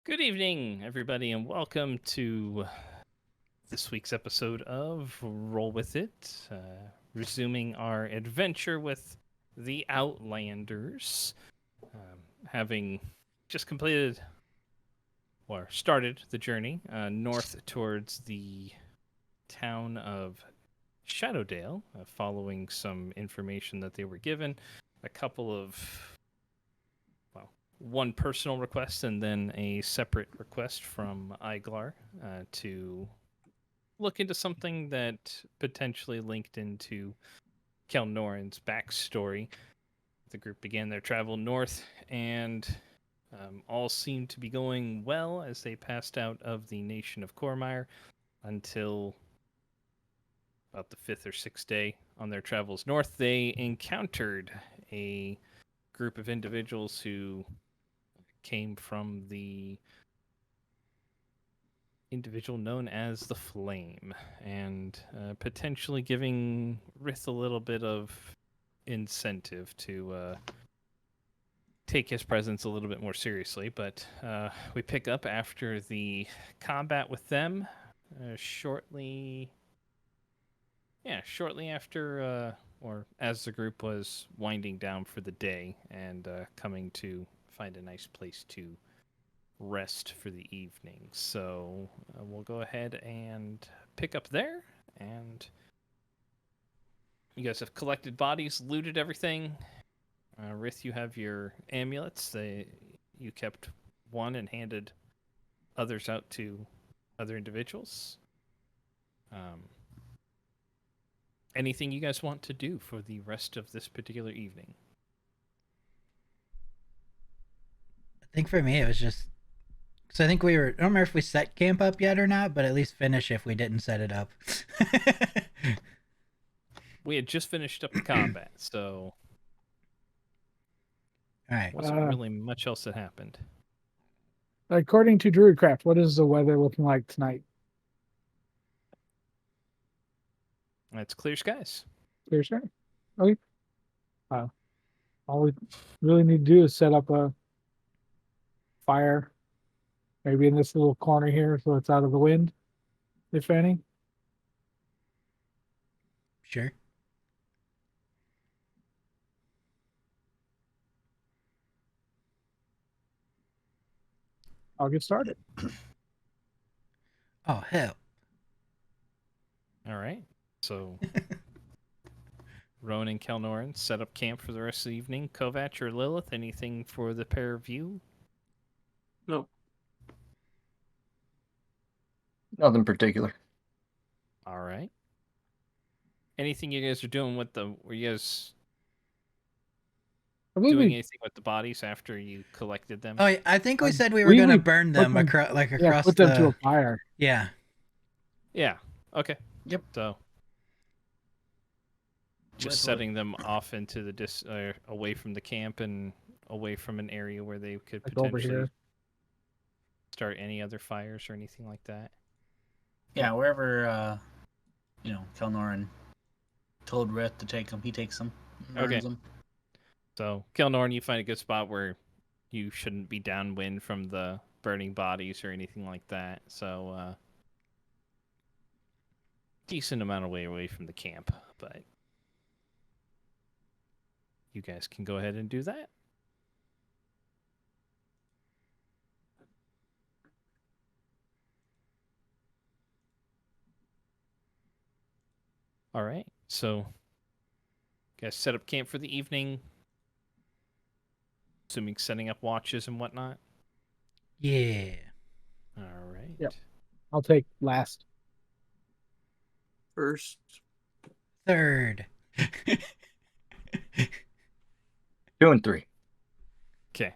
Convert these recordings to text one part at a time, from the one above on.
Good evening, everybody, and welcome to this week's episode of Roll With It, resuming our adventure with the Outlanders, having just completed or started the journey north towards the town of Shadowdale, following some information that they were given, a couple of one personal request and then a separate request from Iglar to look into something that potentially linked into Kelnoran's backstory. The group began their travel north, and all seemed to be going well as they passed out of the nation of Cormire until about the fifth or sixth day on their travels north. They encountered a group of individuals who came from the individual known as the Flame, and potentially giving Rith a little bit of incentive to take his presence a little bit more seriously. But we pick up after the combat with them shortly after, or as the group was winding down for the day and coming to find a nice place to rest for the evening. So we'll go ahead and pick up there. And you guys have collected bodies, looted everything. Rith, you have your amulets. You kept one and handed others out to other individuals. Anything you guys want to do for the rest of this particular evening? I think for me it was just because I think I don't remember if we set camp up yet or not, but at least finish if we didn't set it up. We had just finished up the combat, so All right. wasn't really much else that happened. According to Druidcraft, what is the weather looking like tonight? It's clear skies. Clear sky. Okay. All we really need to do is set up a fire, maybe in this little corner here, so it's out of the wind, if any. Sure. I'll get started. Oh hell. All right. So Rowan and Kelnoran set up camp for the rest of the evening. Kovac or Lilith, anything for the pair of you? No. Nothing particular. All right. Anything you guys are doing with were you guys doing anything with the bodies after you collected them? Oh, I think we said we were gonna burn them across put them to a fire. Yeah. Yeah. Okay. Yep. So just setting them off into the away from the camp and away from an area where they could Like over potentially here. start any other fires or anything like that. Yeah, wherever Kelnoran told Rith to take them, he takes them. Okay. Them. So Kelnoran, you find a good spot where you shouldn't be downwind from the burning bodies or anything like that. So decent amount of way away from the camp, but you guys can go ahead and do that. All right. So you guys set up camp for the evening, assuming setting up watches and whatnot. Yeah. All right. Yep. I'll take last. First. Third. 2 and 3. Okay.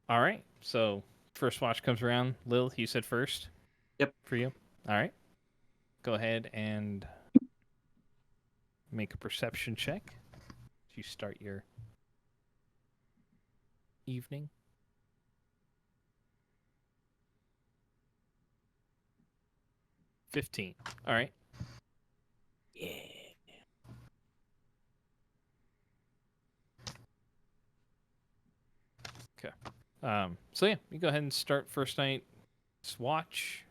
All right. So first watch comes around. Lil, you said first? Yep. For you? All right. Go ahead and make a perception check to start your evening. 15. All right. Yeah. So yeah, you go ahead and start first night's watch.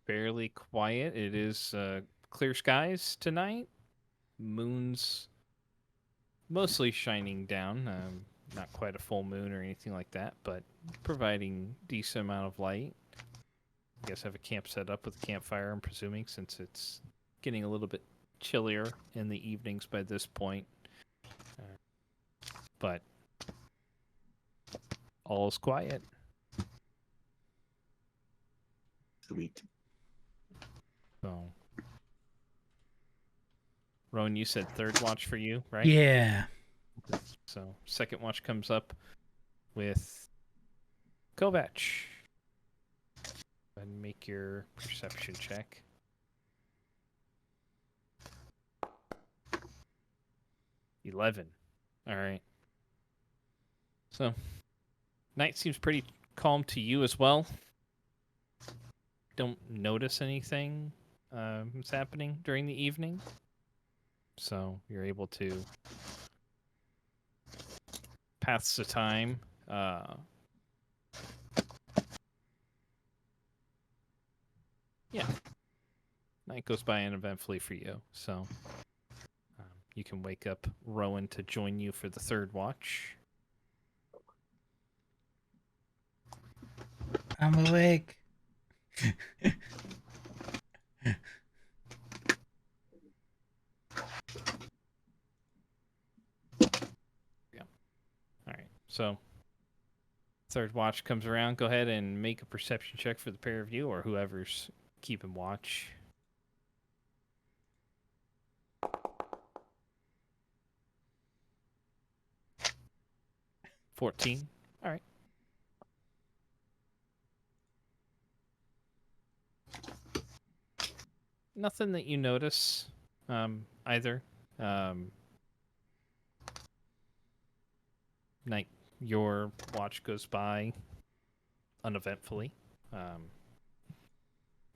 Fairly quiet. It is clear skies tonight. Moon's mostly shining down. Not quite a full moon or anything like that, but providing decent amount of light. I guess have a camp set up with a campfire, I'm presuming, since it's getting a little bit chillier in the evenings by this point. But all's quiet. Sweet. So, Rowan, you said third watch for you, right? Yeah. So second watch comes up with Kovac. Go ahead and make your perception check. $11. All right. So night seems pretty calm to you as well. Don't notice anything that's happening during the evening. So you're able to pass the time. Yeah. Night goes by uneventfully for you. So you can wake up Rowan to join you for the third watch. I'm awake. All right. So third watch comes around. Go ahead and make a perception check for the pair of you or whoever's keeping watch. 14. All right. Nothing that you notice either. Night, your watch goes by uneventfully.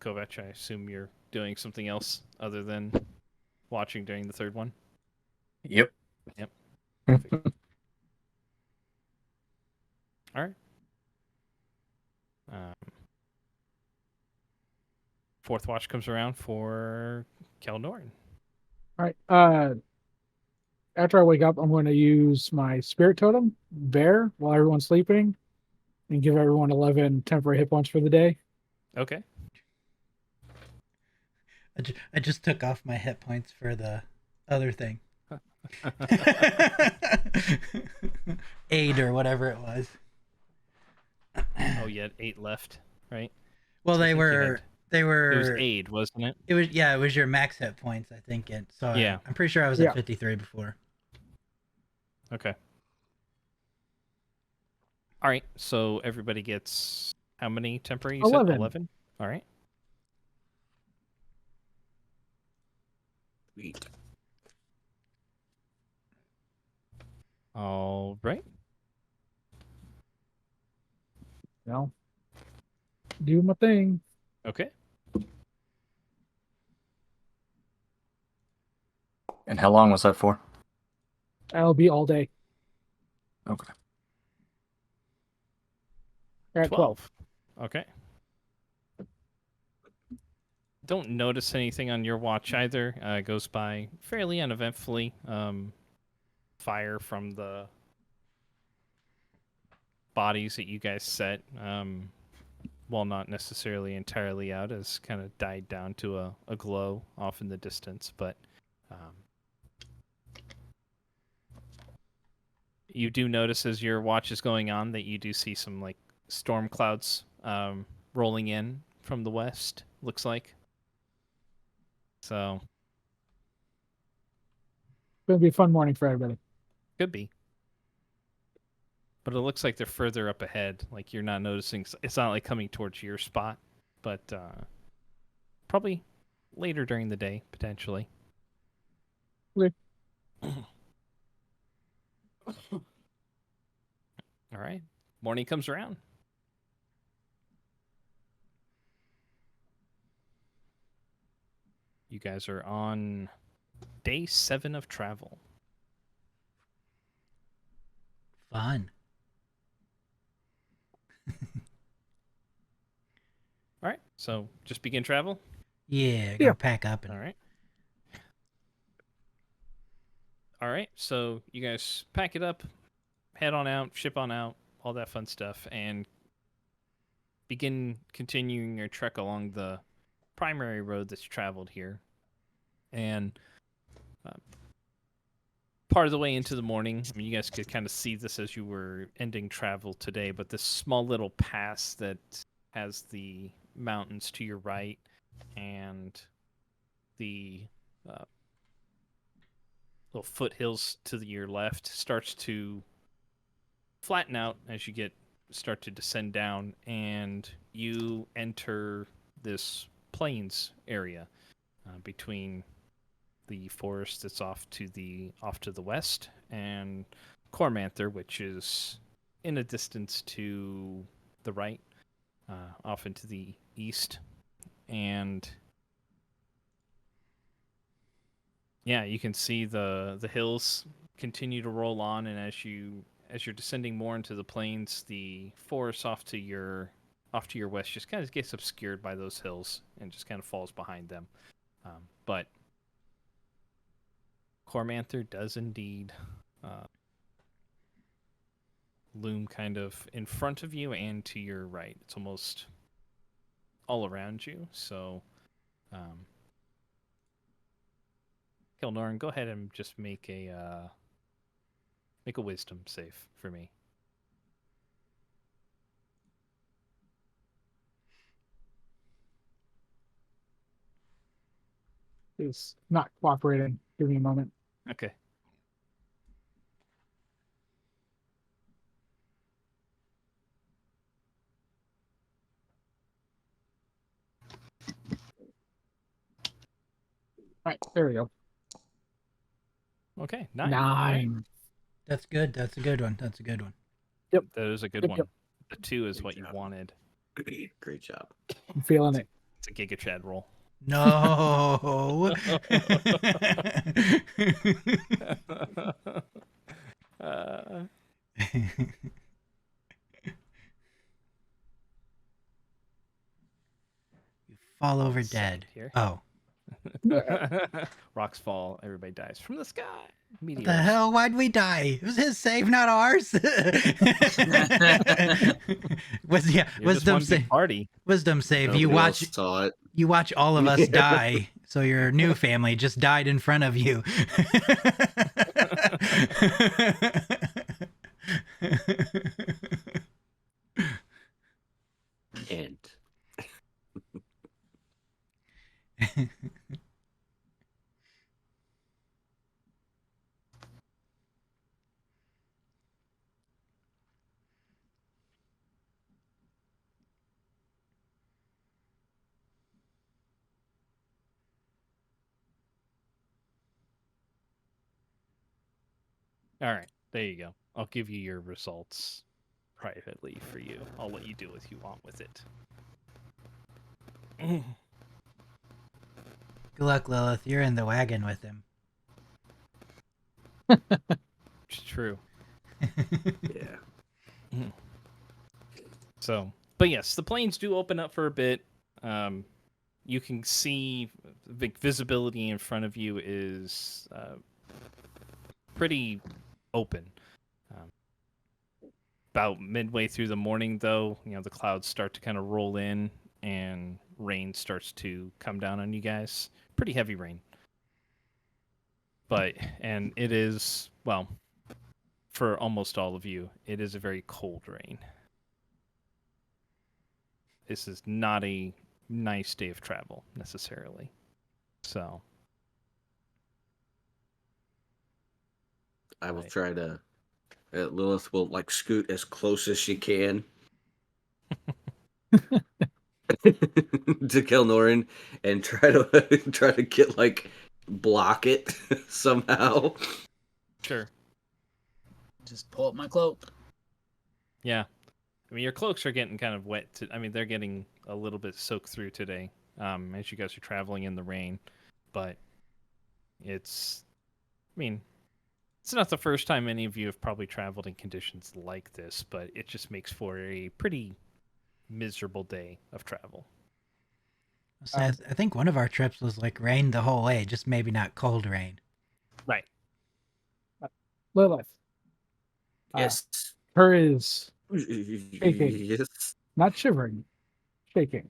Kovac, I assume you're doing something else other than watching during the third one? Yep. Perfect. All right. Fourth watch comes around for Kelnorin. All right. After I wake up, I'm going to use my spirit totem, bear, while everyone's sleeping, and give everyone 11 temporary hit points for the day. Okay. I just took off my hit points for the other thing. Aid or whatever it was. Oh, you had 8 left, right? Well, I they think you were. had- They were. It was aid, wasn't it? It was It was your max hit points, I think. Yeah. I'm pretty sure I was Yeah. at 53 before. Okay. All right. So everybody gets how many temporary? You 11. said 11? All right. Sweet. All right. Do my thing. Okay. And how long was that for? That'll be all day. Okay. At 12. Okay. Don't notice anything on your watch either. It goes by fairly uneventfully. Fire from the bodies that you guys set, while not necessarily entirely out, has kind of died down to a glow off in the distance. But you do notice as your watch is going on that you do see some like storm clouds rolling in from the west, looks like. So It's going to be a fun morning for everybody. could be. But it looks like they're further up ahead. Like you're not noticing. It's not like coming towards your spot, but probably later during the day, potentially. Okay. All right. Morning comes around. You guys are on Day 7 of travel. Fun. All right, so just begin travel. Yeah, Yeah. go pack up and All right. All right, so you guys pack it up, head on out, ship on out, all that fun stuff, and begin continuing your trek along the primary road that's traveled here. And part of the way into the morning, I mean, you guys could kind of see this as you were ending travel today, but this small little pass that has the mountains to your right and the little foothills to your left starts to flatten out as you start to descend down, and you enter this plains area between the forest that's off to the west and Cormanther, which is in a distance to the right, off into the east. And yeah, you can see the hills continue to roll on, and as you're descending more into the plains, the forest off to your west just kind of gets obscured by those hills and just kind of falls behind them. But Cormanther does indeed loom kind of in front of you and to your right. It's almost all around you. So, Kilnoran, go ahead and just make a wisdom save for me. He's not cooperating. Give me a moment. Okay. All right, there we go. Okay. 9. 9. that's good. That's a good one. That's a good one. Yep. That is a good Yep, one. yep. The 2 is Good what you job. wanted. Great job. I'm feeling it. It's a Giga Chad roll. No. You fall over One second dead. here. Oh. Rocks fall, everybody dies from the sky. What Meteors. the hell? Why'd we die? It was his save, not ours. Was You're just wisdom one big save. party. Wisdom save. Nobody You else watch. saw it. You watch all of us die, so your new family just died in front of you. And All right, there you go. I'll give you your results privately for you. I'll let you do what you want with it. Good luck, Lilith. You're in the wagon with him. It's true. yeah. So, but yes, the plains do open up for a bit. You can see the visibility in front of you is pretty open. About midway through the morning, though, the clouds start to kind of roll in and rain starts to come down on you guys. Pretty heavy rain. And it is, well, for almost all of you, it is a very cold rain. This is not a nice day of travel, necessarily. So. I will Right. try to. Lilith will scoot as close as she can to Kelnorin and try to get block it somehow. Sure. Just pull up my cloak. Yeah. I mean, your cloaks are getting kind of wet. They're getting a little bit soaked through today as you guys are traveling in the rain. But It's, I mean, it's not the first time any of you have probably traveled in conditions like this, but it just makes for a pretty miserable day of travel. So I think one of our trips was like rain the whole way, just maybe not cold rain. Right. Lilith. Yes. Her is shaking. Yes. Not shivering, shaking.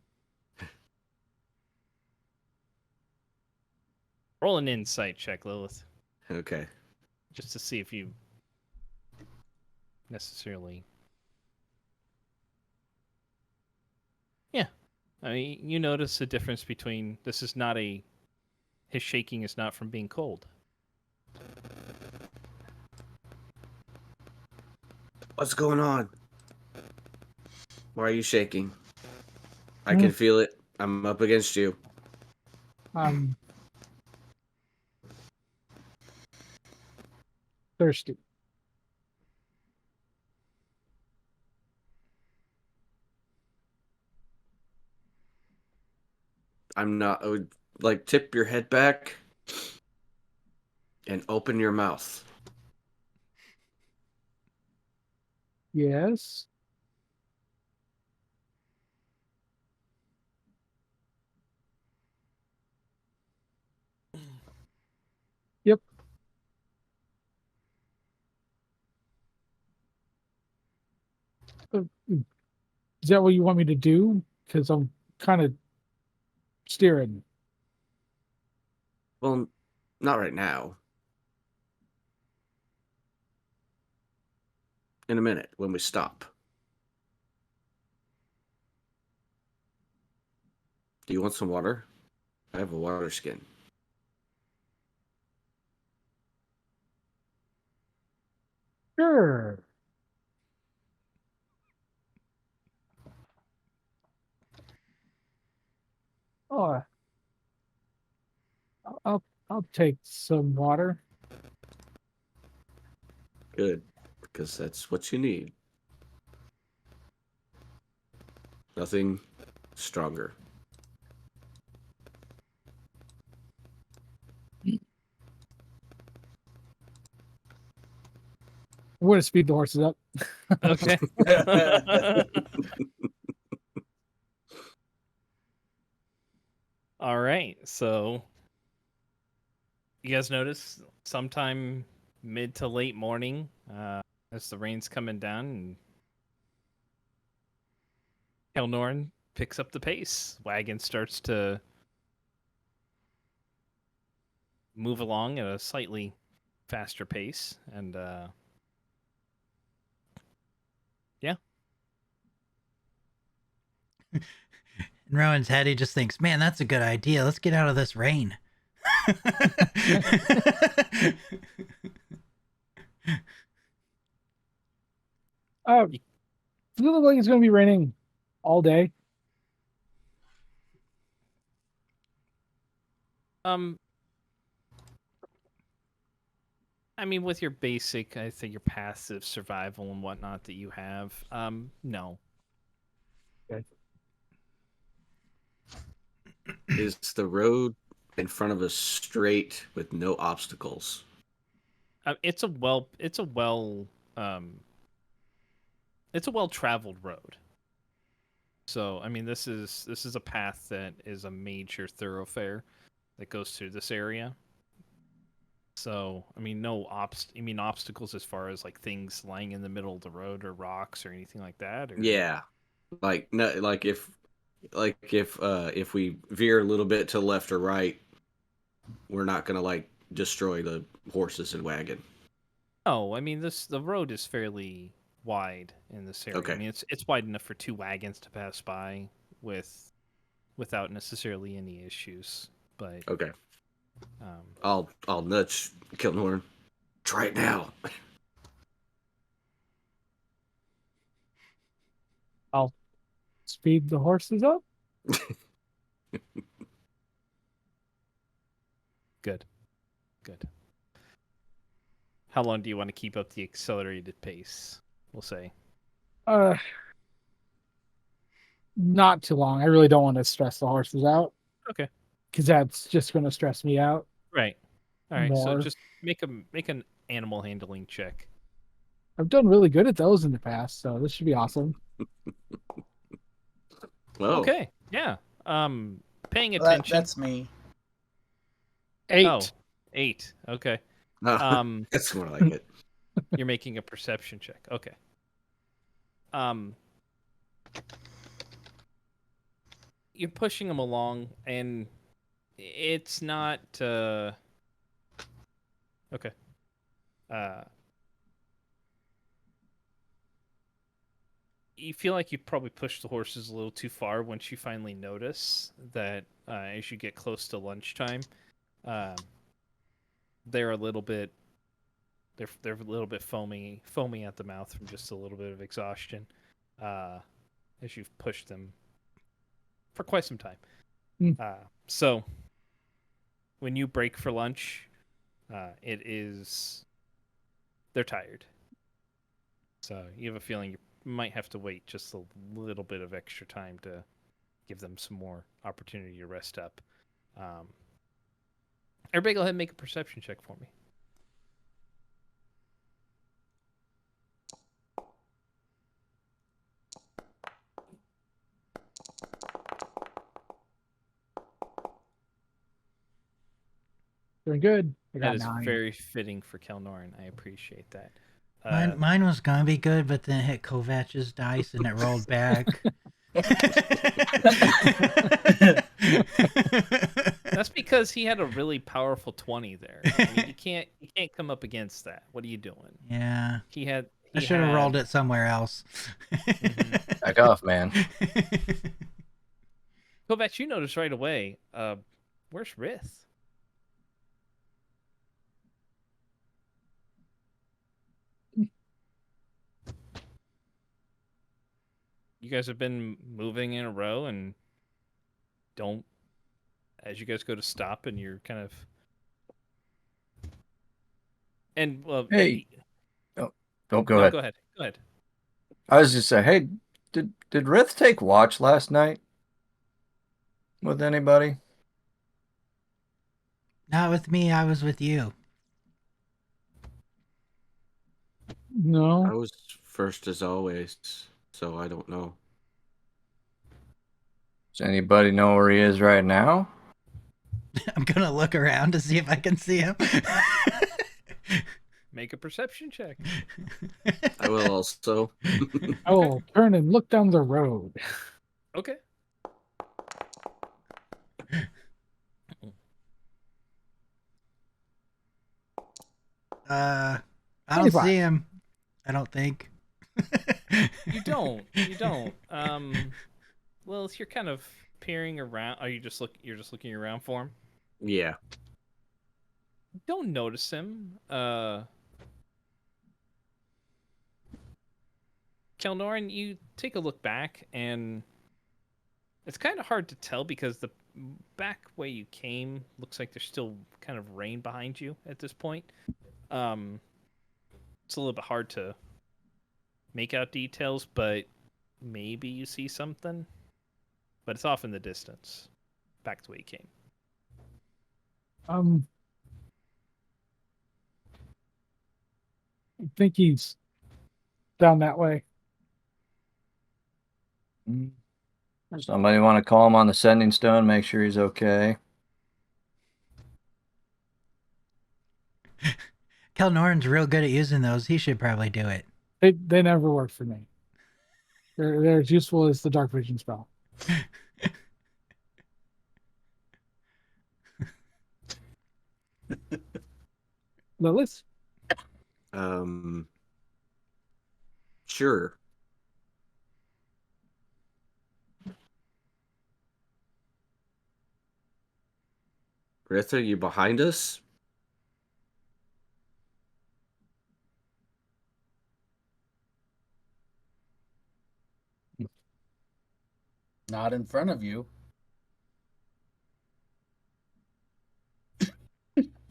Roll an insight check, Lilith, Okay. just to see if you necessarily. Yeah. I mean, you notice a difference between this is not a. His shaking is not from being cold. What's going on? Why are you shaking? I can feel it. I'm up against you. Thirsty. I'm not. I would like tip your head back and open your mouth. Yes. Yep. Is that what you want me to do? Because I'm kind of steering. Well, not right now. In a minute, when we stop. Do you want some water? I have a water skin. Sure. Oh, I'll take some water. Good, because that's what you need. Nothing stronger. I'm going to speed the horses up. Okay. All right. So you guys notice sometime mid to late morning, as the rain's coming down, and Kelnorn picks up the pace. Wagon starts to move along at a slightly faster pace, and yeah. In Rowan's head, he just thinks, "Man, that's a good idea. Let's get out of this rain." Does it look like it's going to be raining all day? I mean, with your basic, I think your passive survival and whatnot that you have, no. Okay. Is the road in front of us straight with no obstacles? It's a well-traveled road. So, I mean, this is a path that is a major thoroughfare that goes through this area. So, I mean, obstacles as far as like things lying in the middle of the road or rocks or anything like that? Or... Yeah. Like no, if we veer a little bit to left or right, we're not gonna like destroy the horses and wagon. Oh, I mean, the road is fairly wide in this area. Okay. I mean, it's wide enough for two wagons to pass by without necessarily any issues. But Okay. I'll nudge Kilnorn. Try it now. I'll speed the horses up. Good. How long do you want to keep up the accelerated pace? We'll say. Not too long. I really don't want to stress the horses out. Okay. Because that's just going to stress me out. Right. All right, so more. just make an animal handling check. I've done really good at those in the past, so this should be awesome. Whoa. Okay, yeah. Paying Well, attention. that's me. 8. Oh, 8. Okay. Oh, that's more like it. You're making a perception check. Okay. You're pushing them along, and it's not. Okay. You feel like you probably pushed the horses a little too far once you finally notice that as you get close to lunchtime, they're a little bit. They're a little bit foamy at the mouth from just a little bit of exhaustion, as you've pushed them for quite some time. So when you break for lunch, they're tired. So you have a feeling you might have to wait just a little bit of extra time to give them some more opportunity to rest up. Everybody go ahead and make a perception check for me. Doing good. I That got is 9. very fitting for Kelnorin. I appreciate that. Mine was gonna be good, but then it hit Kovach's dice and it rolled back. That's because he had a really powerful 20 there. I mean, you can't come up against that. What are you doing? Yeah. I I should have rolled it somewhere else. Back off, man. Kovac, you notice right away. Where's Rith? You guys have been moving in a row and as you guys go to stop and you're kind of Hey. Don't go no, ahead. go ahead. Go ahead. I was just saying, hey, did Rith take watch last night with anybody? Not with me, I was with you. I No. was first as always, so I don't know. Does anybody know where he is right now? I'm gonna look around to see if I can see him. Make a perception check. I will also. I will turn and look down the road. Okay. I don't 25. see him. I don't think. You don't. Well, if you're kind of peering around, you're just looking around for him? Yeah. Don't notice him. Kelnorin, you take a look back, and it's kind of hard to tell because the back way you came looks like there's still kind of rain behind you at this point. It's a little bit hard to make out details, but maybe you see something. But it's off in the distance, back the way you came. I think he's down that way. Somebody want to call him on the sending stone, make sure he's okay. Kelnorin's real good at using those. He should probably do it. They never work for me. They're as useful as the dark vision spell. Lilith? Sure. Rith, are you behind us? Not in front of you.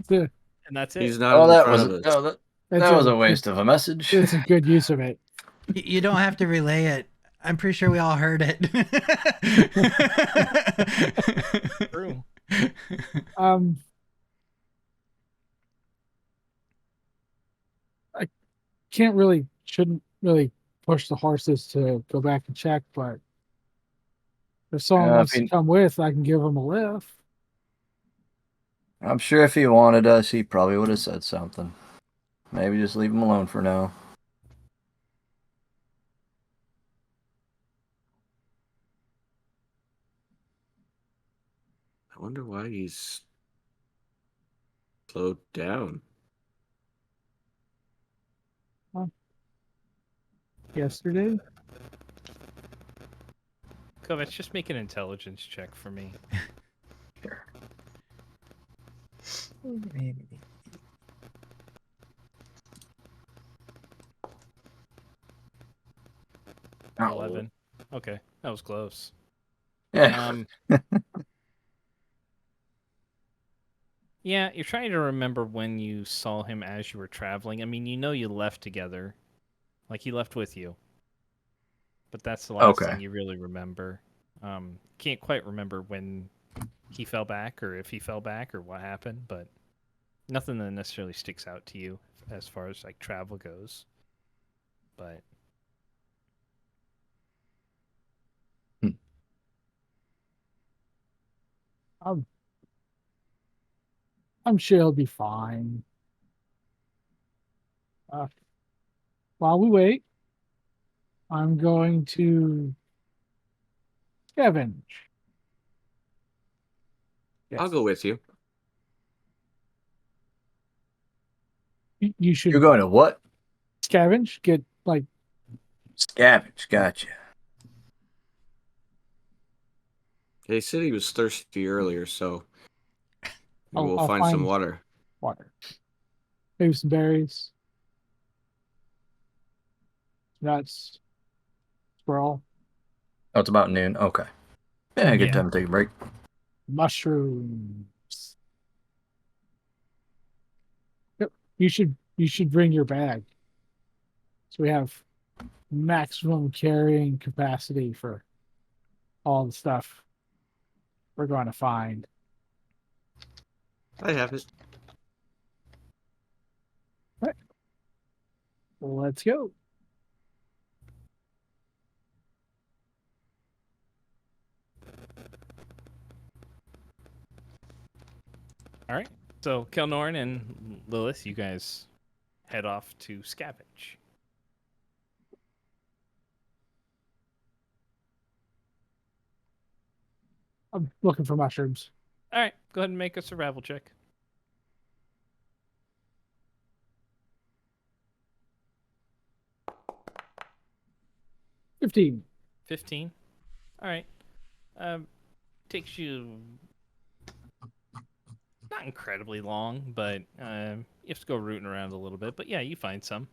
The, And that's it. He's not Oh, in that front was of us. no, that's that was a waste of a message. It's a good use of it. You don't have to relay it. I'm pretty sure we all heard it. True. shouldn't really push the horses to go back and check, but if someone If wants to he- come with, I can give them a lift. I'm sure if he wanted us, he probably would have said something. Maybe just leave him alone for now. I wonder why he's slowed down. Yesterday, Kovacs, just make an intelligence check for me. Oh. 11. Okay, that was close. Yeah. Um, yeah, you're trying to remember when you saw him as you were traveling. I mean, you know you left together. Like, he left with you. But that's the last Okay. thing you really remember. Can't quite remember when he fell back or if he fell back or what happened, but nothing that necessarily sticks out to you as far as, like, travel goes. But I'm sure he'll be fine. While we wait, I'm going to scavenge. I'll go with you. You should You're going to what? scavenge. Get like Scavenge. Gotcha. He said he was thirsty earlier, so maybe we'll I'll find some find water. water, maybe some berries, nuts, squirrel, Oh, it's about noon. Okay. Yeah, good Yeah. time to take a break. mushrooms. Yep. You should bring your bag. So we have maximum carrying capacity for all the stuff we're going to find. I have it. Let's go. all right. So Kelnorn and Lilith, you guys head off to scavenge. I'm looking for mushrooms. All right, go ahead and make a survival check. 15. 15. All right. Takes you not incredibly long, but you have to go rooting around a little bit. But yeah, you find some.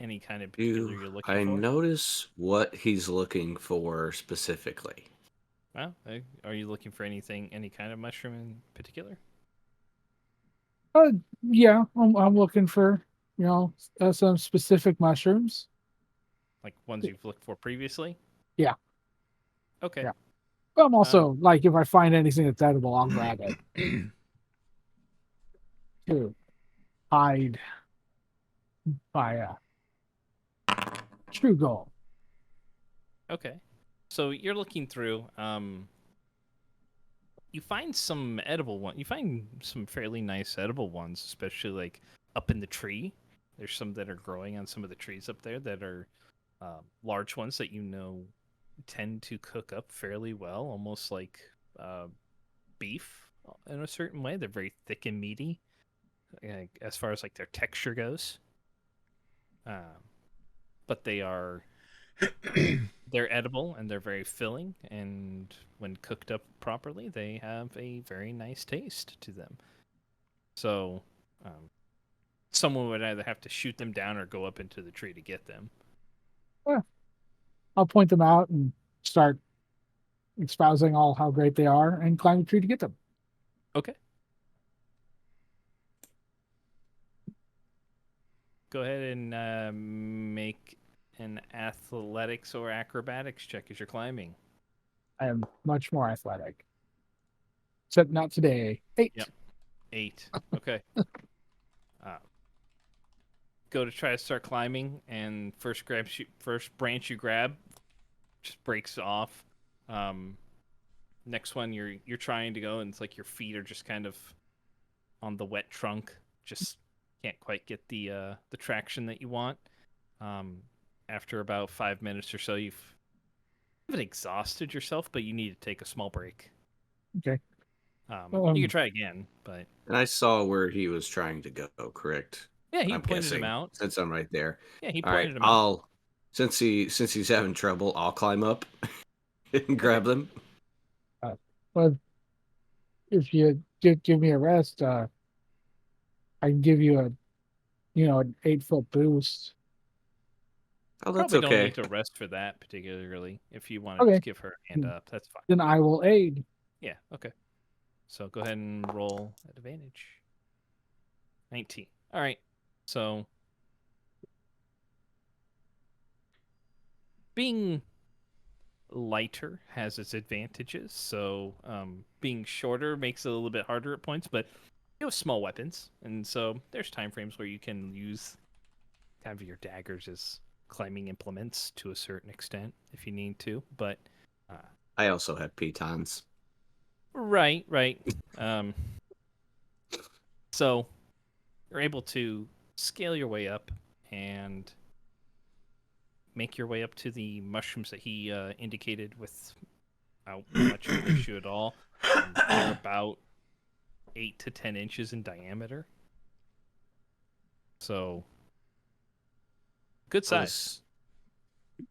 Any kind of particular you're looking I for? notice what he's looking for specifically. Well, are you looking for anything, any kind of mushroom in particular? Yeah, I'm looking for, some specific mushrooms. Like ones you've looked for previously? Yeah. Okay. Yeah. But I'm also like, if I find anything that's edible, I'll grab it to hide my true goal. Okay. So you're looking through. You find some edible one. You find some fairly nice edible ones, especially like up in the tree. There's some that are growing on some of the trees up there that are large ones that tend to cook up fairly well, almost like beef in a certain way. They're very thick and meaty as far as like their texture goes. But they're edible and they're very filling, and when cooked up properly, they have a very nice taste to them. So, someone would either have to shoot them down or go up into the tree to get them. I'll point them out and start espousing all how great they are and climb the tree to get them. Okay. Go ahead and make an athletics or acrobatics check as you're climbing. I am much more athletic. Except not today. 8. Yep. 8. Okay. go to try to start climbing, and first branch you grab just breaks off. Next one you're trying to go, and it's like your feet are just kind of on the wet trunk, just can't quite get the traction that you want. After about 5 minutes or so, you haven't exhausted yourself, but you need to take a small break. Okay. You can try again, but And I saw where he was trying to go, correct? yeah, he I'm pointed guessing, him out. since I'm right there. Yeah, he All right, pointed him out. since he's having trouble, I'll climb up and grab them. But if you give me a rest, I can give you an 8-foot boost. Oh, that's Probably don't okay. need to rest for that particularly. If you want to Okay. just give her a hand up, that's fine. Then I will aid. Yeah, okay. So go ahead and roll at advantage. 19. All right. So being lighter has its advantages. So being shorter makes it a little bit harder at points, but you have small weapons, and so there's time frames where you can use kind of your daggers as climbing implements to a certain extent if you need to. But I also have pitons. right. So you're able to scale your way up and make your way up to the mushrooms that he indicated without much of an issue at all. They're about 8 to 10 inches in diameter. So, good I'll size. just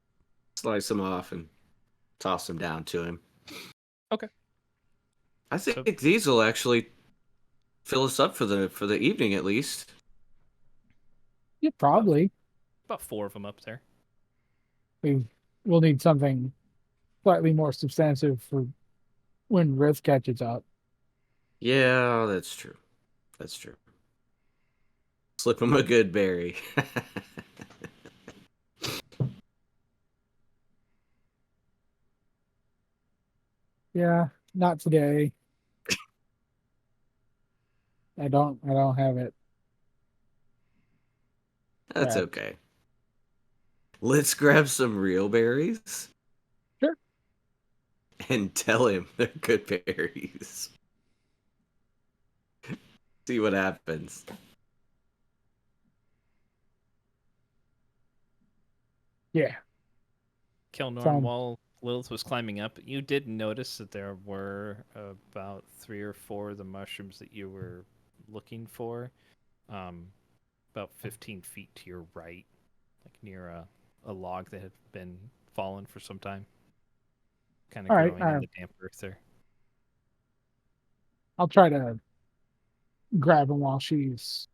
slice them off and toss them down to him. Okay. I think these will actually fill us up for the evening at least. Yeah, probably. About 4 of them up there. We'll need something slightly more substantive for when Rift catches up. Yeah, that's true. That's true. Slip him a good berry. Yeah, not today. I don't have it. That's Right. okay. Let's grab some real berries. Sure. And tell him they're good berries. See what happens. Yeah. Kelnorn, Sound- while Lilith was climbing up, you did notice that there were about 3 or 4 of the mushrooms that you were looking for, about 15 feet to your right, like near a log that had been fallen for some time. Kind of All right, growing in the damp earth there. I'll try to grab him while she's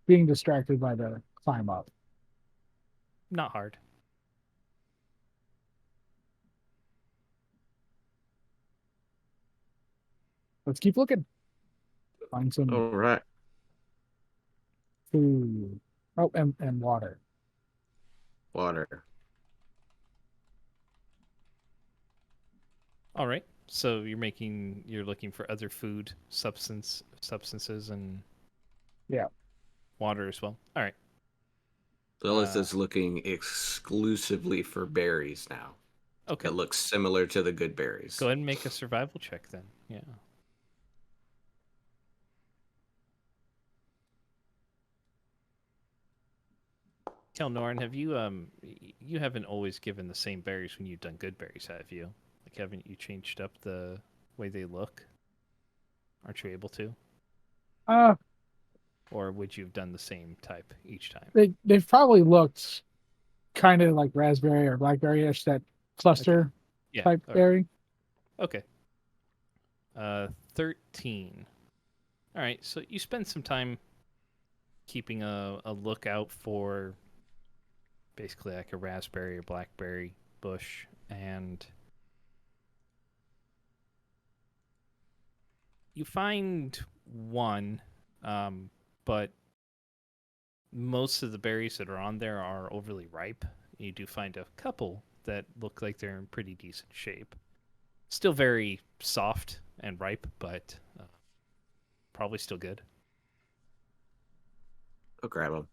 being distracted by the climb up. Not hard. Let's keep looking. Find some All right. food. Oh, and water. Water. All right. So you're looking for other food substances and Yeah. water as well. All right. Lilith is looking exclusively for berries now. Okay. That looks similar to the good berries. Go ahead and make a survival check then. Yeah. Kelnorn, have you haven't always given the same berries when you've done good berries, have you? Like, haven't you changed up the way they look? Aren't you able to? Or would you have done the same type each time? They've probably looked kind of like raspberry or blackberry-ish, that cluster Yeah. type all right. berry. Okay. 13. All right, so you spend some time keeping a lookout for basically like a raspberry or blackberry bush, and you find one, but most of the berries that are on there are overly ripe. You do find a couple that look like they're in pretty decent shape. Still very soft and ripe, but probably still good. I'll grab them.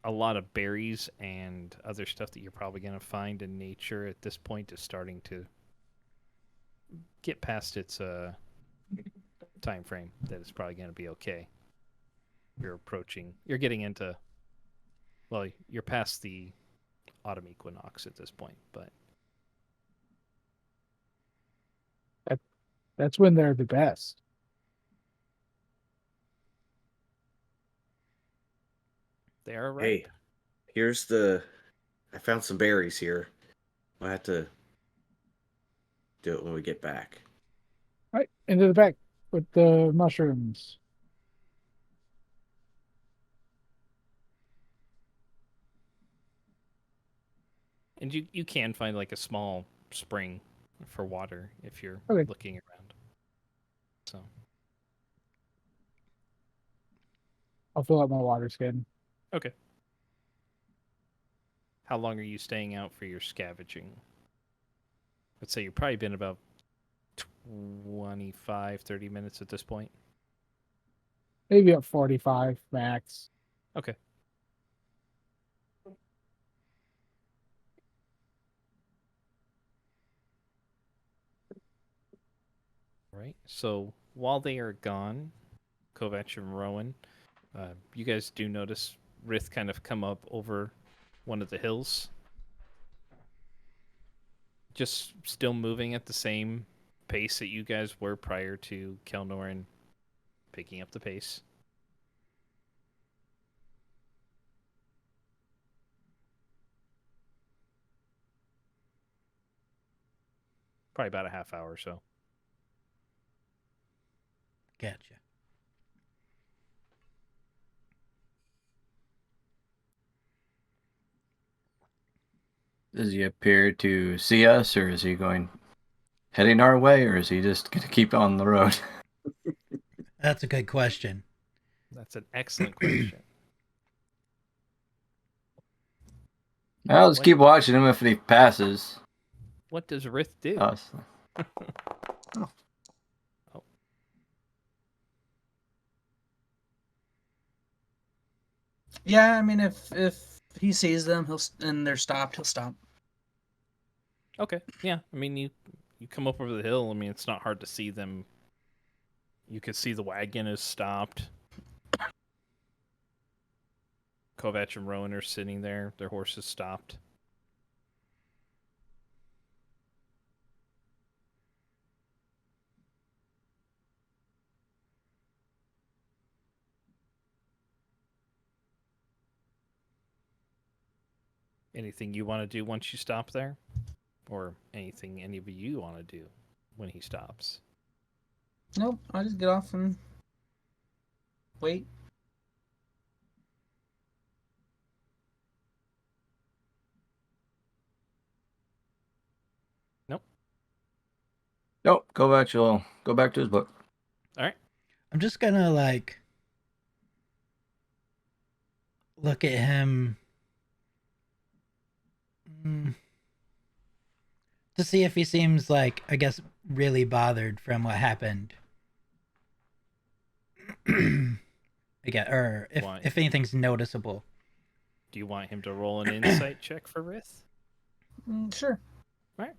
a lot of berries and other stuff that you're probably going to find in nature at this point is starting to get past its time frame that it's probably going to be okay. You're getting into, well, you're past the autumn equinox at this point, but That's when they're the best. they are right. Hey, I found some berries here. I'll have to do it when we get back. Right into the back with the mushrooms. And you can find like a small spring for water if you're Okay. looking around. So I'll fill up my water skin. okay. How long are you staying out for your scavenging? I'd say you've probably been about 25, 30 minutes at this point. Maybe up 45 max. Okay. Right. So while they are gone, Kovac and Rowan, you guys do notice Rith kind of come up over one of the hills. Just still moving at the same pace that you guys were prior to Kelnorin picking up the pace. Probably about a half hour or so. Gotcha. Does he appear to see us, or is he heading our way, or is he just going to keep on the road? That's a good question. That's an excellent question. I'll just keep watching him if he passes What does Rith do? us. Yeah, I mean, if he sees them, and they're stopped, he'll stop. Okay. Yeah. I mean, you come up over the hill. I mean, it's not hard to see them. You could see the wagon is stopped. Kovac and Rowan are sitting there. Their horse is stopped. Anything you want to do once you stop there? Or anything any of you want to do when he stops? Nope, I'll just get off and wait. Nope, Kovac will go back to his book. All right. I'm just gonna look at him to see if he seems I guess really bothered from what happened. Again, or Why? if anything's noticeable. Do you want him to roll an insight check for Rith? Sure. All right.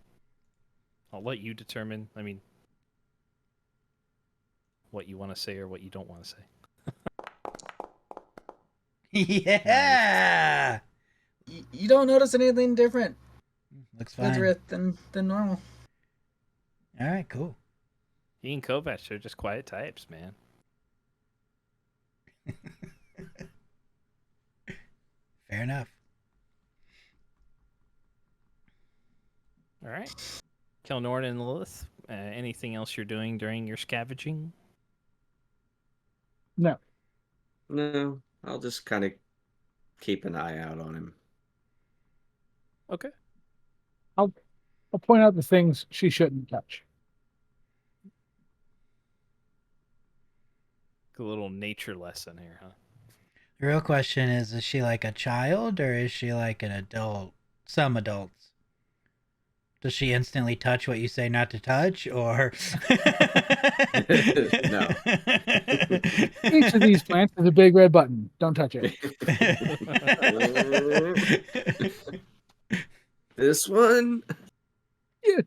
I'll let you determine, what you want to say or what you don't want to say. Yeah. You don't notice anything different Looks with fine. Rith than normal. All right, cool. He and Kovac are just quiet types, man. Fair enough. All right. Kelnorn and Lilith, anything else you're doing during your scavenging? No. No, I'll just kind of keep an eye out on him. Okay. I'll point out the things she shouldn't touch. A little nature lesson here, huh? The real question is she like a child or is she like an adult? Some adults. Does she instantly touch what you say not to touch, or No. Each of these plants is a big red button. Don't touch it. This one. Yeah.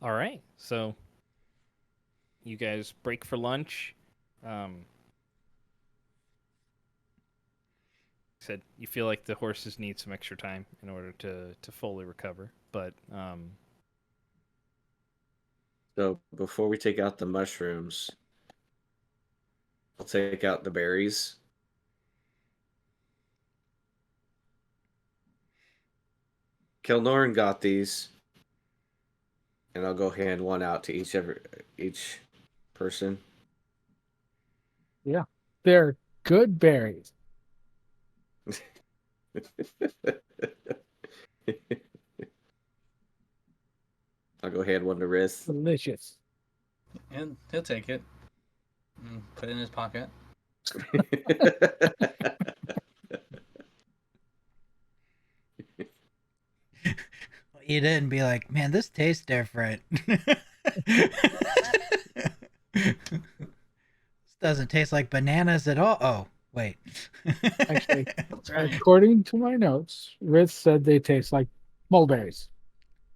All right, so you guys break for lunch. Said you feel like the horses need some extra time in order to fully recover, but So before we take out the mushrooms, I'll take out the berries. Kilnoran got these, and I'll go hand one out to each person. They're good berries. I'll go hand one to Riz. Delicious. And he'll take it and put it in his pocket. Eat it and be like, man, this tastes different. This doesn't taste like bananas at all. Oh, wait. Actually, That's right. according to my notes, Riz said they taste like mulberries.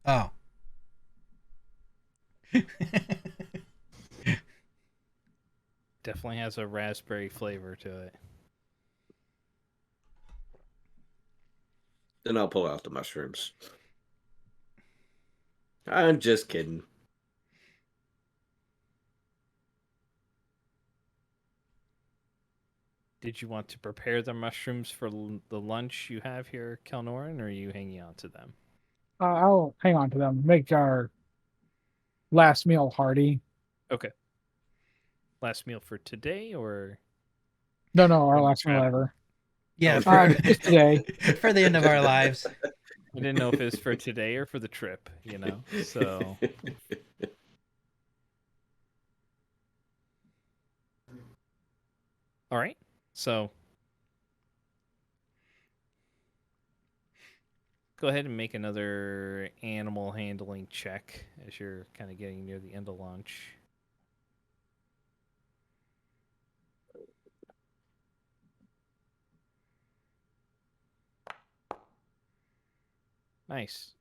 Oh. definitely has a raspberry flavor to it. Then I'll pull out the mushrooms. I'm just kidding. Did you want to prepare the mushrooms for the lunch you have here, Kelnoran, or are you hanging on to them? I'll hang on to them. Make our last meal hearty. Okay. Last meal for today, or No, our When we last meal travel. ever. Yeah, Just today. for the end of our lives. I didn't know if it was for today or for the trip, you know? So, all right. So, go ahead and make another animal handling check as you're kind of getting near the end of lunch. Nice.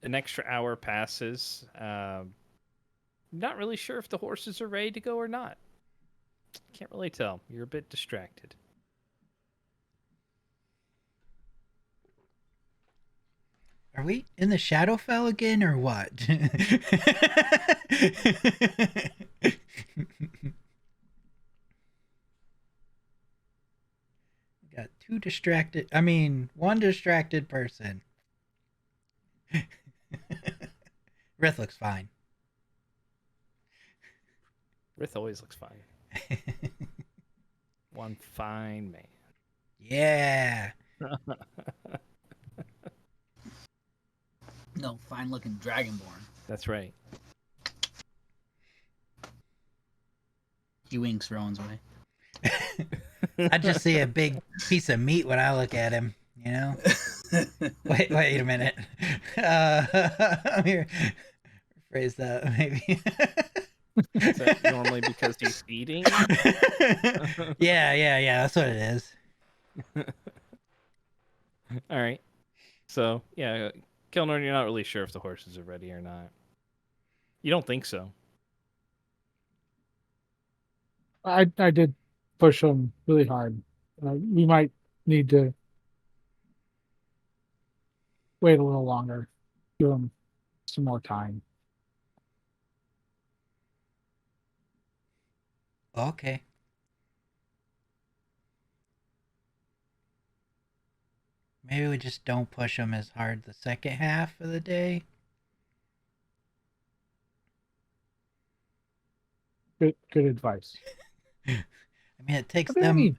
An extra hour passes. Not really sure if the horses are ready to go or not. Can't really tell. You're a bit distracted. Are we in the Shadowfell again or what? Got one distracted person. Rith looks fine. Rith always looks fine. One fine man. Yeah. No, fine looking dragonborn. That's right. He winks Rowan's way. I just see a big piece of meat when I look at him, you know? Wait a minute. Let me rephrase that, maybe. Is that normally because he's eating? Yeah, that's what it is. All right. So, yeah, Kelnor, you're not really sure if the horses are ready or not. You don't think so. I did push them really hard. We might need to wait a little longer. Give them some more time. Okay. Maybe we just don't push them as hard the second half of the day. Good advice. I mean, it takes What do you mean?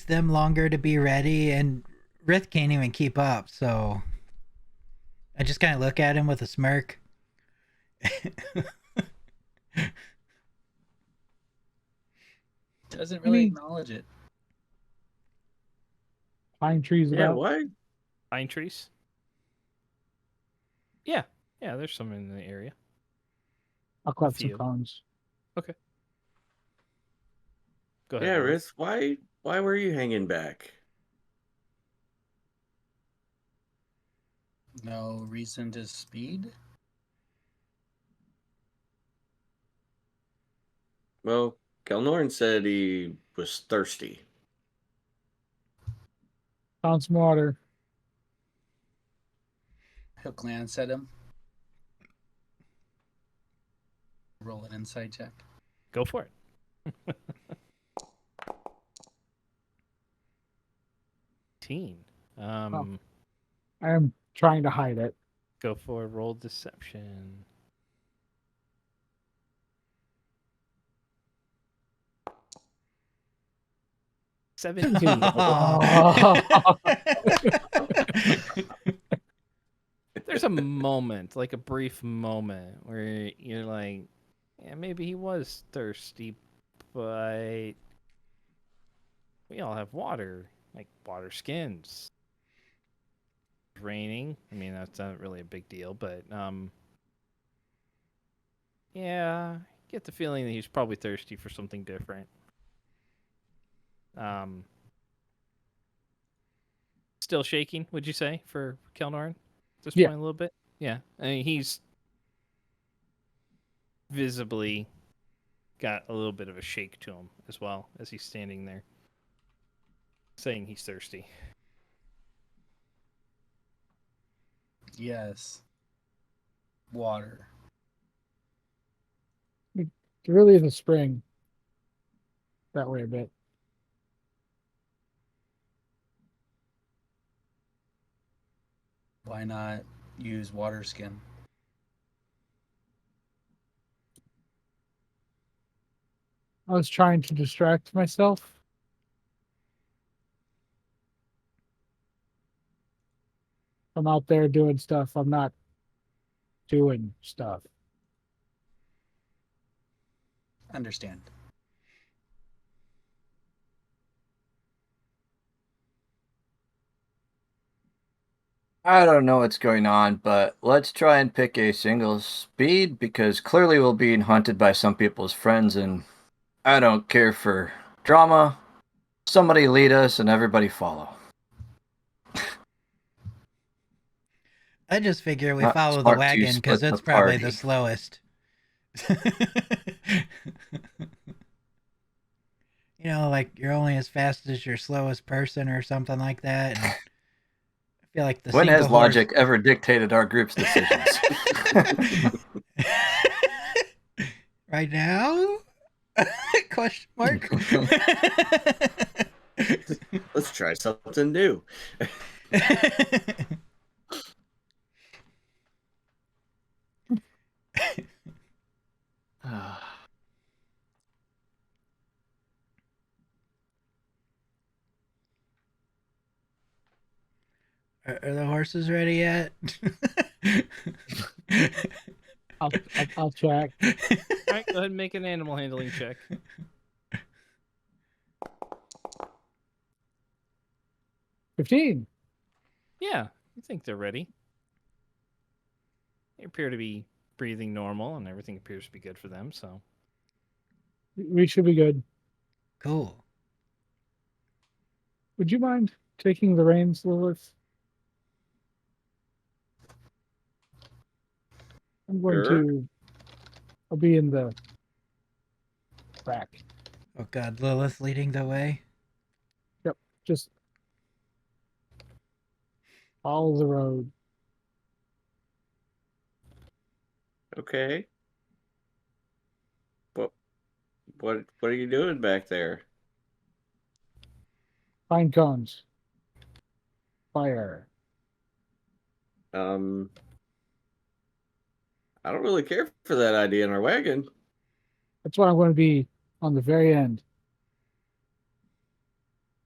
them longer to be ready, and Rith can't even keep up. So I just kind of look at him with a smirk. Doesn't really mean- acknowledge it. Pine trees Yeah, about. why? Pine trees. Yeah, yeah. There's some in the area. I'll collect some few. cones. Go ahead. Yeah, Lilith. Riz, why were you hanging back? No reason to speed. Well, Kelnorn said he was thirsty. Found some water. He'll glance at him. Roll an insight check. Go for it. Teen. I am trying to hide it. Go for roll deception. Seventeen. 17. There's a moment, like a brief moment, where you're like, yeah, maybe he was thirsty, but we all have water, like water skins. It's raining. I mean, that's not really a big deal, but yeah, I get the feeling that he's probably thirsty for something different. Still shaking, would you say, for Kelnorn at this Yeah. point a little bit? Yeah. I mean, he's visibly got a little bit of a shake to him as well as he's standing there saying he's thirsty. Yes. Water. It really is a spring. That way a bit. Why not use water skin? I was trying to distract myself. I'm out there doing stuff. I'm not doing stuff. Understand. I don't know what's going on, but let's try and pick a single speed because clearly we're being hunted by some people's friends, and I don't care for drama. Somebody lead us and everybody follow. I just figure we Not follow the smart to wagon because split the it's probably the party. slowest. You know, like you're only as fast as your slowest person or something like that. And I feel like the When single has horse... logic ever dictated our group's decisions? Right now? Question mark. Let's try something new. Are the horses ready yet? I'll check. All right, go ahead and make an animal handling check. 15. Yeah, I think they're ready. They appear to be breathing normal, and everything appears to be good for them, so. We should be good. Cool. Would you mind taking the reins, Lilith? I'm going Sure. to. I'll be in the back. Oh God, Lilith leading the way. Just follow the road. Okay. What are you doing back there? Pine cones. Fire. I don't really care for that idea in our wagon. That's why I'm going to be on the very end.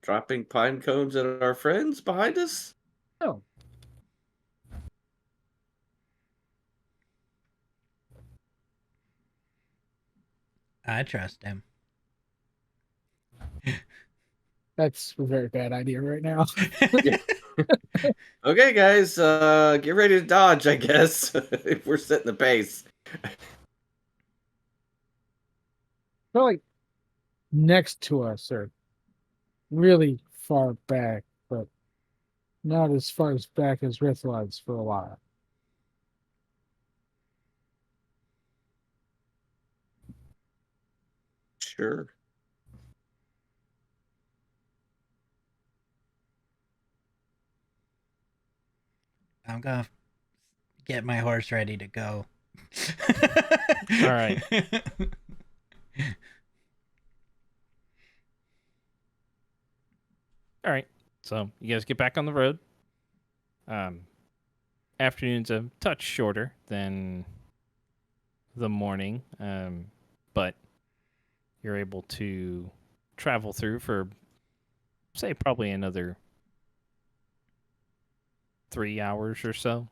Dropping pine cones at our friends behind us? Oh, I trust him. That's a very bad idea right now. Okay, guys, get ready to dodge, I guess, if we're setting the pace. They're like next to us or really far back, but not as far as back as Rith was for a while. Sure. I'm gonna get my horse ready to go. All right. All right. So you guys get back on the road. Afternoon's a touch shorter than the morning, but you're able to travel through for, say, probably another 3 hours or so,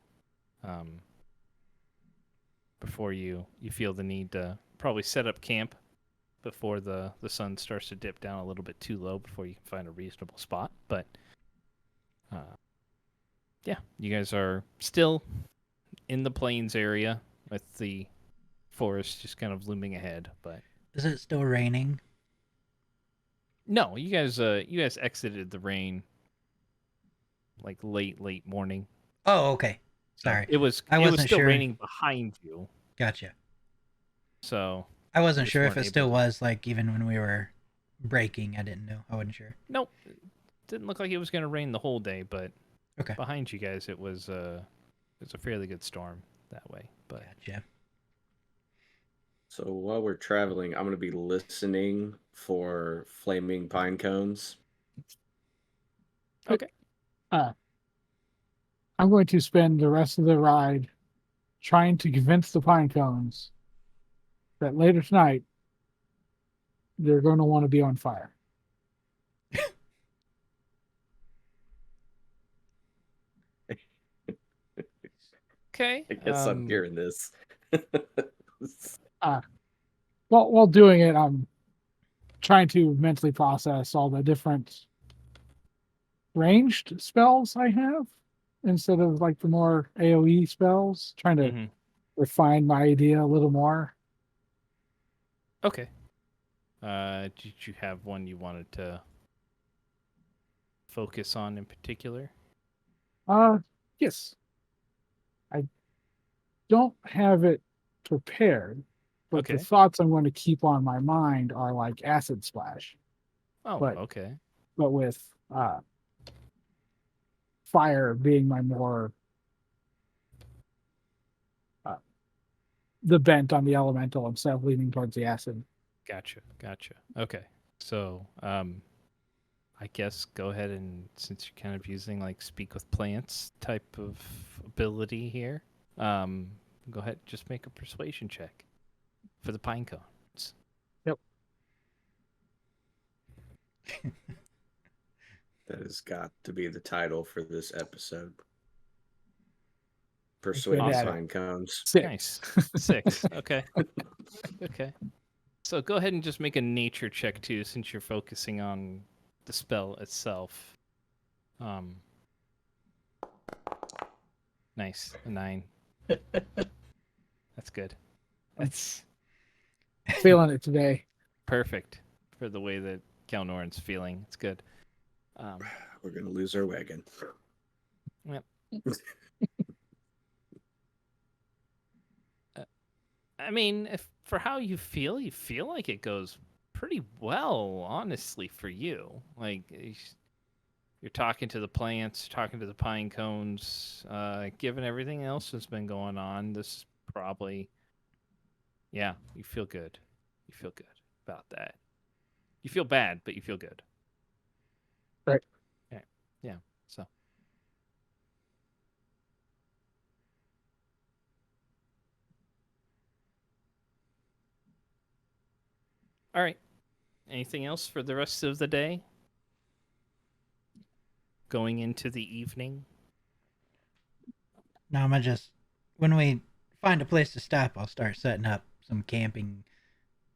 before you feel the need to probably set up camp before the sun starts to dip down a little bit too low before you can find a reasonable spot. But yeah, you guys are still in the plains area with the forest just kind of looming ahead. But Is it still raining? no, you guys exited the rain like late morning. Oh, okay. So Sorry. it was I it was wasn't still sure. raining behind you. Gotcha. So I wasn't just sure if weren't it still able to- was, like, even when we were breaking. I didn't know. I wasn't sure. nope, didn't look like it was going to rain the whole day, but Okay. behind you guys it was a fairly good storm that way. But Gotcha. So while we're traveling, I'm going to be listening for flaming pine cones. okay. I'm going to spend the rest of the ride trying to convince the pine cones that later tonight they're going to want to be on fire. Okay. I guess I'm hearing this. While doing it, I'm trying to mentally process all the different ranged spells I have instead of like the more AoE spells, trying to Mhm. refine my idea a little more. Okay. Did you have one you wanted to focus on in particular? Yes. I don't have it prepared, but the Okay. thoughts I'm going to keep on my mind are like acid splash, Oh, but okay. but with fire being my more the bent on the elemental instead of leaning towards the acid. Gotcha. Okay. So, I guess go ahead and, since you're kind of using like speak with plants type of ability here, go ahead, just make a persuasion check for the pine cones. That has got to be the title for this episode. Persuading Good at it. pine cones. 6. Nice. 6. Okay. Okay. So go ahead and just make a nature check too, since you're focusing on the spell itself. Nice. A 9. That's good. That's Feeling it today. perfect for the way that Kalnoran's feeling. It's good. We're going to lose our wagon. I mean, if for how you feel like it goes pretty well, honestly, for you. Like, you're talking to the plants, talking to the pine cones. Given everything else that's been going on, this is probably, yeah, you feel good. You feel good about that. You feel bad, but you feel good. Right. Yeah. So. All right. Anything else for the rest of the day? Going into the evening? No, I'm gonna just, when we find a place to stop, I'll start setting up some camping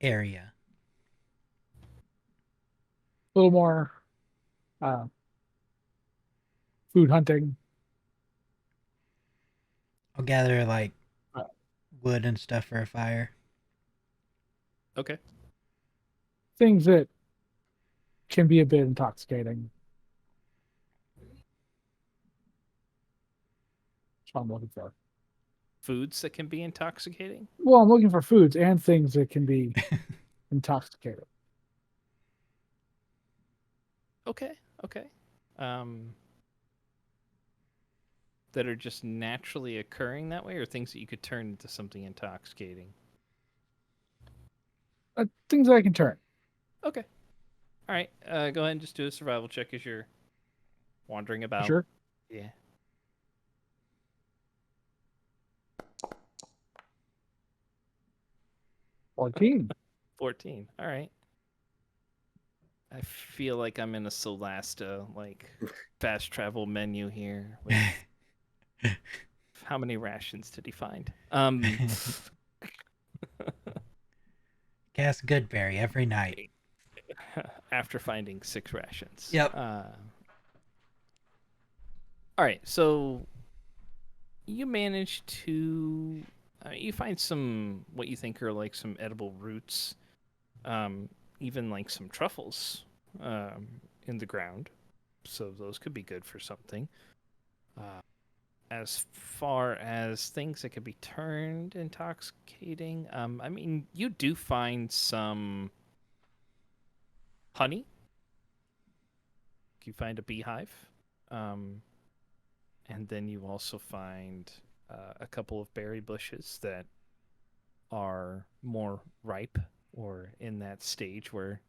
area. A little more uh, food hunting. I'll gather like Uh, wood and stuff for a fire. Okay. Things that can be a bit intoxicating. That's what I'm looking for. Foods that can be intoxicating. Well, I'm looking for foods and things that can be intoxicating. Okay. Okay. That are just naturally occurring that way, or things that you could turn into something intoxicating. Things that I can turn. Okay. All right. Go ahead and just do a survival check as you're wandering about. Sure. Yeah. Or team. 14. All right. I feel like I'm in a Solasta like fast travel menu here. With how many rations did he find? Cast Goodberry every night. After finding 6 rations. Yep. All right. So you manage to you find some what you think are like some edible roots, even like some truffles in the ground. So those could be good for something. As far as things that could be turned intoxicating, I mean, you do find some honey. You find a beehive. And then you also find a couple of berry bushes that are more ripe or in that stage where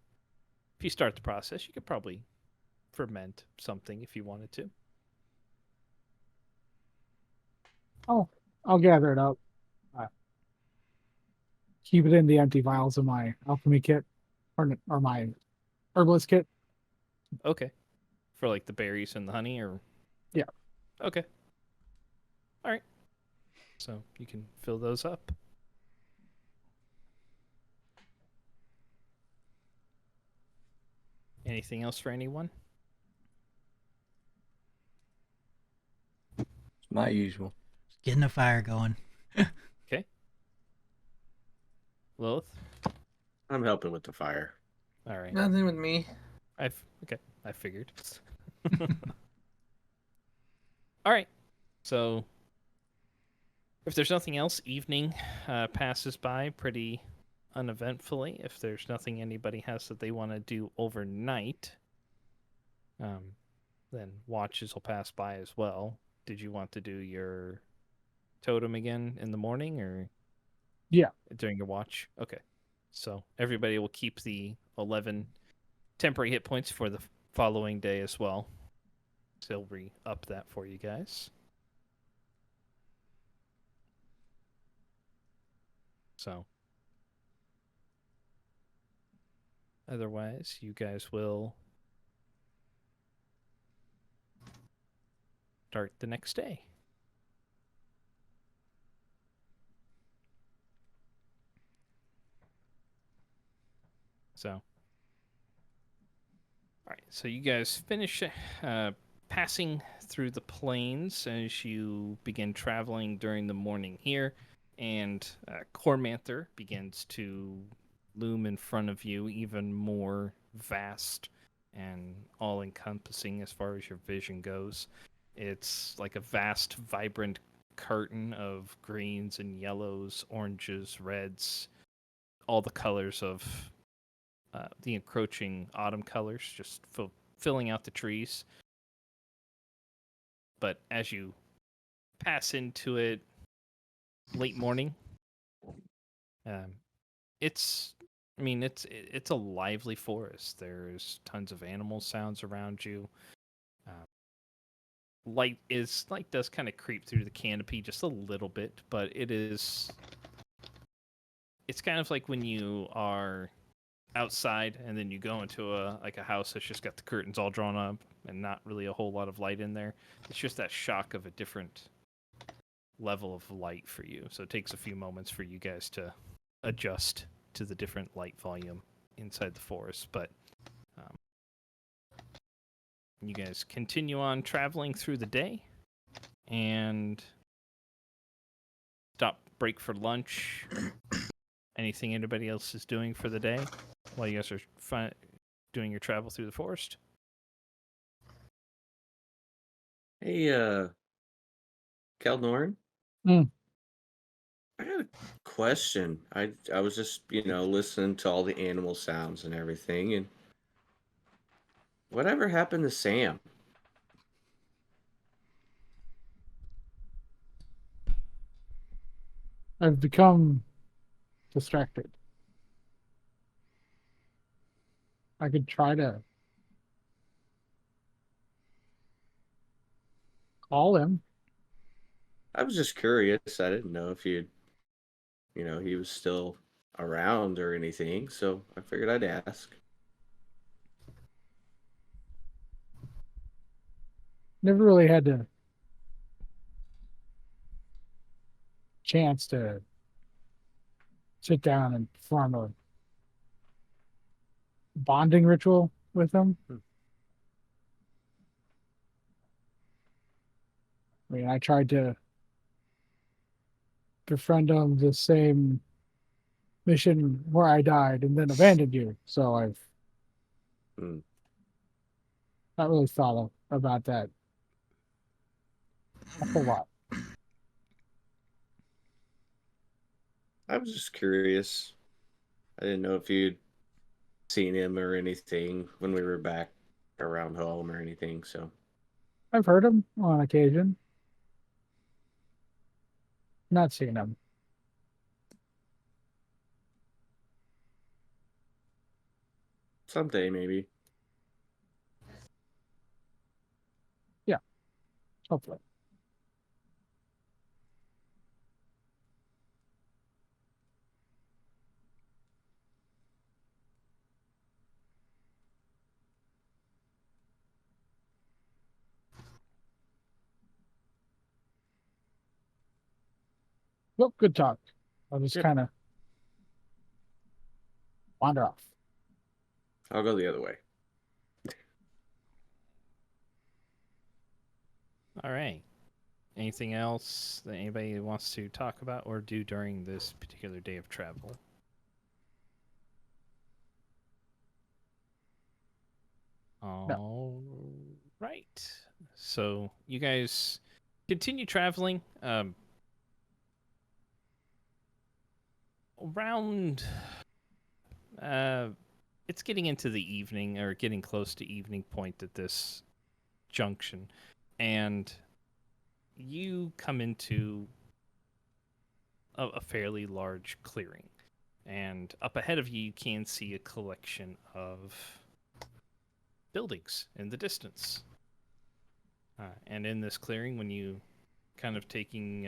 if you start the process, you could probably ferment something if you wanted to. Oh, I'll gather it up. Keep it in the empty vials of my alchemy kit or my herbalist kit. Okay. For like the berries and the honey or Yeah. Okay. All right. So you can fill those up. Anything else for anyone? My usual. Getting a fire going. Okay. Lilith? I'm helping with the fire. All right. Nothing with me. Okay. I figured. All right. So if there's nothing else, evening passes by pretty uneventfully. If there's nothing anybody has that they want to do overnight, then watches will pass by as well. Did you want to do your totem again in the morning or Yeah. during your watch? Okay. So everybody will keep the 11 temporary hit points for the following day as well. So they'll re-up that for you guys. So otherwise, you guys will start the next day. So, all right. So you guys finish passing through the plains as you begin traveling during the morning here, and Cormanther begins to loom in front of you, even more vast and all-encompassing as far as your vision goes. It's like a vast, vibrant curtain of greens and yellows, oranges, reds, all the colors of the encroaching autumn colors, just filling out the trees. But as you pass into it late morning, it's a lively forest. There's tons of animal sounds around you. Light does kind of creep through the canopy just a little bit, but it's kind of like when you are outside and then you go into a house that's just got the curtains all drawn up and not really a whole lot of light in there. It's just that shock of a different level of light for you. So it takes a few moments for you guys to adjust to the different light volume inside the forest, but You guys continue on traveling through the day and stop, break for lunch. Anything anybody else is doing for the day while you guys are doing your travel through the forest? Hey, Kelnorn, Mm. I got a question. I was just, listening to all the animal sounds and everything, and whatever happened to Sam? I've become distracted. I could try to call him. I was just curious. I didn't know if he was still around or anything, so I figured I'd ask. Never really had the chance to sit down and perform a bonding ritual with him. Hmm. I mean, I tried to befriend him the same mission where I died and then abandoned you. So I've Hmm. not really thought about that a whole lot. I was just curious. I didn't know if you'd seen him or anything when we were back around home or anything, so. I've heard him on occasion. Not seen him. Someday, maybe. Hopefully. Well, good talk. I'll just Yep. kind of wander off. I'll go the other way. All right. Anything else that anybody wants to talk about or do during this particular day of travel? All right. So you guys continue traveling. Around, it's getting into the evening or getting close to evening point at this junction, and you come into a fairly large clearing. And up ahead of you, you can see a collection of buildings in the distance. And in this clearing, when you kind of taking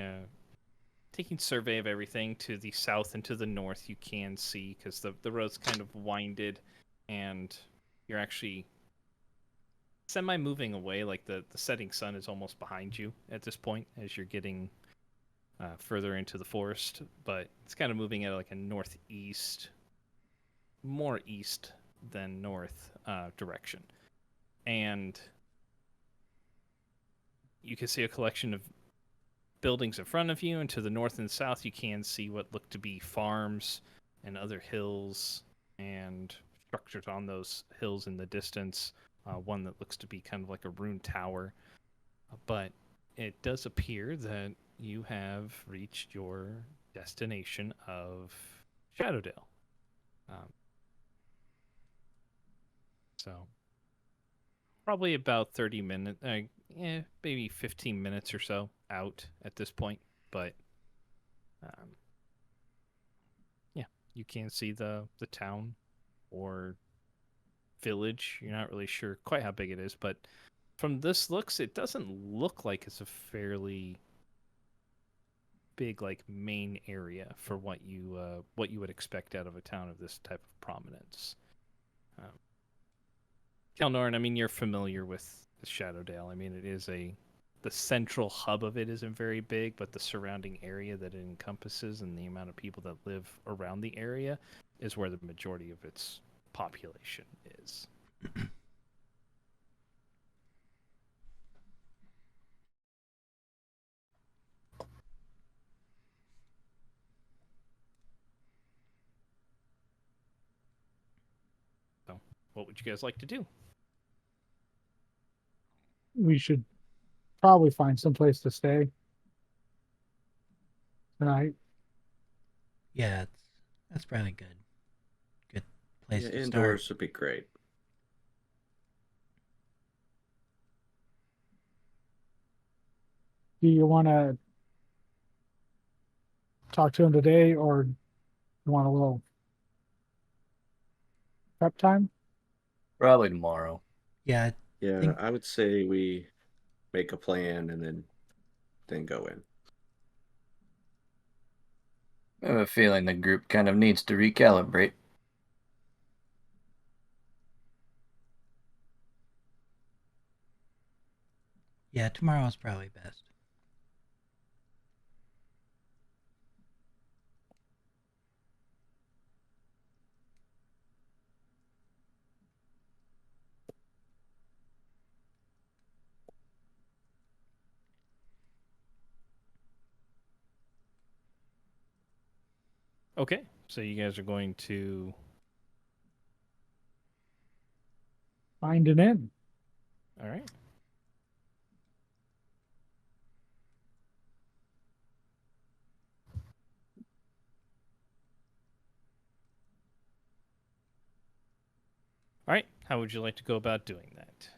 survey of everything to the south and to the north, you can see, because the road's kind of winded, and you're actually semi-moving away, like the setting sun is almost behind you at this point as you're getting further into the forest, but it's kind of moving at like a northeast, more east than north direction. And you can see a collection of buildings in front of you, and to the north and south you can see what look to be farms and other hills and structures on those hills in the distance. One that looks to be kind of like a ruined tower. But it does appear that you have reached your destination of Shadowdale. So probably about 30 minutes, maybe 15 minutes or so out at this point. But yeah, you can see the town or village. You're not really sure quite how big it is, but from this looks, it doesn't look like it's a fairly big like main area for what you would expect out of a town of this type of prominence. Kelnorn, I mean, you're familiar with Shadowdale. I mean, it is the central hub of it isn't very big, but the surrounding area that it encompasses and the amount of people that live around the area is where the majority of its population is. what would you guys like to do? We should probably find some place to stay tonight. Yeah, that's probably good. Good place Yeah, to indoors start. would be great. Do you want to talk to him today, or you want a little prep time? Probably tomorrow. Yeah, Yeah, think- I would say we make a plan and then go in. I have a feeling the group kind of needs to recalibrate. yeah, tomorrow's probably best. Okay, so you guys are going to. Find an inn. All right. All right. How would you like to go about doing that?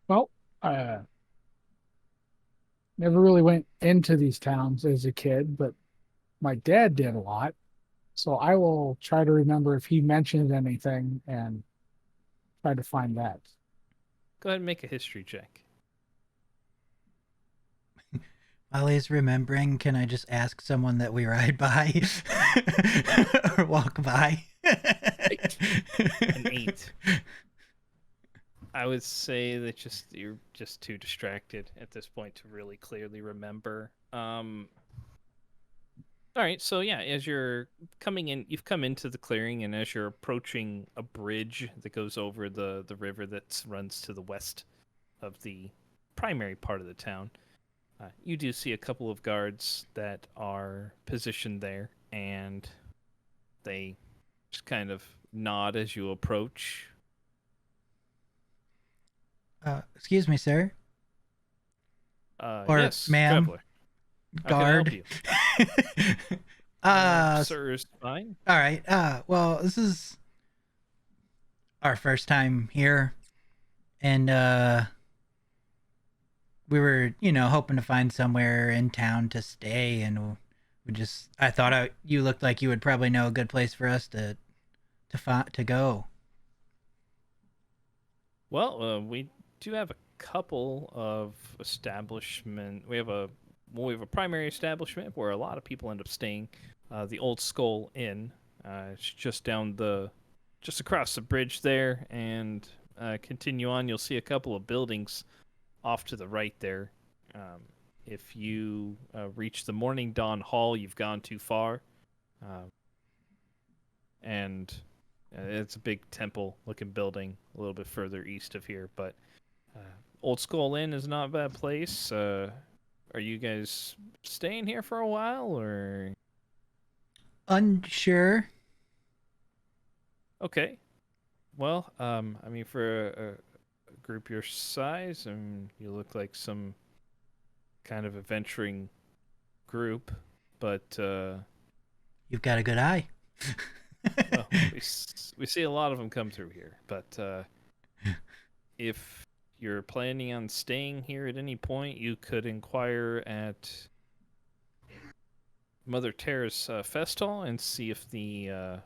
Well, never really went into these towns as a kid, but my dad did a lot. So I will try to remember if he mentioned anything and try to find that. Go ahead and make a history check. While he's remembering, can I just ask someone that we ride by or walk by? An 8. I would say that you're just too distracted at this point to really clearly remember. All right, so yeah, as you're coming in, you've come into the clearing, and as you're approaching a bridge that goes over the river that runs to the west of the primary part of the town, you do see a couple of guards that are positioned there, and they just kind of nod as you approach. Excuse me, sir. Or Yes, ma'am. traveler. How can I help Guard. you? Sir is fine. All right. Well, this is our first time here, and we were, hoping to find somewhere in town to stay, and I thought you looked like you would probably know a good place for us to go. Well, we do have a couple of establishment. We have a primary establishment where a lot of people end up staying. The Old Skull Inn. It's just across the bridge there, and continue on. You'll see a couple of buildings off to the right there. If you reach the Morning Dawn Hall, you've gone too far. And it's a big temple-looking building a little bit further east of here. But Old Skull Inn is not a bad place. Are you guys staying here for a while, or? Unsure. Okay. Well, I mean, for a group your size, you look like some kind of adventuring group, but You've got a good eye. well, we see a lot of them come through here. But if you're planning on staying here at any point, you could inquire at Mother Terra's Fest Hall and see if the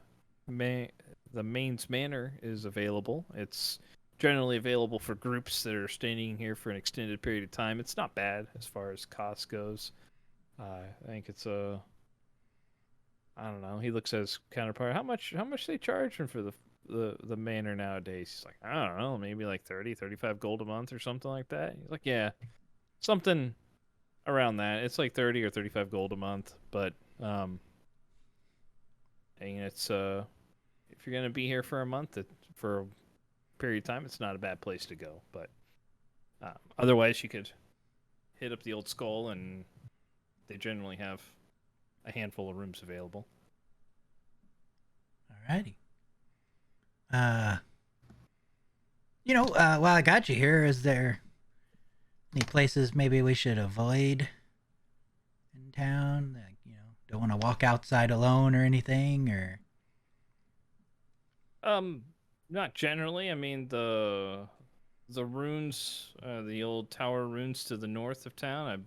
Main's Manor is available. It's generally available for groups that are staying here for an extended period of time. It's not bad as far as cost goes. I think it's I don't know. He looks at his counterpart. How much they charging for the manor nowadays? He's like, I don't know, maybe like 30, 35 gold a month or something like that. He's like, yeah, something around that. It's like 30 or 35 gold a month, but and it's if you're gonna be here for a month, for a period of time, it's not a bad place to go. But otherwise, you could hit up the Old Skull, and they generally have a handful of rooms available. Alrighty. While I got you here, is there any places maybe we should avoid in town? Like, don't want to walk outside alone or anything, or... Not generally. I mean, the runes, the old tower runes to the north of town.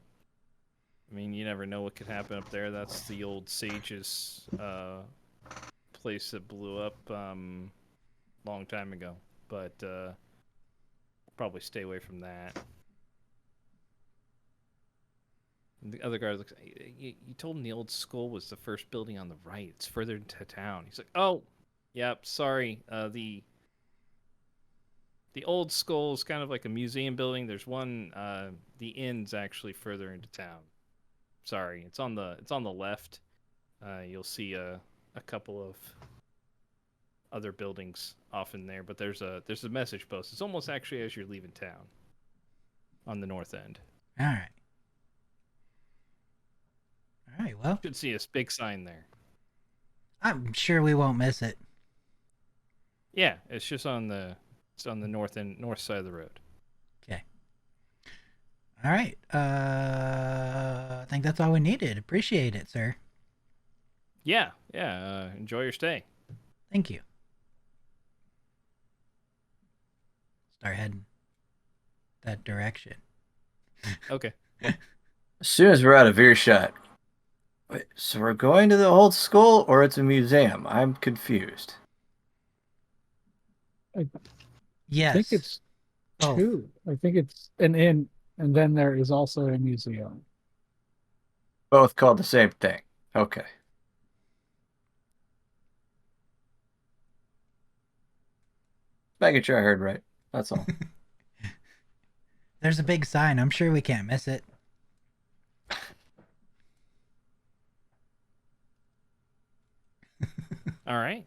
I mean, you never know what could happen up there. That's the old sage's place that blew up long time ago. But probably stay away from that. And the other guy looks. You told him the old skull was the first building on the right. It's further into town. He's like, oh, yep, sorry. The old skull is kind of like a museum building. There's one. The inn's actually further into town. Sorry, it's on the left. You'll see a couple of other buildings off in there, but there's a message post. It's almost actually as you're leaving town, on the north end. All right. Well, You should see a big sign there. I'm sure we won't miss it. Yeah, it's just on the north side of the road. Okay. All right. I think that's all we needed. Appreciate it, sir. Yeah. Enjoy your stay. Thank you. Start heading that direction. Okay. As soon as we're out of earshot. Wait, so we're going to the old school, or it's a museum? I'm confused. Yes. I think it's Oh. two. I think it's an inn, and then there is also a museum. Both called the same thing. Okay. Making sure I heard right. That's all. There's a big sign. I'm sure we can't miss it. All right.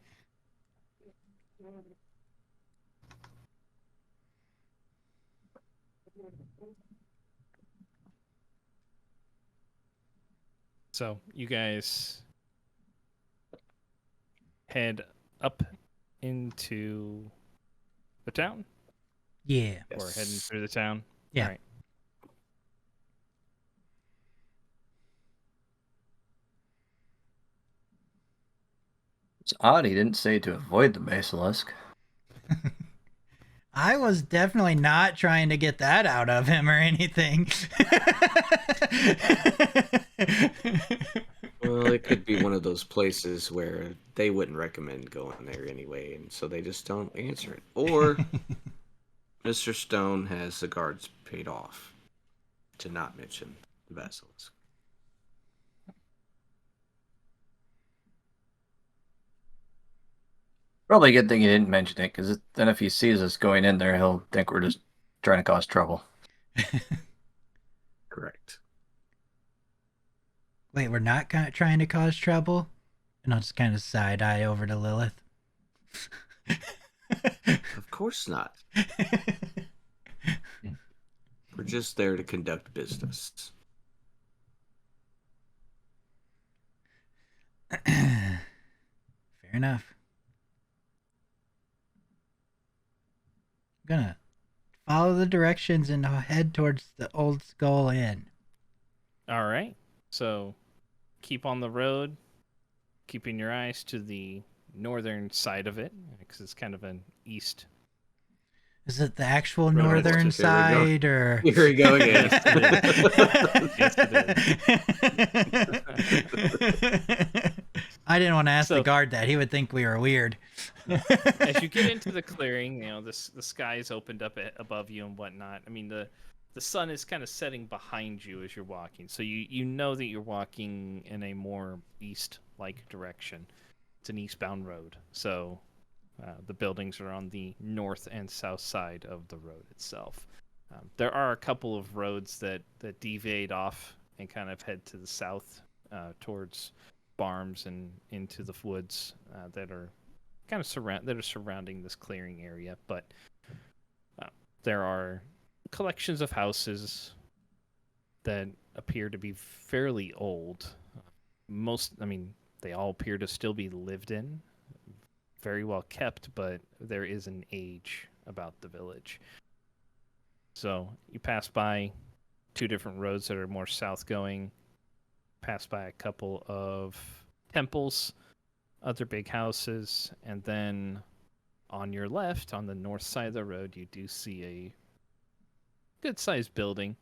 So you guys head up into the town, Yeah. or heading through the town. Yeah. All right. It's odd he didn't say to avoid the basilisk. I was definitely not trying to get that out of him or anything. Well, it could be one of those places where they wouldn't recommend going there anyway, and so they just don't answer it. Or Mr. Stone has the guards paid off to not mention the basilisk. Probably a good thing he didn't mention it, because then if he sees us going in there, he'll think we're just trying to cause trouble. Correct. Wait, we're not trying to cause trouble? And I'll just kind of side eye over to Lilith. Of course not. We're just there to conduct business. Fair enough. I'm gonna follow the directions and head towards the Old Skull Inn. All right. So keep on the road, keeping your eyes to the northern side of it, because it's kind of an east. Is it the actual Right, northern here we go. side, or? Here we go again. Yes, I didn't want to ask So- the guard that. He would think we were weird. As you get into the clearing, the sky is opened up above you and whatnot. I mean, the sun is kind of setting behind you as you're walking, so you know that you're walking in a more east-like direction. It's an eastbound road, so the buildings are on the north and south side of the road itself. There are a couple of roads that deviate off and kind of head to the south towards farms and into the woods that are kind of surrounding this clearing area, but there are collections of houses that appear to be fairly old. they all appear to still be lived in, very well kept, but there is an age about the village. So you pass by 2 different roads that are more south going, pass by a couple of temples, other big houses, and then on your left, on the north side of the road, you do see a good-sized building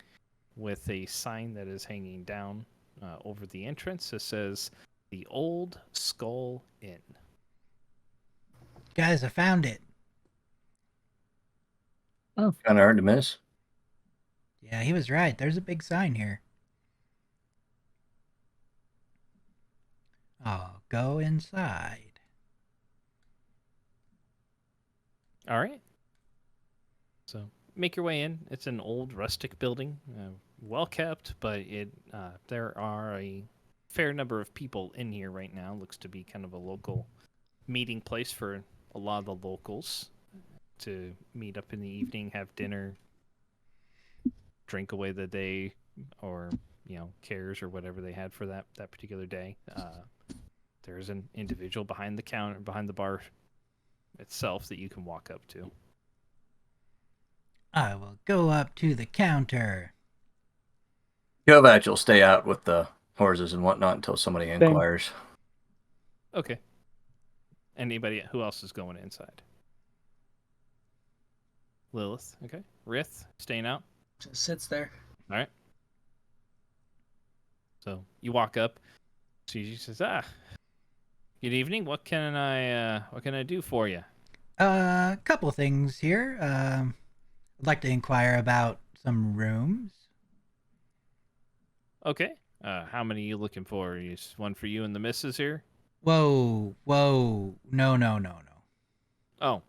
with a sign that is hanging down over the entrance. It says, "The Old Skull Inn." Guys, I found it. Kind of hard to miss. Yeah, he was right. There's a big sign here. I'll go inside. All right. So make your way in. It's an old rustic building, well kept, but there are a fair number of people in here right now. Looks to be kind of a local meeting place for a lot of the locals to meet up in the evening, have dinner, drink away the day, or cares or whatever they had for that particular day. There's an individual behind the counter, behind the bar itself, that you can walk up to. I will go up to the counter. Kovac will stay out with the horses and whatnot until somebody inquires. Okay. Anybody who else is going inside? Lilith. Okay. Rith staying out. Just sits there. All right. So you walk up. She says, "Good evening. What can I do for you?" A couple things here. I'd like to inquire about some rooms. Okay. How many are you looking for? Is one for you and the missus here? Whoa. No. Oh.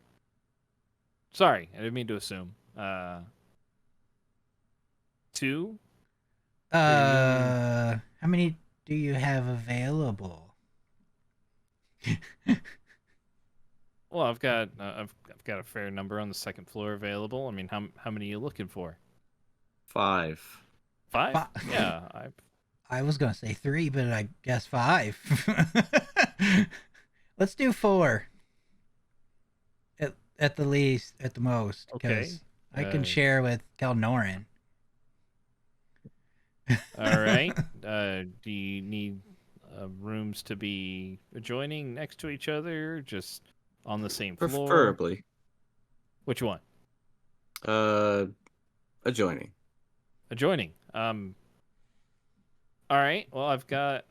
Sorry, I didn't mean to assume. 2? How many do you have available? Well, I've got a fair number on the second floor available. I mean, how many are you looking for? 5. 5? Yeah, I was gonna say 3, but I guess 5. Let's do 4. At the least, at the most, because I can share with Kelnorin. All right. Do you need rooms to be adjoining, next to each other, just on the same floor? Preferably. Which one? Adjoining. Adjoining. All right. Well, I've got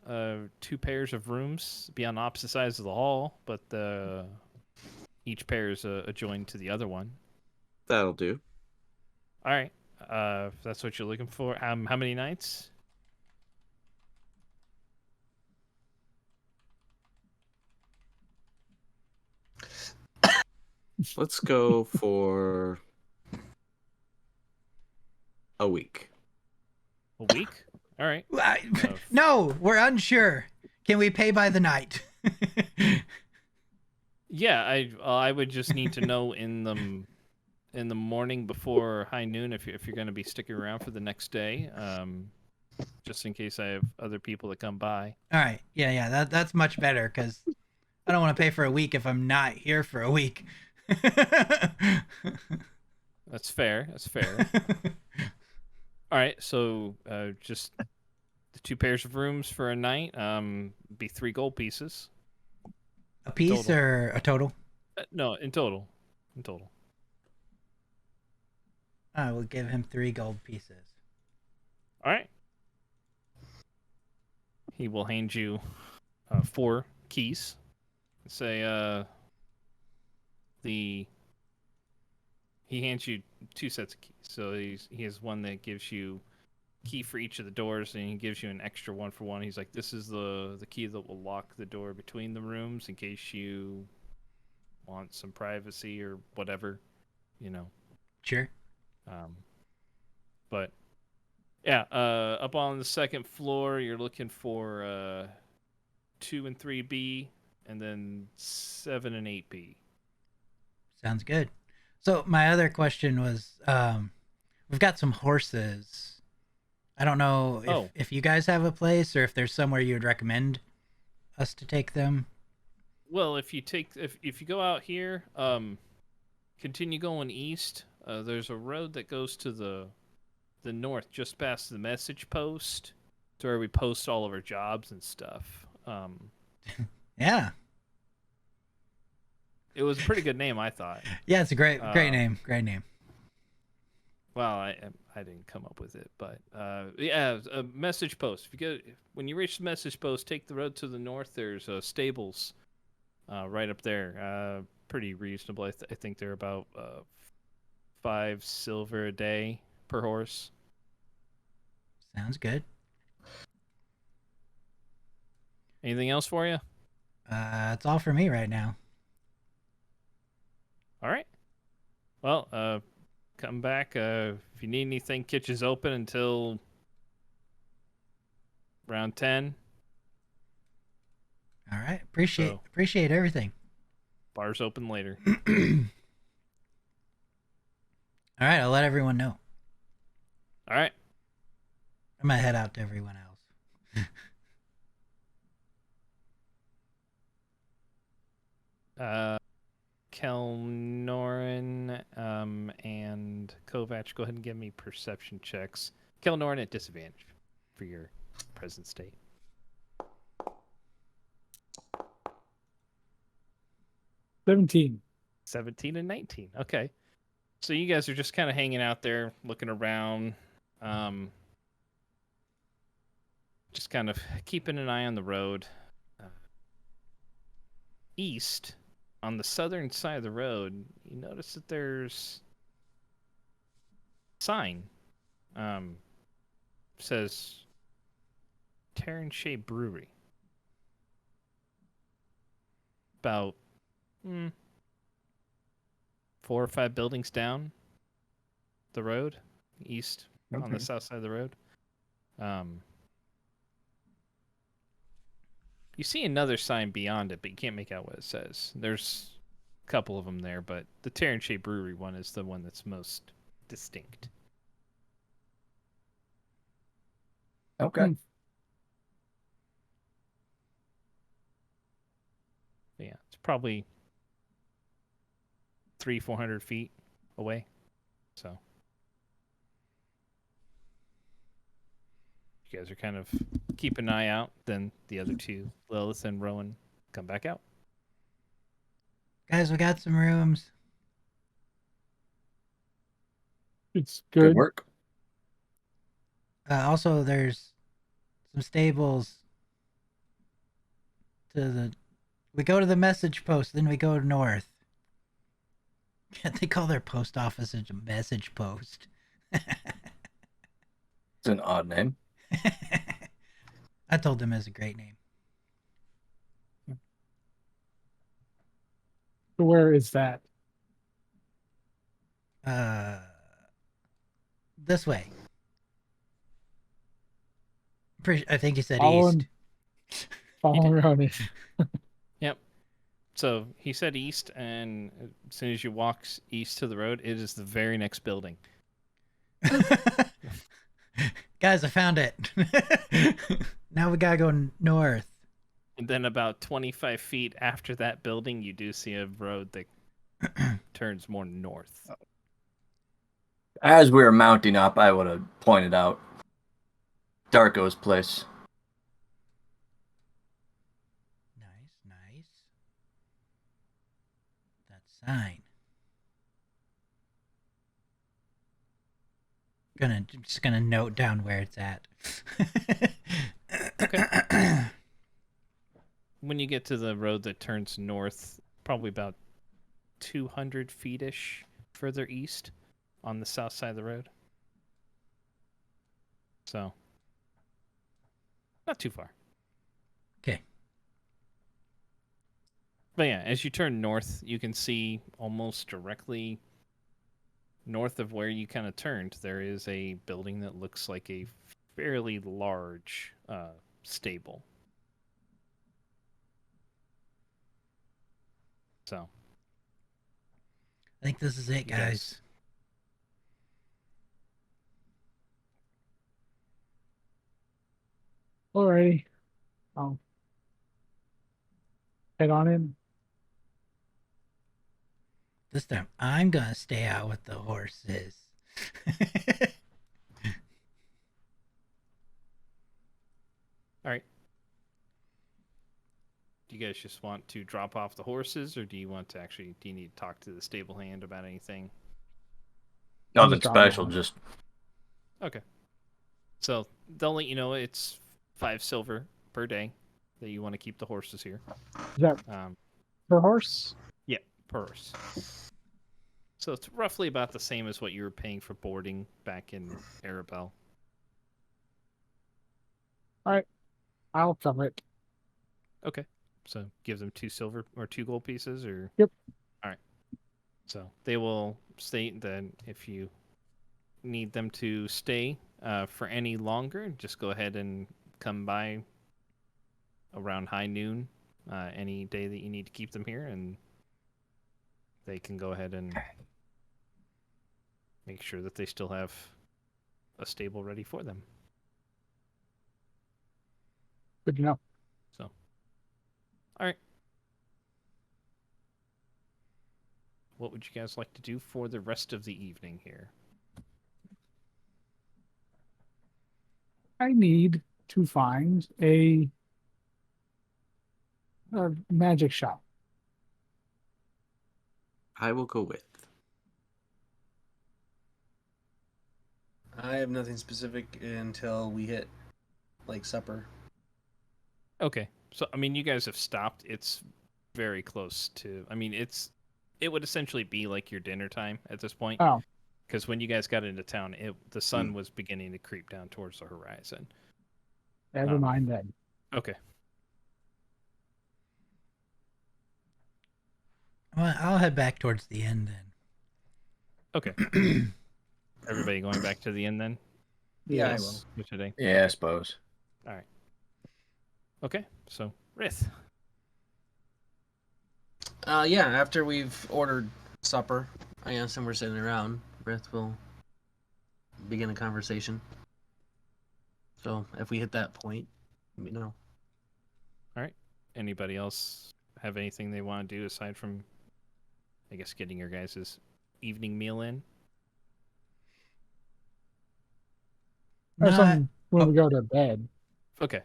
2 pairs of rooms be on opposite sides of the hall, but each pair is adjoined to the other one. That'll do. All right. If that's what you're looking for. How many nights? Let's go for a week. A week? All right. No, we're unsure. Can we pay by the night? Yeah, I would just need to know in the morning before high noon if you're going to be sticking around for the next day, just in case I have other people that come by. All right. Yeah. That's much better because I don't want to pay for a week if I'm not here for a week. That's fair. All right, so just the 2 pairs of rooms for a night. Be 3 gold pieces. A piece Total. or a total? No, in total. I will give him 3 gold pieces. All right. He will hand you 4 keys. Say he hands you 2 sets of keys. So he has one that gives you key for each of the doors, and he gives you an extra 1 for 1. He's like, this is the key that will lock the door between the rooms in case you want some privacy or whatever, Sure. But yeah, up on the second floor, you're looking for 2 and 3B, and then 7 and 8B. Sounds good. So my other question was, we've got some horses. I don't know if, Oh. if you guys have a place or if there's somewhere you would recommend us to take them. Well, if you go out here, continue going east. There's a road that goes to the north, just past the message post, to where we post all of our jobs and stuff. Yeah. It was a pretty good name, I thought. Yeah, it's a great name. Great name. Well, I didn't come up with it, but yeah, a message post. When you reach the message post, take the road to the north. There's stables right up there. Pretty reasonable. I think they're about 5 silver a day per horse. Sounds good. Anything else for you? That's all for me right now. All right. Well, come back if you need anything. Kitchen's open until around 10. All right. Appreciate everything. Bar's open later. All right, I'll let everyone know. All right. I'm gonna head out to everyone else. Kelnorin and Kovac, go ahead and give me perception checks. Kelnorin at disadvantage for your present state. 17. 17 and 19. Okay. So you guys are just kind of hanging out there, looking around, just kind of keeping an eye on the road. East, on the southern side of the road, you notice that there's a sign. Says Terran Shea Brewery. About 4 or 5 buildings down the road, east on the south side of the road. You see another sign beyond it, but you can't make out what it says. There's a couple of them there, but the Terran Shea Brewery one is the one that's most distinct. Okay. Yeah, it's probably 300-400 feet away. So you guys are kind of keep an eye out. Then the other two, Lilith and Rowan, come back out. Guys, we got some rooms. It's Good good. work. Also, there's some stables. We go to the message post, then we go north. They call their post office a message post. It's an odd name. I told them it was a great name. So where is that? This way. I think you said Following- east. Following around it. Yep. So he said east, and as soon as you walk east to the road, it is the very next building. Guys, I found it. Now we gotta go north. And then about 25 feet after that building, you do see a road that turns more north. As we were mounting up, I would have pointed out Darko's place. Nice. That sign. Just gonna note down where it's at. Okay. When you get to the road that turns north, probably about 200 feet-ish further east on the south side of the road. So, not too far. Okay. But yeah, as you turn north, you can see almost directly north of where you kind of turned, there is a building that looks like a fairly large stable. So, I think this is it, You guys- guys. Alrighty. I'll head on in. This time I'm gonna stay out with the horses. All right. Do you guys just want to drop off the horses, or do you want to actually? Do you need to talk to the stable hand about anything? Nothing Just drop 'em special, off. just Okay. So they'll let you know it's 5 silver per day that you want to keep the horses here. Is that per horse? Yeah, per horse. So it's roughly about the same as what you were paying for boarding back in Arabelle. I'll cover it. Okay. So give them 2 silver or 2 gold pieces, or Yep. All right. So they will state that if you need them to stay for any longer, just go ahead and come by around high noon any day that you need to keep them here, and they can go ahead and make sure that they still have a stable ready for them. Good to know. So, all right. What would you guys like to do for the rest of the evening here? I need to find a magic shop. I will go with. I have nothing specific until we hit like supper. Okay. So, I mean, you guys have stopped. It's very close to. I mean, it would essentially be like your dinner time at this point. Oh. Because when you guys got into town, the sun was beginning to creep down towards the horizon. Never mind then. Okay. Well, I'll head back towards the end then. Okay. Everybody going back to the inn then? Yeah, Yes. I will. For today? yeah, I suppose. All right. Okay. So, Rith. Yeah, after we've ordered supper, I guess, and we're sitting around, Rith will begin a conversation. So if we hit that point, let me know. Anybody else have anything they want to do aside from, I guess, getting your guys' evening meal in? Or No, something when we go to bed. Okay.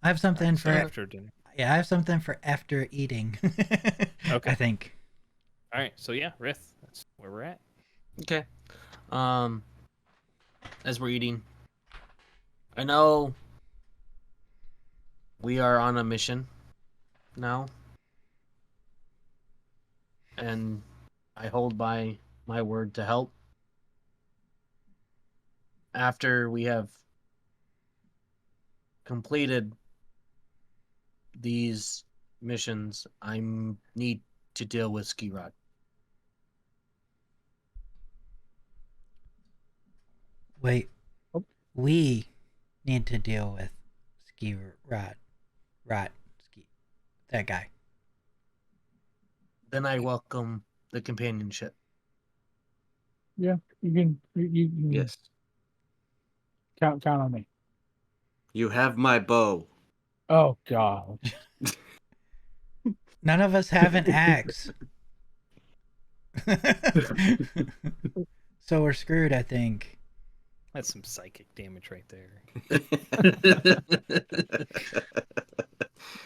I have something So for after dinner. yeah, I have something for after eating. Okay. I think. All right. So yeah, Rith, that's where we're at. Okay. As we're eating, I know we are on a mission now, and I hold by my word to help. After we have completed these missions, I need to deal with Ski Rod. Wait. Oh. We need to deal with Ski Ski. That guy. Then I welcome the companionship. Yeah, you can Yes. count on me. You have my bow. Oh God. None of us have an axe. So we're screwed, I think. That's some psychic damage right there.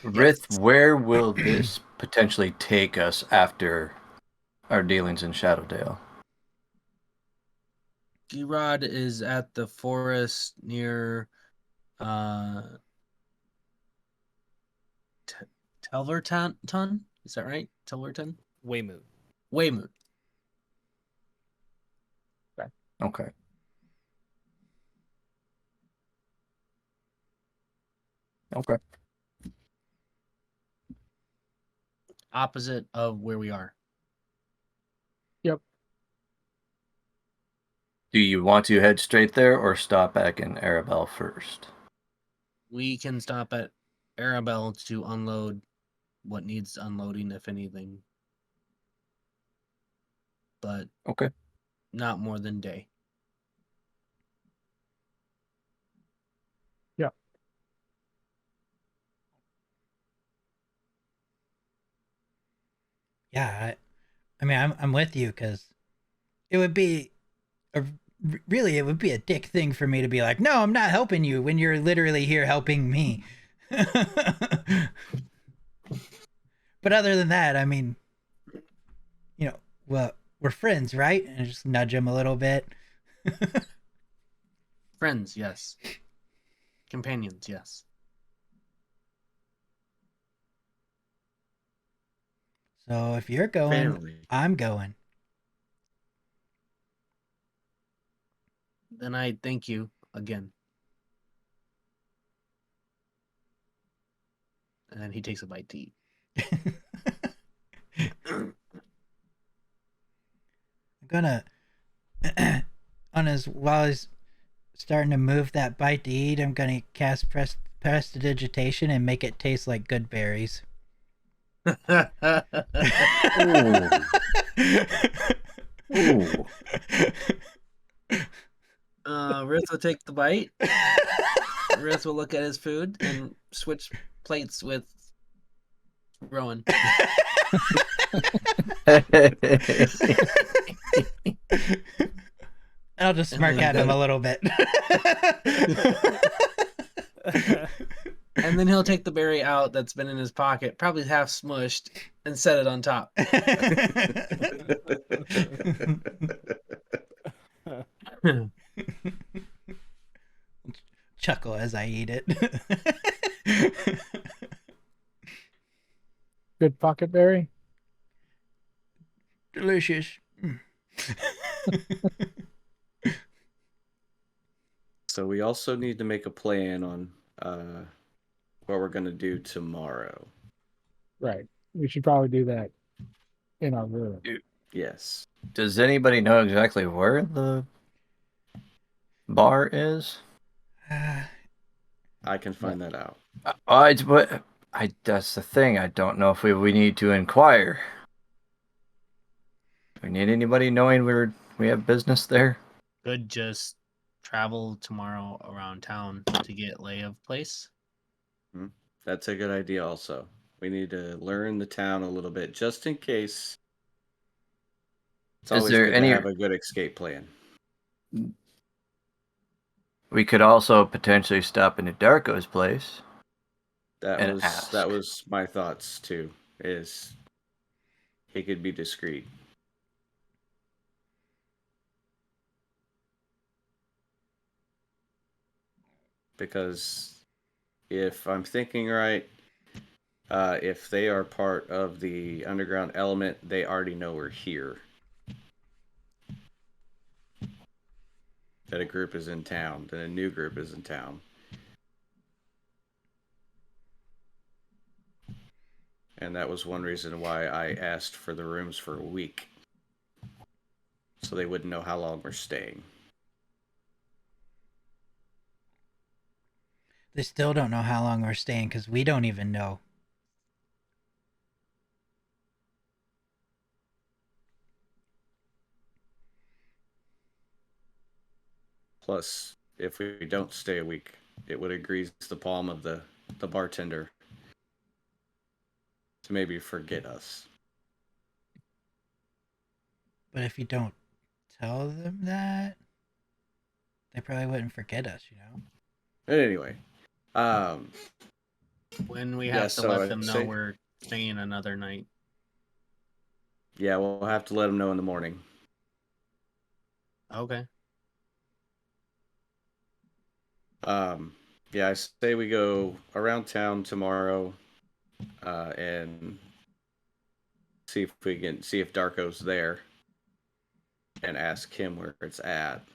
Rith, where will this potentially take us after our dealings in Shadowdale? Ski Rod is at the forest near Telverton? Is that right? Telverton? Waymoot. Weymouth. Okay. Okay. Opposite of where we are. Do you want to head straight there or stop back in Arabelle first? We can stop at Arabelle to unload what needs unloading, if anything. But Okay. not more than day. Yeah, I mean, I'm with you because it would be really it would be a dick thing for me to be like, no, I'm not helping you when you're literally here helping me. But other than that, I mean, well, we're friends, right? And just nudge him a little bit. Friends, yes. Companions, yes. So if you're going, Family. I'm going. Then I thank you again. And then he takes a bite to eat. I'm gonna while he's starting to move that bite to eat, I'm gonna cast prestidigitation and make it taste like good berries. Ooh. Ruth will take the bite. Ruth will look at his food and switch plates with Rowan. I'll just smirk at him a little bit. And then he'll take the berry out that's been in his pocket, probably half smushed, and set it on top. Chuckle as I eat it. Good pocket berry. Delicious. So we also need to make a plan on what we're going to do tomorrow. Right. We should probably do that in our room. Yes. Does anybody know exactly where the bar is? I can find that out. That's the thing. I don't know if we need to inquire. Do we need anybody knowing we have business there? Could just travel tomorrow around town to get lay of place. That's a good idea also. We need to learn the town a little bit just in case. It's always there good any- to have a good escape plan. We could also potentially stop into Darko's place. That And ask. was my thoughts too. Is he could be discreet. Because if I'm thinking right, if they are part of the underground element, they already know we're here. That a group is in town, that a new group is in town. And that was one reason why I asked for the rooms for a week. So they wouldn't know how long we're staying. They still don't know how long we're staying because we don't even know. Plus, if we don't stay a week, it would grease the palm of the bartender to maybe forget us. But if you don't tell them that, they probably wouldn't forget us, But anyway, When we Yeah, have to so let I'd them know say- we're staying another night. yeah, we'll have to let them know in the morning. Okay. Yeah, I say we go around town tomorrow, and see if Darko's there, and ask him where it's at.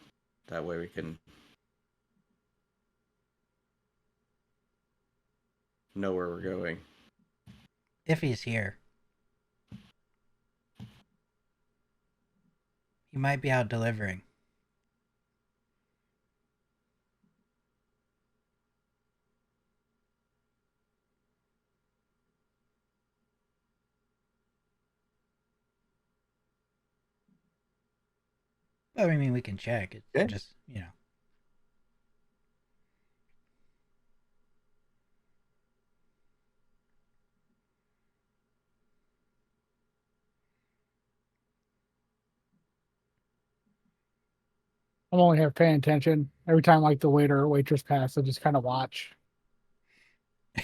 That way we can know where we're going. if he's here. He might be out delivering. Well, I mean, we can check. It's Okay. just, I'm only here paying attention. Every time like the waiter or waitress pass, I just kind of watch. I'm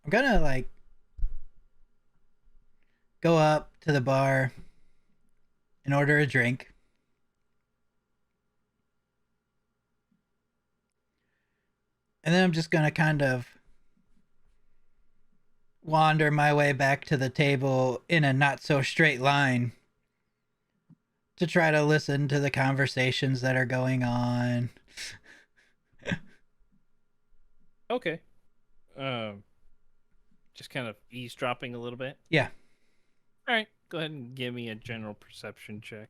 gonna like go up to the bar and order a drink. And then I'm just gonna kind of wander my way back to the table in a not so straight line to try to listen to the conversations that are going on. Okay. Just kind of eavesdropping a little bit. Yeah. All right. Go ahead and give me a general perception check.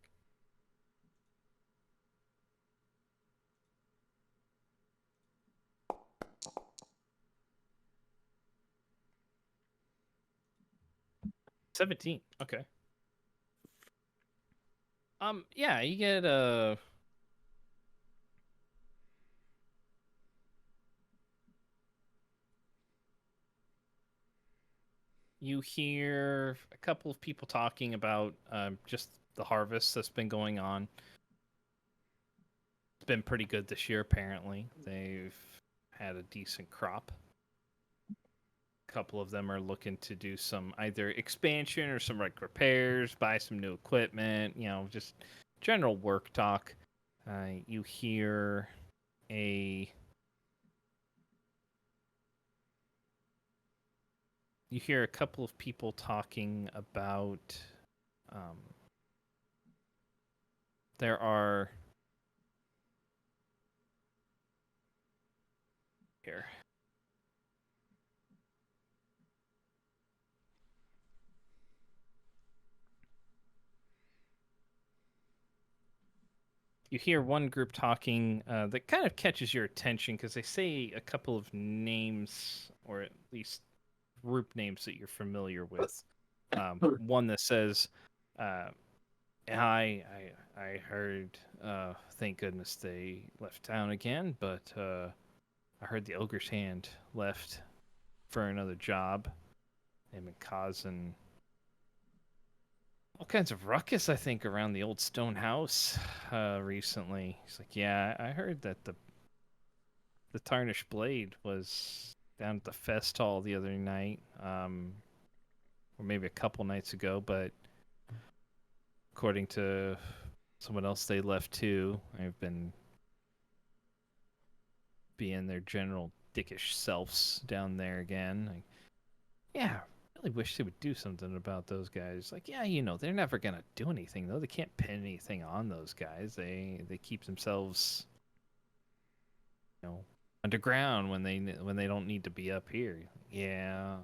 $17. Okay. Yeah, you get you hear a couple of people talking about just the harvest that's been going on. It's been pretty good this year, apparently. They've had a decent crop. A couple of them are looking to do some either expansion or some like repairs, buy some new equipment, just general work talk. You hear a couple of people talking about there are here. You hear one group talking that kind of catches your attention because they say a couple of names, or at least group names that you're familiar with. One that says, I heard, thank goodness they left town again, but I heard the Ogre's Hand left for another job. They've been causing all kinds of ruckus, I think, around the old stone house recently. He's like, yeah, I heard that the Tarnished Blade was down at the fest hall the other night, or maybe a couple nights ago, but according to someone else, they left too. They've been being their general dickish selves down there again. Like, yeah, really wish they would do something about those guys. Like, yeah, they're never gonna do anything though. They can't pin anything on those guys. They keep themselves, underground when they don't need to be up here. Yeah,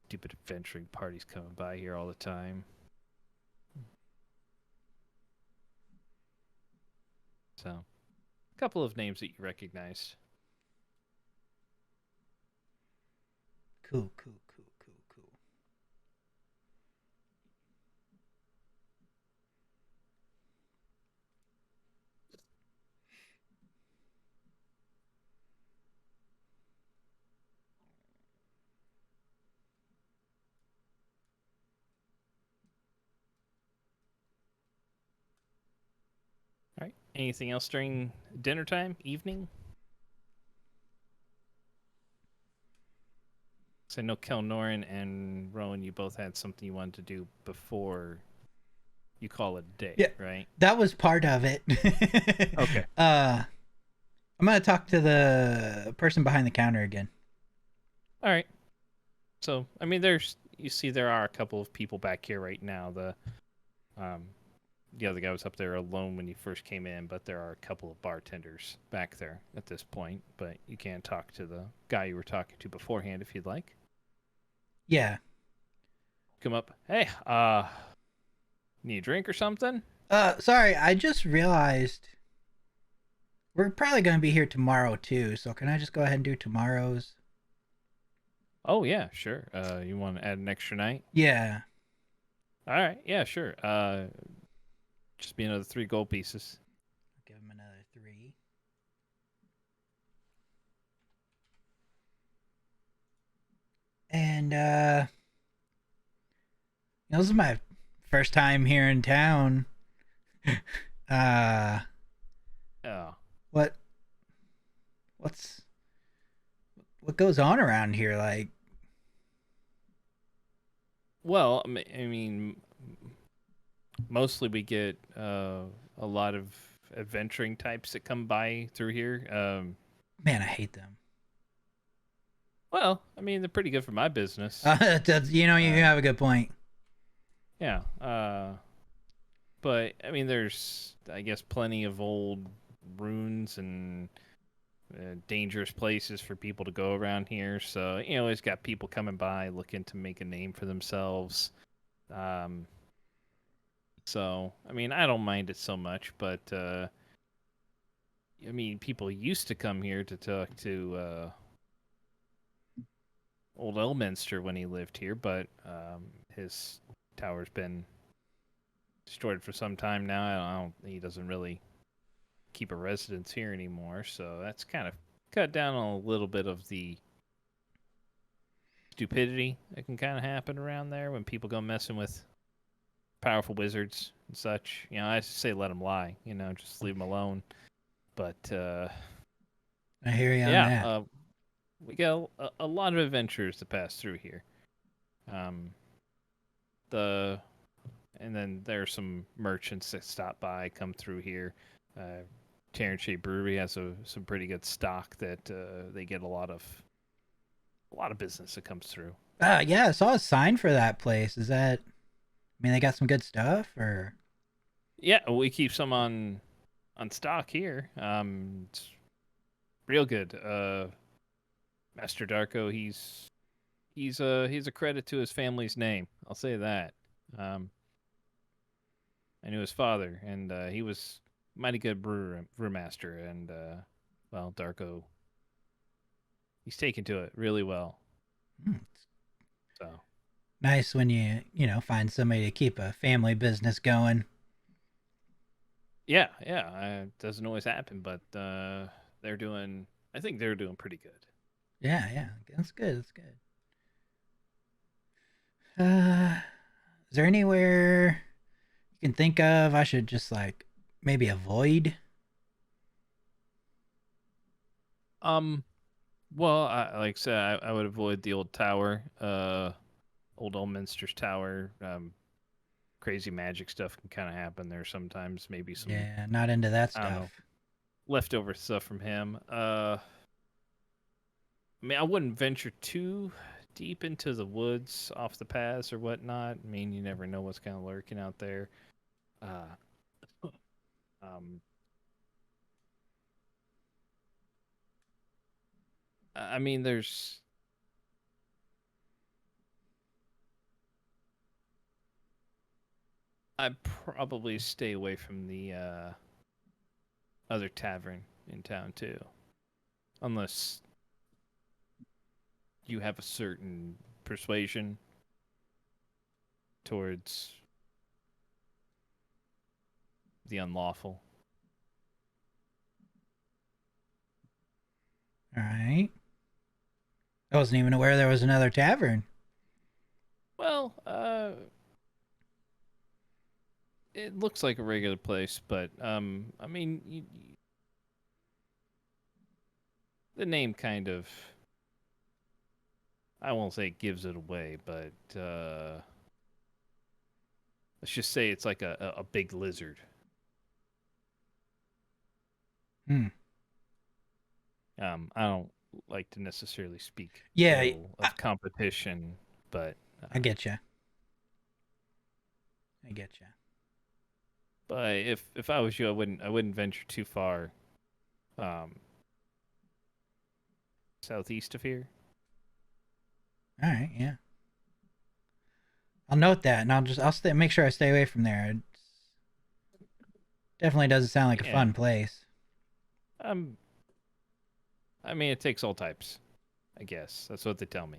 stupid adventuring parties coming by here all the time. So, a couple of names that you recognized. Cool. All right. Anything else during dinner time, evening? So I know Kelnorin and Rowan, you both had something you wanted to do before you call it a day, Yeah, right? that was part of it. Okay. I'm gonna talk to the person behind the counter again. All right. So, I mean, there are a couple of people back here right now. The other guy was up there alone when you first came in, but there are a couple of bartenders back there at this point. But you can talk to the guy you were talking to beforehand if you'd like. Yeah. Come up. Hey, need a drink or something? Sorry, I just realized we're probably gonna be here tomorrow too. So can I just go ahead and do tomorrow's? Oh yeah, sure. You want to add an extra night? Yeah. All right. Yeah, sure. Just be another 3 gold pieces. Give him another 3. And this is my first time here in town. Uh, Oh, what goes on around here? Like, well, I mean, mostly we get a lot of adventuring types that come by through here. man, I hate them. Well, I mean, they're pretty good for my business. You have a good point. Yeah. But I mean, there's, I guess, plenty of old ruins and dangerous places for people to go around here. So it's got people coming by looking to make a name for themselves. So I mean, I don't mind it so much, but I mean, people used to come here to talk to old Elminster when he lived here, but his tower's been destroyed for some time now. He doesn't really keep a residence here anymore, so that's kind of cut down on a little bit of the stupidity that can kind of happen around there when people go messing with powerful wizards and such. I say let them lie, just leave them alone. But I hear you on yeah, that. we got a lot of adventurers to pass through here. And then there are some merchants that stop by, come through here. Terrence Shea Brewery has some pretty good stock that they get a lot of business that comes through. Yeah, I saw a sign for that place. Is that? I mean, they got some good stuff, or? Yeah, we keep some on stock here. It's real good. Master Darko, he's a credit to his family's name. I'll say that. I knew his father, and he was mighty good brewmaster, and well, Darko, he's taken to it really well. So Nice when you find somebody to keep a family business going. yeah, it doesn't always happen, but they're doing. I think they're doing pretty good. Yeah, that's good. That's good. Is there anywhere you can think of I should just like maybe avoid? Well, like I said, I would avoid the old tower, old Elminster's tower. Crazy magic stuff can kind of happen there sometimes. Maybe some Yeah, not into that I don't know, stuff. leftover stuff from him. I mean, I wouldn't venture too deep into the woods off the paths or whatnot. I mean, you never know what's kind of lurking out there. I mean, I'd probably stay away from the other tavern in town too, unless you have a certain persuasion towards the unlawful. All right. I wasn't even aware there was another tavern. Well, it looks like a regular place, but I mean, the name kind of, I won't say it gives it away, but let's just say it's like a big lizard. I don't like to necessarily speak ill of competition, but I get you. But if I was you, I wouldn't venture too far southeast of here. All right, yeah. I'll note that, and I'll make sure I stay away from there. It definitely doesn't sound like a fun place. I mean, it takes all types, I guess. That's what they tell me.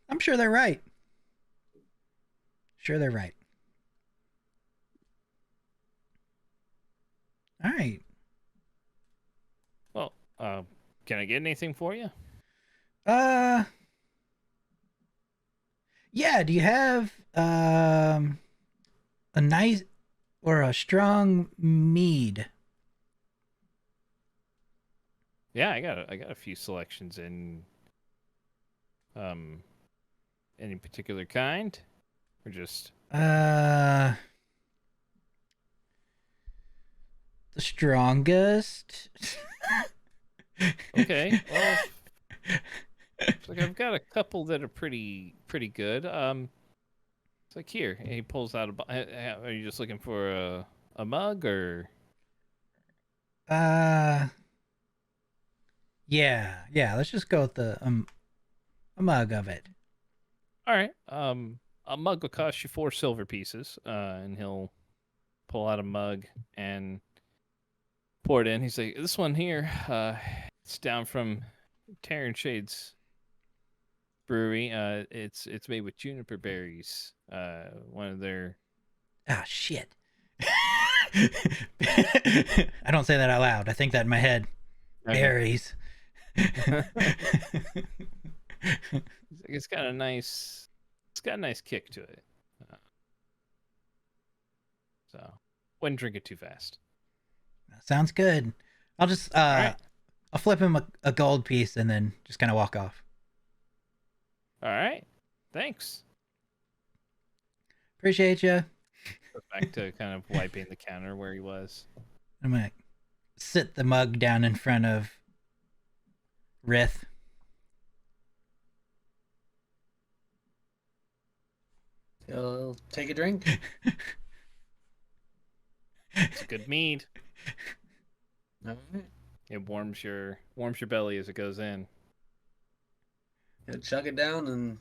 I'm sure they're right. All right. Well, can I get anything for you? Yeah, do you have a nice or a strong mead? Yeah, I got a few selections in any particular kind, or just The strongest. okay. Well, it's like I've got a couple that are pretty good. It's like here, and he pulls out are you just looking for a mug or? uh yeah, let's just go with the a mug of it. All right. A mug will cost you 4 silver pieces. And he'll pull out a mug and pour it in. He's like, this one here, it's down from Terran Shade's brewery. It's made with juniper berries. One of their Ah, shit. I don't say that out loud. I think that in my head. Berries. It's got a nice kick to it. So wouldn't drink it too fast. Sounds good. I'll just right. I'll flip him a gold piece and then just kind of walk off. All right. Thanks. Appreciate you. Back to kind of wiping the counter where he was. I'm gonna sit the mug down in front of Rith. He'll take a drink. It's a good mead. All right. It warms your belly as it goes in. He'll chug it down and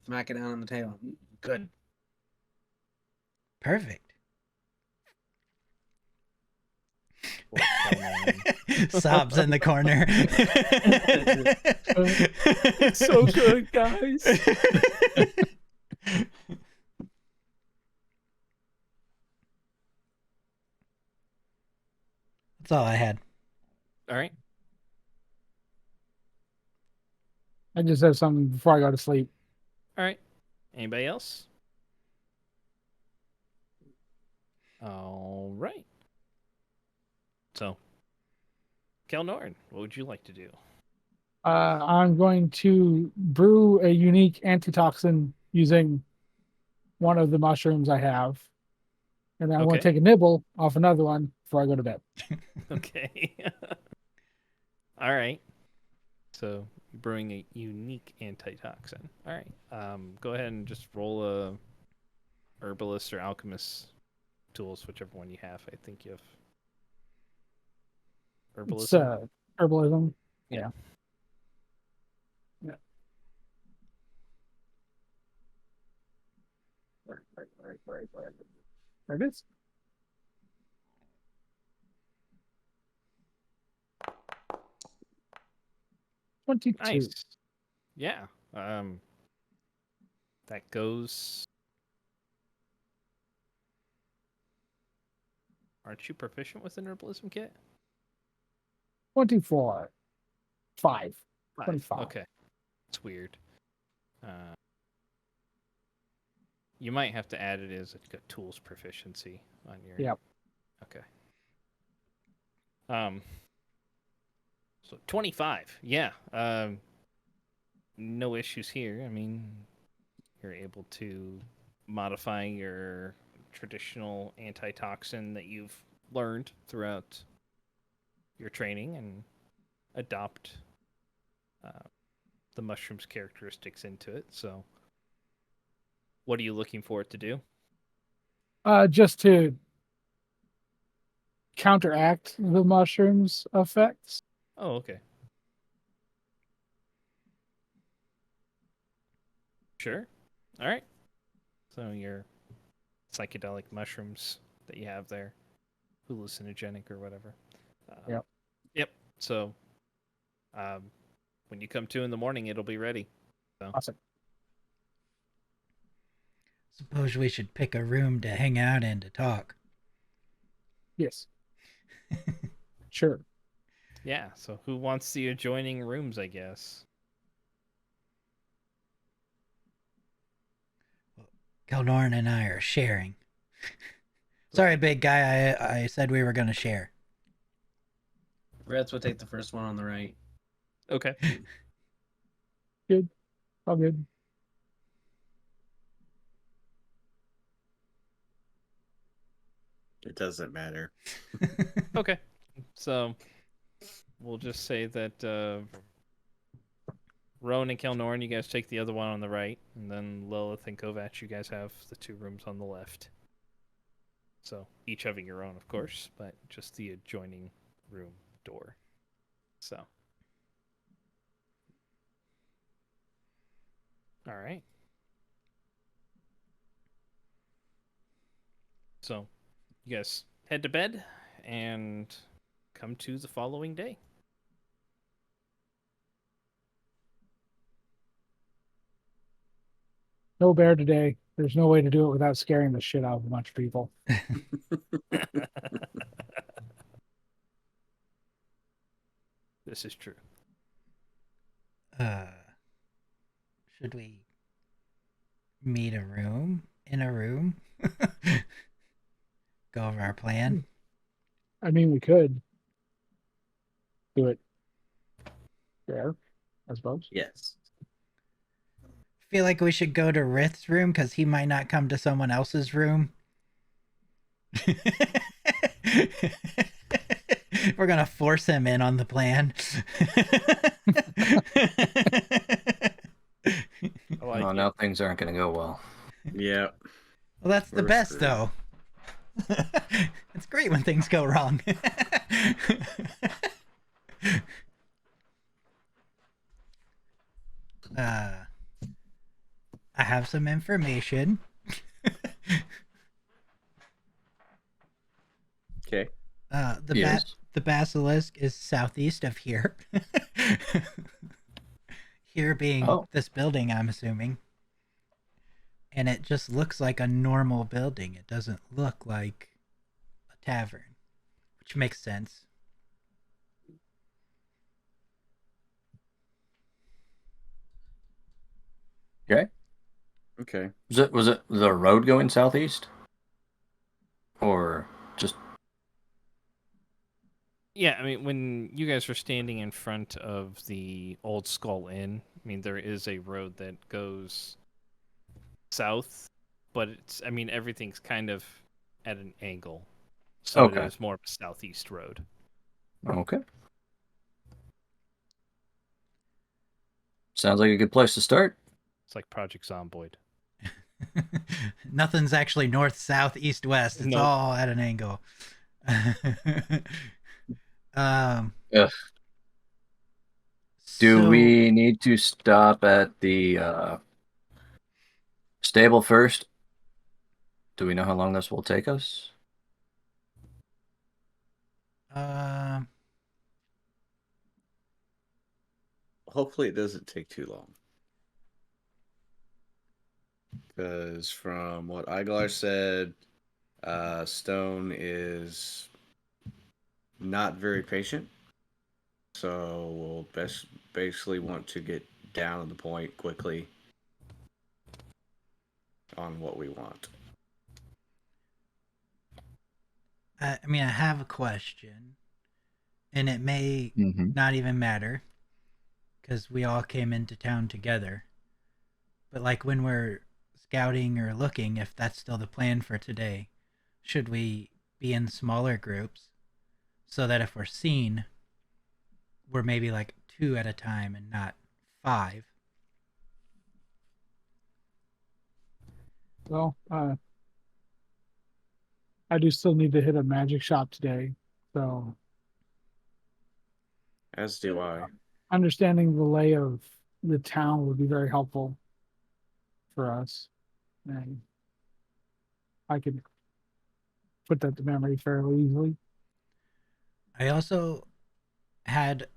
smack it down on the table. Good. Perfect. Poor Kelman. Sobs in the corner. It's so good, guys. That's all I had. All right. I just said something before I go to sleep. All right. Anybody else? All right. So, Kelnorn, what would you like to do? I'm going to brew a unique antitoxin using one of the mushrooms I have. And then I want to Okay. take a nibble off another one before I go to bed. Okay. All right. So you're brewing a unique antitoxin. All right. Go ahead and just roll a herbalist or alchemist tools, whichever one you have. I think you have It's herbalism. herbalism. Yeah. Yeah. Right. There it is. $22. Nice. Yeah. That goes. Aren't you proficient with an herbalism kit? 24. 5. 5. 25. Okay. It's weird. You might have to add it as a tools proficiency on your. Yep. Okay. So 25. Yeah. No issues here. I mean, you're able to modify your traditional antitoxin that you've learned throughout your training and adopt the mushroom's characteristics into it. So, what are you looking for it to do? Just to counteract the mushroom's effects. Oh, okay. Sure. All right. So your psychedelic mushrooms that you have there, hallucinogenic or whatever. Yep. Yep. So, when you come to in the morning, it'll be ready. So. Awesome. Suppose we should pick a room to hang out in to talk. Yes. Sure. Yeah. So who wants the adjoining rooms? I guess. Kelnorn and I are sharing. Sorry, big guy. I said we were gonna share. Reds will take the first one on the right. Okay. Good. All good. It doesn't matter. Okay. So we'll just say that Rowan and Kelnorn, you guys take the other one on the right, and then Lilith and Kovac, you guys have the 2 rooms on the left. So each having your own, of course, but just the adjoining room door. So. All right. So you guys head to bed and come to the following day. No bear today. There's no way to do it without scaring the shit out of a bunch of people. This is true. Should we meet in a room? Go over our plan? I mean, we could do it there, I suppose. Yes. Feel like we should go to Rith's room because he might not come to someone else's room. We're gonna force him in on the plan. Oh, now things aren't going to go well. Yeah. Well, that's the We're best, screwed. though. It's great when things go wrong. I have some information. Okay. Yes. The basilisk is southeast of here. Here being this building, I'm assuming. And it just looks like a normal building. It doesn't look like a tavern, which makes sense. Okay. Okay. Was it the road going southeast? Or just Yeah, I mean, when you guys are standing in front of the Old Skull Inn, I mean, there is a road that goes south, but I mean, everything's kind of at an angle. So Okay. it is more of a southeast road. okay? Sounds like a good place to start. It's like Project Zomboid. Nothing's actually north, south, east, west. It's Nope. all at an angle. Ugh. Do so- we need to stop at the stable first? Do we know how long this will take us? Hopefully it doesn't take too long. Because from what Iglar said, Stone is not very patient. So we'll basically want to get down to the point quickly on what we want. I mean, I have a question, and it may Mm-hmm. not even matter because we all came into town together. But like when we're scouting or looking, if that's still the plan for today, should we be in smaller groups so that if we're seen, we're maybe like 2 at a time and not 5? Well, I do still need to hit a magic shop today, so As do I. understanding the lay of the town would be very helpful for us, and I could put that to memory fairly easily. I also had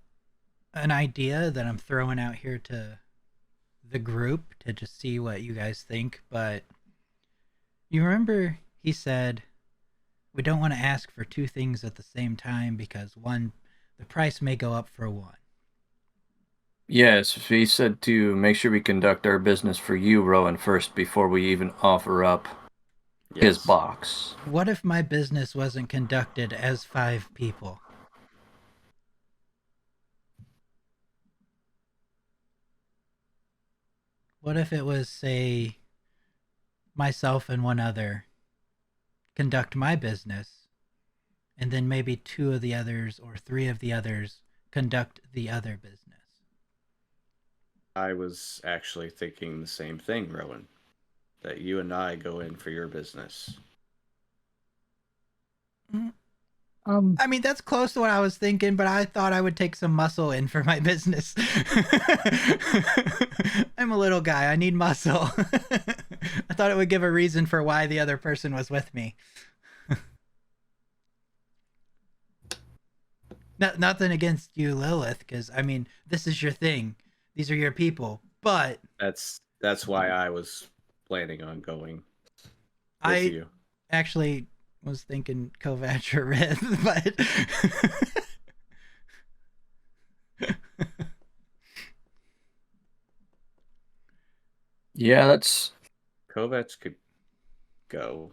an idea that I'm throwing out here to the group to just see what you guys think, but you remember he said we don't want to ask for 2 things at the same time because one, the price may go up for one. Yes, he said to make sure we conduct our business for you, Rowan, first before we even offer up his Yes. box. What if my business wasn't conducted as 5 people? What if it was, say, myself and one other conduct my business, and then maybe 2 of the others or 3 of the others conduct the other business? I was actually thinking the same thing, Rowan. That you and I go in for your business. Um, I mean, that's close to what I was thinking, but I thought I would take some muscle in for my business. I'm a little guy. I need muscle. I thought it would give a reason for why the other person was with me. Nothing against you, Lilith, because, I mean, this is your thing. These are your people. But That's why I was planning on going with I you. actually was thinking Kovac or Rith, but... Yeah, that's Kovacs could go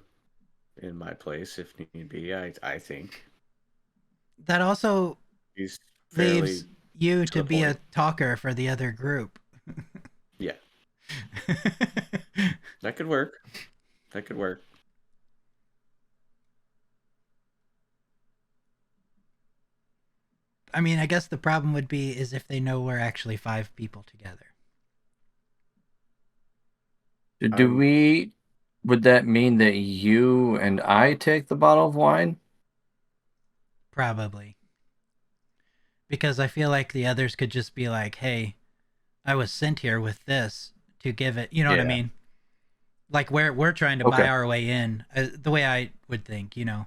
in my place if need be. I think that also he's fairly leaves you to to the be a point. talker for the other group. Yeah, that could work. That could work. I mean, I guess the problem would be is if they know we're actually 5 people together. do we would that mean that you and I take the bottle of wine? Probably. Because I feel like the others could just be like, hey, I was sent here with this to give it. You know what I Yeah. mean? Like we're trying to buy Okay. our way in, the way I would think, you know.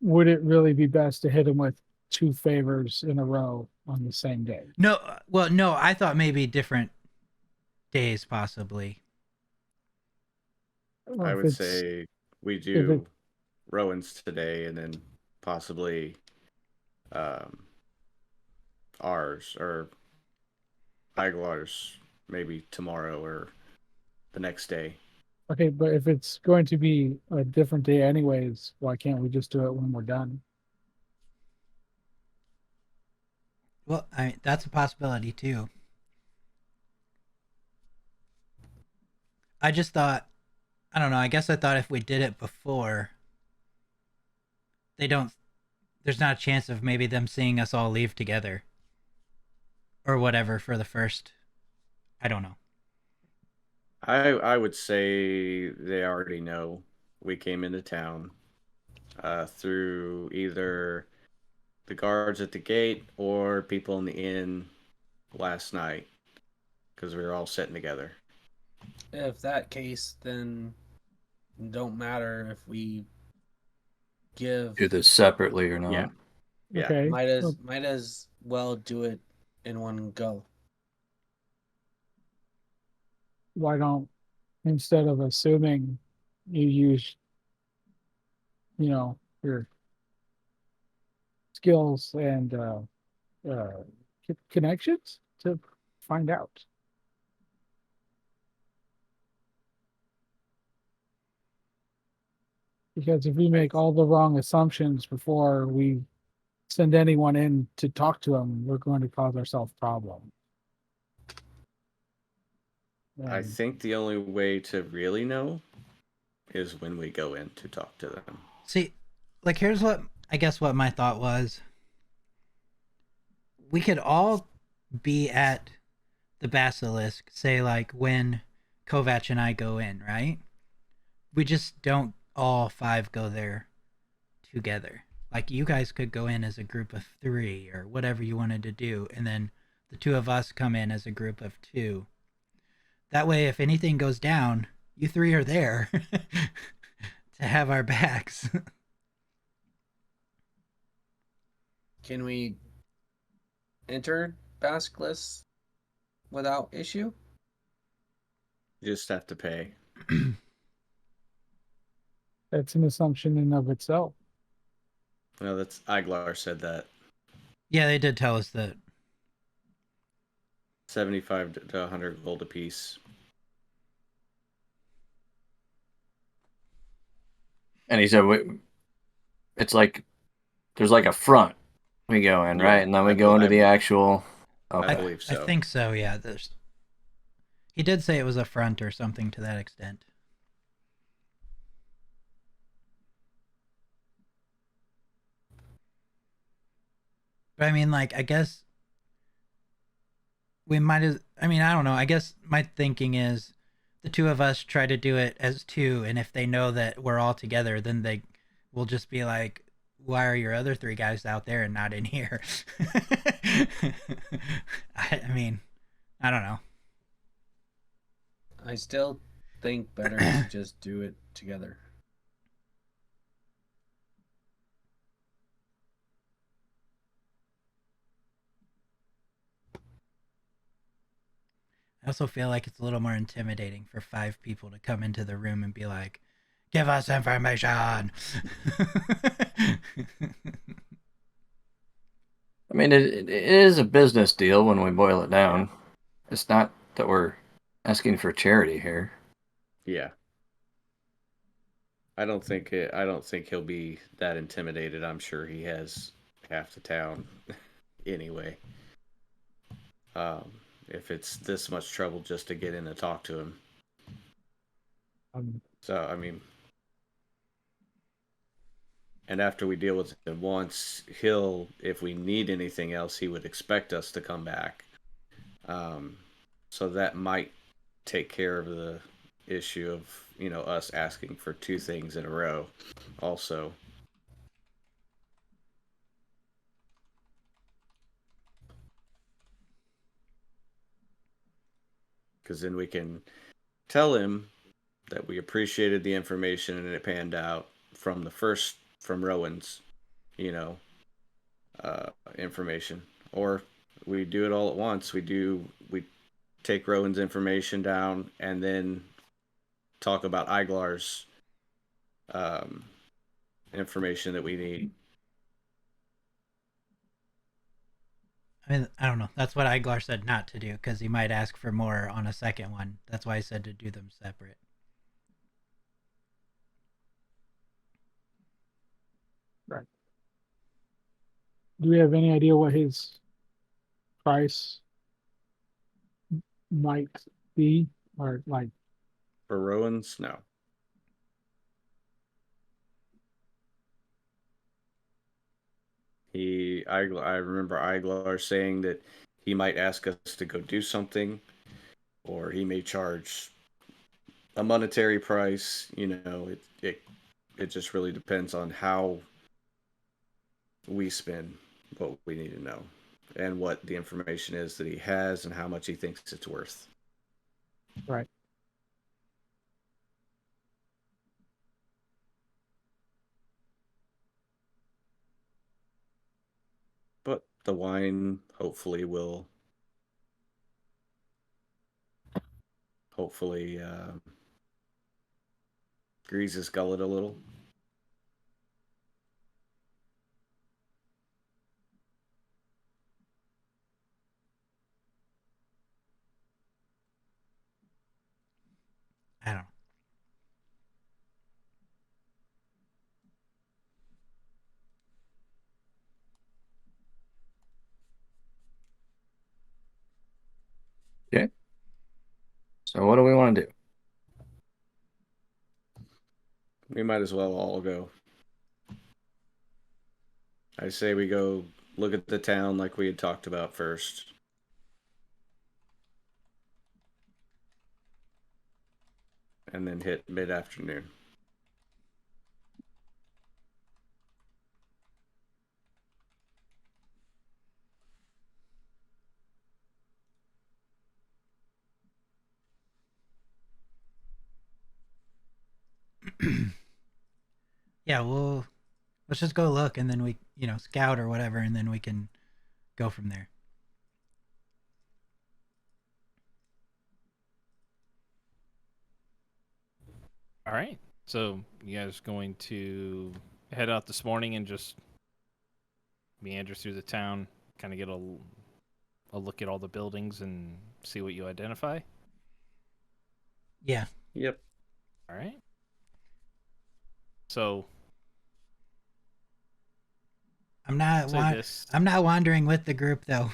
would it really be best to hit him with 2 favors in a row on the same day? No, well, no, I thought maybe different days possibly. Or I if would it's say we if do it Rowan's today, and then possibly um, ours or Aguilar's maybe tomorrow or the next day. okay, but if it's going to be a different day anyways, why can't we just do it when we're done? Well, that's a possibility too. I just thought, I don't know, I guess I thought if we did it before, they don't, there's not a chance of maybe them seeing us all leave together or whatever for the first, I don't know. I would say they already know we came into town through either the guards at the gate or people in the inn last night because we were all sitting together. If that case, then it don't matter if we give. Do this separately or not? Yeah. Yeah. Okay. Might well, as well do it in one go. why don't, instead of assuming, you use, your skills and connections to find out? Because if we make all the wrong assumptions before we send anyone in to talk to them, we're going to cause ourselves problems. I And think the only way to really know is when we go in to talk to them. See, like here's what I guess what my thought was. We could all be at the basilisk, say like when Kovac and I go in, right? We just don't all 5 go there together. Like you guys could go in as a group of 3 or whatever you wanted to do, and then the 2 of us come in as a group of 2. That way, if anything goes down, you 3 are there to have our backs. Can we enter Basilisk without issue? You just have to pay. that's an assumption in of itself. Well, that's Aguilar said that. Yeah, they did tell us that. 75 to 100 gold apiece. And he said, it's like there's like a front we go in, right? Yeah, And then we go into the actual. I Okay. believe I so. think so. Yeah. He did say it was a front or something to that extent. But I mean, like, I guess we might as. I mean, I don't know. I guess my thinking is the two of us try to do it as two, and if they know that we're all together, then they will just be like, "Why are your other three guys out there and not in here?" I mean, I don't know. I still think better to just do it together. I also feel like it's a little more intimidating for 5 people to come into the room and be like, "Give us information." I mean, it is a business deal when we boil it down. It's not that we're asking for charity here. Yeah. I don't think he'll be that intimidated. I'm sure he has half the town anyway. If it's this much trouble just to get in and talk to him. So, I mean, and after we deal with him once, if we need anything else, he would expect us to come back. So that might take care of the issue of, us asking for 2 things in a row also. Because then we can tell him that we appreciated the information and it panned out from Rowan's, you know, information. Or we do it all at once. We take Rowan's information down and then talk about Iglar's information that we need. I mean, I don't know. That's what Iglar said not to do, because he might ask for more on a second one. That's why I said to do them separate. Right. Do we have any idea what his price might be, or like? For Rowan's, no. I remember Iglar saying that he might ask us to go do something, or he may charge a monetary price. It just really depends on how we spend what we need to know, and what the information is that he has, and how much he thinks it's worth. Right. But the wine hopefully grease his gullet a little. I don't know. Okay. So what do we want to do? We might as well all go. I say we go look at the town like we had talked about first. And then hit mid-afternoon. Yeah, let's just go look, and then we, scout or whatever, and then we can go from there. All right. So you guys going to head out this morning and just meander through the town, kind of get a look at all the buildings and see what you identify? Yeah. Yep. All right. So I'm not say this. I'm not wandering with the group though.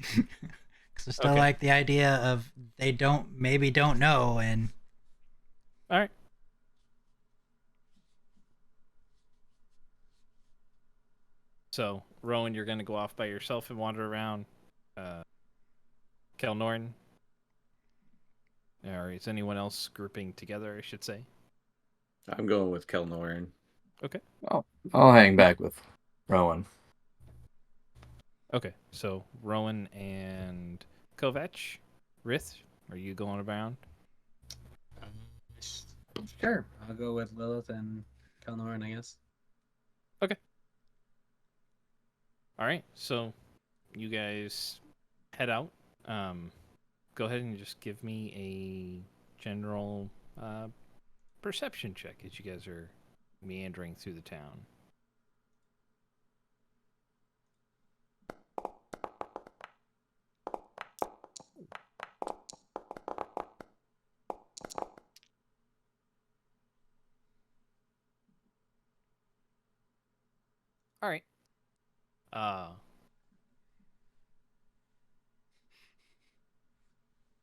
Cuz I still Okay. like the idea of they maybe don't know, and All right. So, Rowan, you're going to go off by yourself and wander around. Kelnorn, or is anyone else grouping together, I should say? I'm going with Kelnoran. Okay. I'll hang back with Rowan. Okay. So, Rowan and Kovac, Rith, are you going around? Sure. I'll go with Lilith and Kelnoran, I guess. All right. So, you guys head out. Go ahead and just give me a general perception check as you guys are meandering through the town. All right.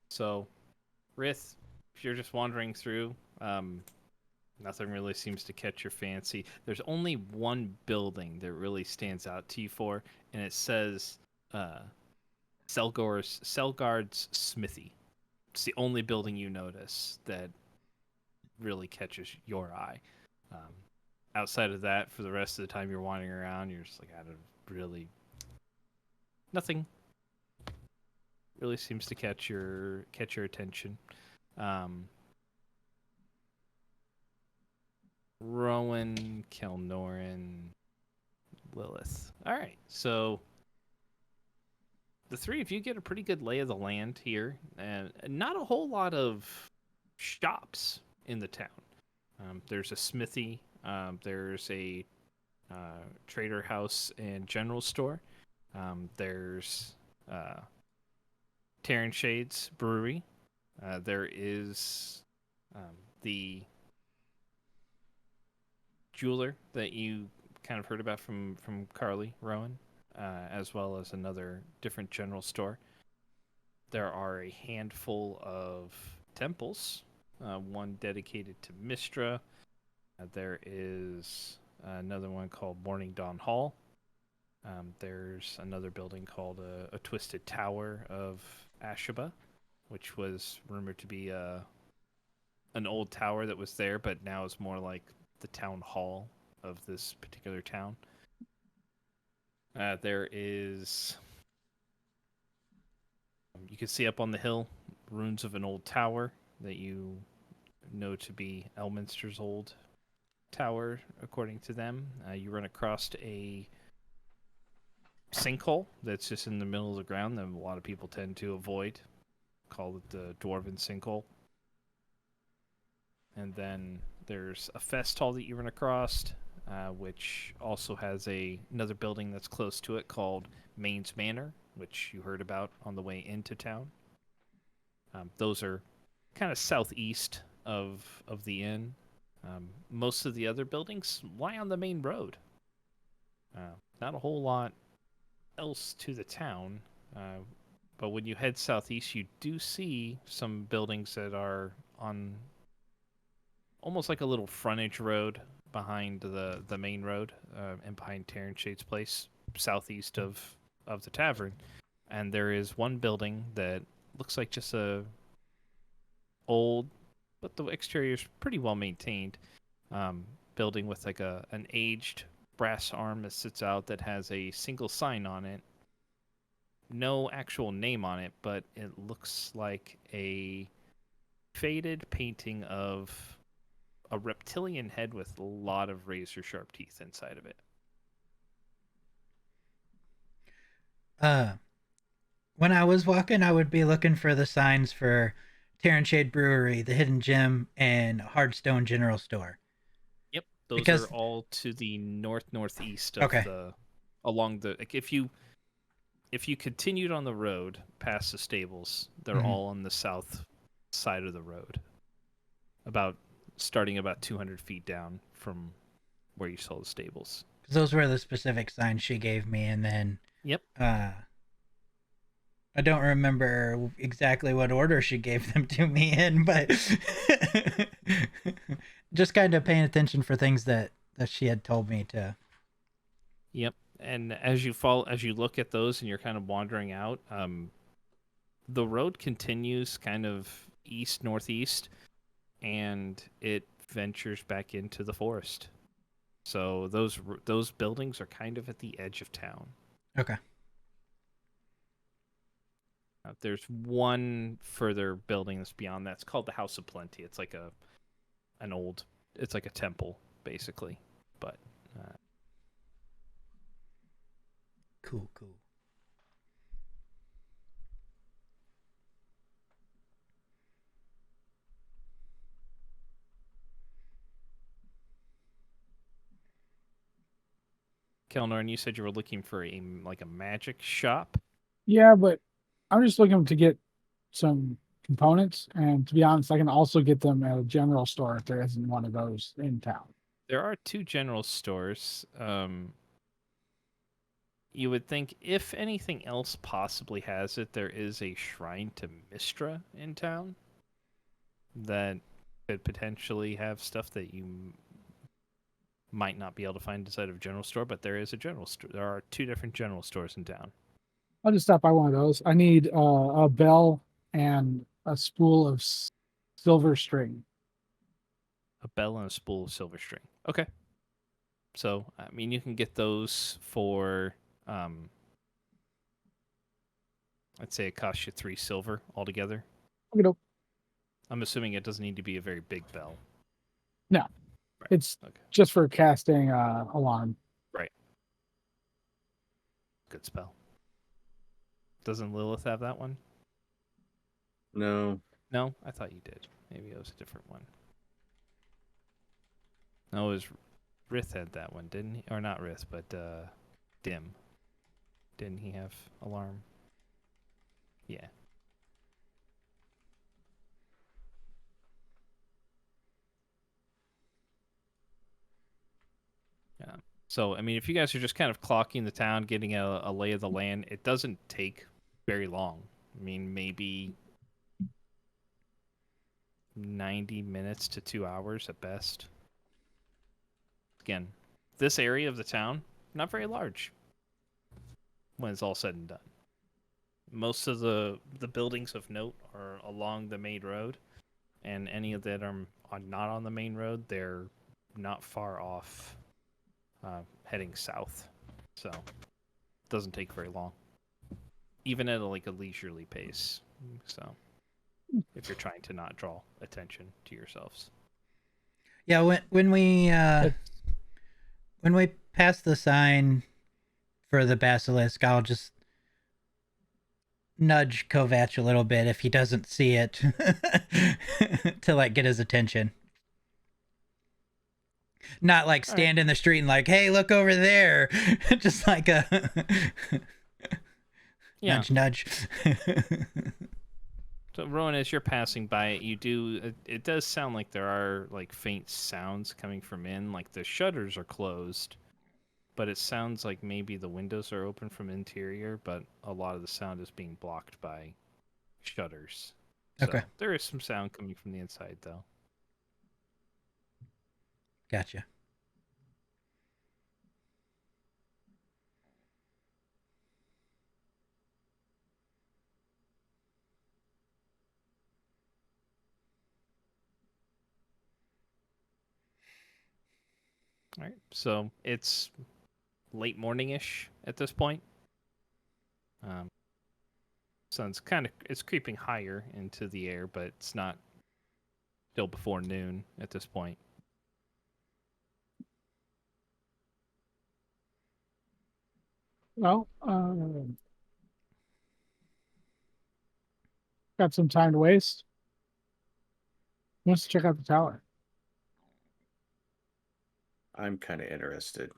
So, Rith, if you're just wandering through, nothing really seems to catch your fancy. There's only one building that really stands out to you for, and it says Selgard's Smithy. It's the only building you notice that really catches your eye. Outside of that, for the rest of the time you're wandering around, you're just like, I don't really... Nothing really seems to catch your attention. Rowan, Kelnoran, Lilith. All right, so the three of you get a pretty good lay of the land here, and not a whole lot of shops in the town. There's a smithy. There's a trader house and general store. There's Terran Shades Brewery. There is the jeweler that you kind of heard about from Carly Rowan, as well as another different general store. There are a handful of temples, one dedicated to Mistra. There is another one called Morning Dawn Hall. There's another building called a Twisted Tower of Ashaba, which was rumored to be an old tower that was there, but now is more like the town hall of this particular town. There is... You can see up on the hill ruins of an old tower that you know to be Elminster's old tower, according to them. You run across a sinkhole that's just in the middle of the ground that a lot of people tend to avoid. Call it the Dwarven Sinkhole. And then there's a fest hall that you run across, which also has another building that's close to it called Main's Manor, which you heard about on the way into town. Those are kind of southeast of the inn. Most of the other buildings lie on the main road. Not a whole lot else to the town, but when you head southeast, you do see some buildings that are on almost like a little frontage road behind the main road, and behind Terran Shade's place, southeast of the tavern. And there is one building that looks like just a old, but the exterior is pretty well maintained, building with like an aged brass arm that sits out that has a single sign on it. No actual name on it, but it looks like a faded painting of a reptilian head with a lot of razor sharp teeth inside of it. When I was walking, I would be looking for the signs for Terran Shade Brewery, the Hidden Gem, and Hardstone General Store. Yep, those Because- are all to the northeast of Okay. along the, like, if you if you continued on the road past the stables, they're Mhm. all on the south side of the road, starting about 200 feet down from where you saw the stables. 'Cause those were the specific signs she gave me, and then Yep. I don't remember exactly what order she gave them to me in, but just kind of paying attention for things that she had told me to. Yep. And as you look at those and you're kind of wandering out, the road continues kind of east northeast, and it ventures back into the forest. So those buildings are kind of at the edge of town. Okay. There's one further building that's beyond that. It's called the House of Plenty. It's like it's like a temple basically, but Cool. Kelnor, and you said you were looking for a magic shop. Yeah, but I'm just looking to get some components, and to be honest, I can also get them at a general store if there isn't one of those in town. There are 2 general stores. You would think if anything else possibly has it, there is a shrine to Mistra in town that could potentially have stuff that you might not be able to find inside of a general store, but there is a general store. There are 2 different general stores in town. I'll just stop by one of those. I need a bell and a spool of silver string. A bell and a spool of silver string. Okay. So, I mean, you can get those for, I'd say it costs you 3 silver altogether. Okay, nope. I'm assuming it doesn't need to be a very big bell. No. Right. It's okay. just for casting alarm. Right. Good spell. Doesn't Lilith have that one? No. No? I thought you did. Maybe it was a different one. No, it was Rith had that one, didn't he? Or not Rith, but Dim. Didn't he have alarm? Yeah. Yeah. So, I mean, if you guys are just kind of clocking the town, getting a lay of the land, it doesn't take very long. I mean, maybe 90 minutes to 2 hours at best. Again, this area of the town, not very large when it's all said and done. Most of the buildings of note are along the main road, and any of that are not on the main road, they're not far off heading south. So it doesn't take very long. Even at a leisurely pace. So if you're trying to not draw attention to yourselves. Yeah, when we pass the sign for the basilisk, I'll just nudge Kovac a little bit if he doesn't see it to get his attention. Not stand in the street and hey, look over there. Just a Yeah. nudge. So Rowan, as you're passing by it, it does sound like there are faint sounds coming from in, the shutters are closed, but it sounds like maybe the windows are open from interior, but a lot of the sound is being blocked by shutters. So Okay. there is some sound coming from the inside though. Gotcha. All right. So it's late morning-ish at this point. Sun's it's creeping higher into the air, but it's not still before noon at this point. Well, got some time to waste. Who wants to check out the tower? I'm kind of interested.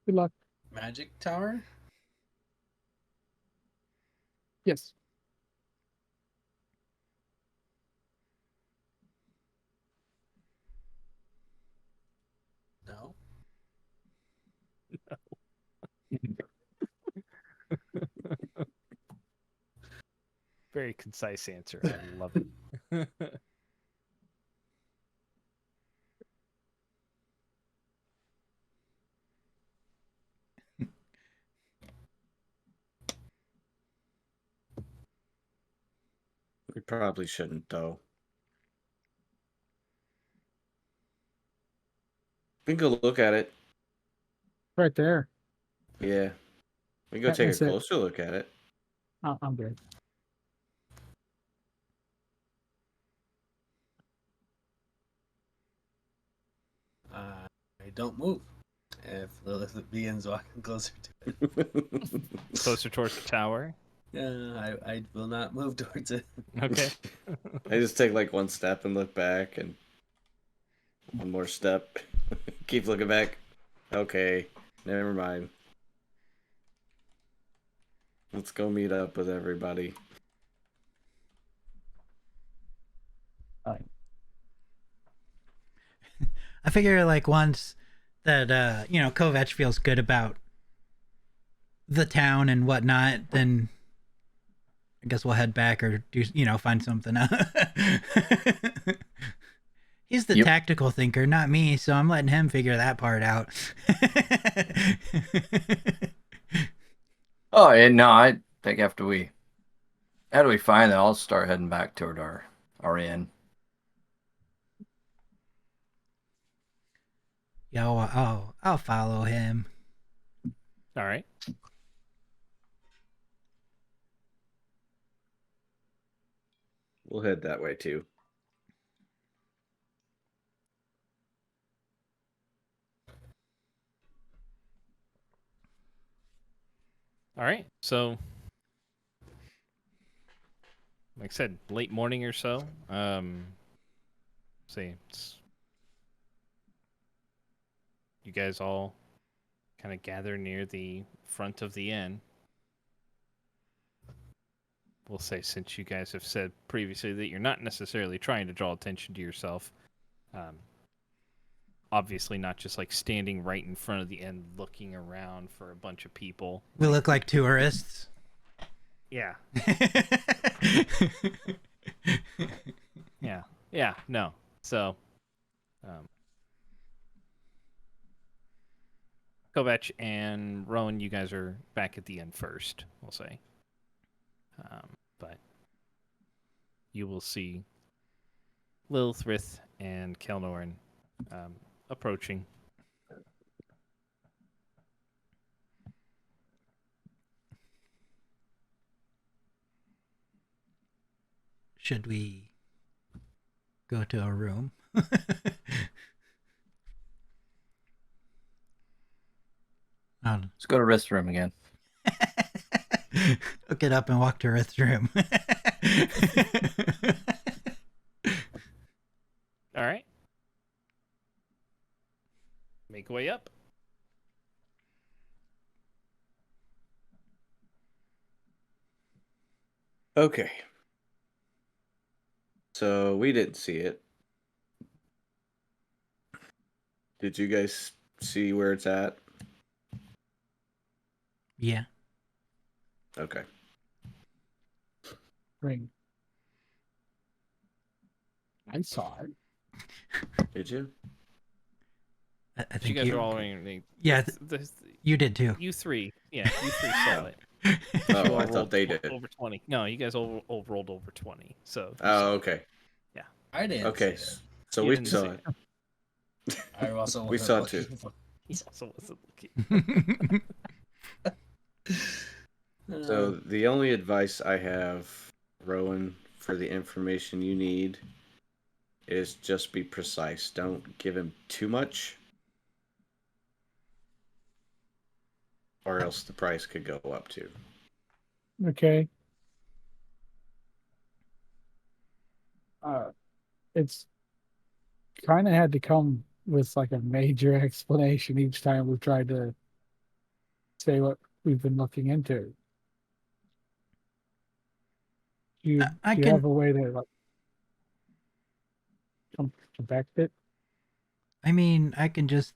Good luck. Magic tower? Yes. No. Very concise answer. I love it. We probably shouldn't, though. We can go look at it. Right there. Yeah. We can go take a That's it. closer look at it. Oh, I'm good. I don't move. If Lilith begins walking closer to it. Closer towards the tower. I will not move towards it. Okay. I just take like one step and look back, and one more step. Keep looking back. Okay, never mind. Let's go meet up with everybody. I figure like once that Kovac feels good about the town and whatnot, then I guess we'll head back or do find something out. He's the tactical thinker, not me, so I'm letting him figure that part out. Oh, and no, I think after we find that, I'll start heading back toward our inn. Yeah, I'll follow him. All right. We'll head that way too. All right. So, like I said, late morning or so. You guys all kind of gather near the front of the inn. We'll say, since you guys have said previously that you're not necessarily trying to draw attention to yourself, obviously not just like standing right in front of the inn looking around for a bunch of people. We look like tourists. Yeah. Yeah, no. So, Kovac and Rowan, you guys are back at the end first, we'll say. But you will see Lilith and Kelnorin approaching. Should we go to a room? Let's go to rest room again. I'll get up and walk to Rith's room. All right. Make way up. Okay. So we didn't see it. Did you guys see where it's at? Yeah. Okay. Ring. I saw it. Did you? I You think guys are all wearing. Yeah, you did too. You three saw it. Oh, You all I thought rolled they did. over 20. No, you guys all rolled over 20. So. you Oh, saw it. okay. I didn't. Okay. See So You we didn't saw see it. it. I also We wasn't saw looking too. for- He also wasn't looking. So the only advice I have, Rowan, for the information you need is just be precise. Don't give him too much, or else the price could go up too. Okay. It's kind of had to come with like a major explanation each time we tried to say what we've been looking into. I Do you can. have a way to like connect it? I mean, I can just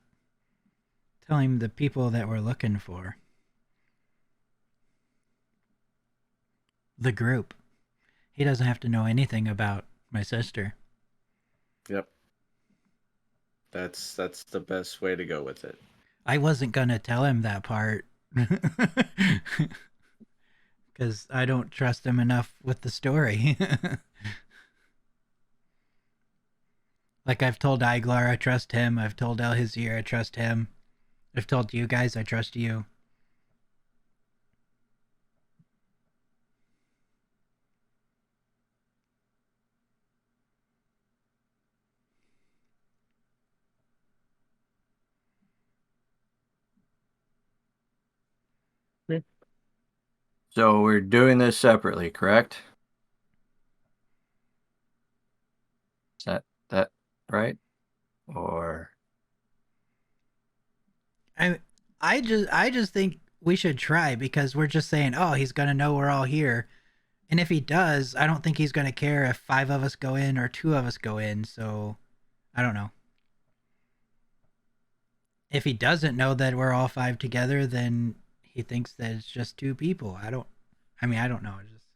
tell him the people that we're looking for. The group. He doesn't have to know anything about my sister. Yep. That's the best way to go with it. I wasn't gonna tell him that part. Because I don't trust him enough with the story. Like I've told Iglar I trust him. I've told Elhizir I trust him. I've told you guys I trust you. So we're doing this separately, correct? Is that right? Or I just think we should try because we're just saying, oh, he's gonna know we're all here. And if he does, I don't think he's gonna care if 5 of us go in or 2 of us go in, so I don't know. If he doesn't know that we're all 5 together, then he thinks that it's just 2 people. I don't know. Just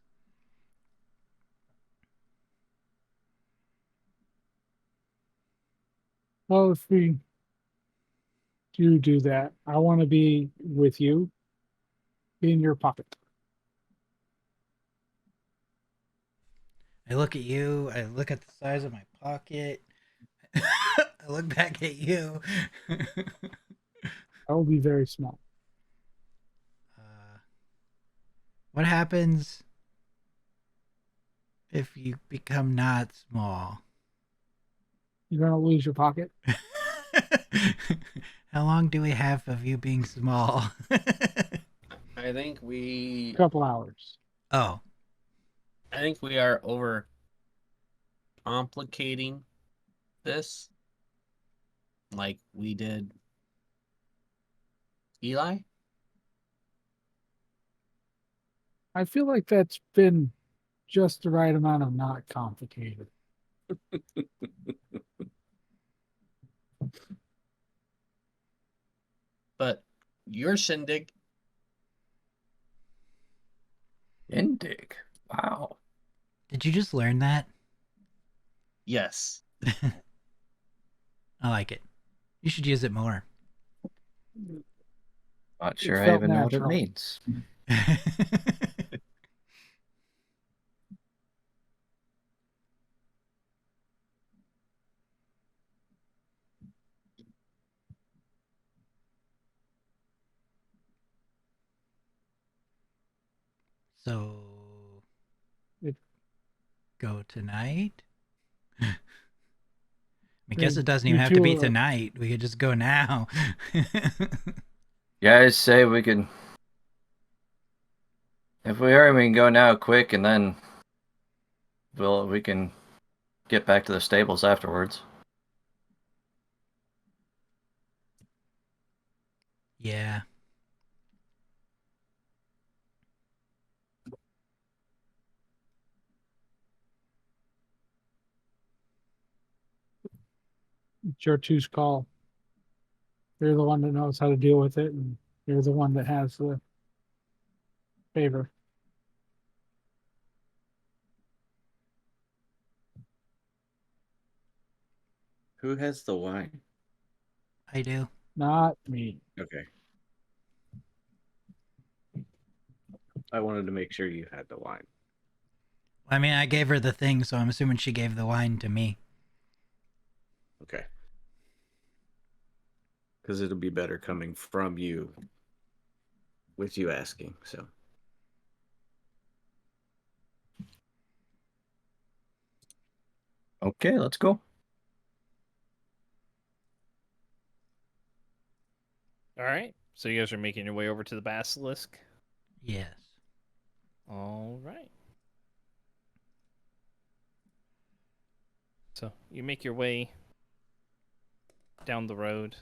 Well, if we do that, I want to be with you, in your pocket. I look at you, I look at the size of my pocket. I look back at you. I will be very small. What happens if you become not small? You're gonna lose your pocket. How long do we have of you being small? I think we A couple hours. Oh, I think we are over complicating this like we did Eli. I feel like that's been just the right amount of not complicated. But your shindig, Indig? Wow. did you just learn that? yes. I like it. You should use it more. Not It sure I felt even know what it natural. means. So, It- go tonight? I guess it doesn't you even have to be two- tonight. We could just go now. Guys say we can. If we hurry, we can go now quick, and then we can get back to the stables afterwards. Yeah. It's your two's call. You're the one that knows how to deal with it, and you're the one that has the favor. Who has the wine? I do. Not me. Okay. I wanted to make sure you had the wine. I mean, I gave her the thing, so I'm assuming she gave the wine to me. Okay. Because it'll be better coming from you with you asking, so. Okay, let's go. All right. So you guys are making your way over to the basilisk. Yes. All right. So you make your way down the road,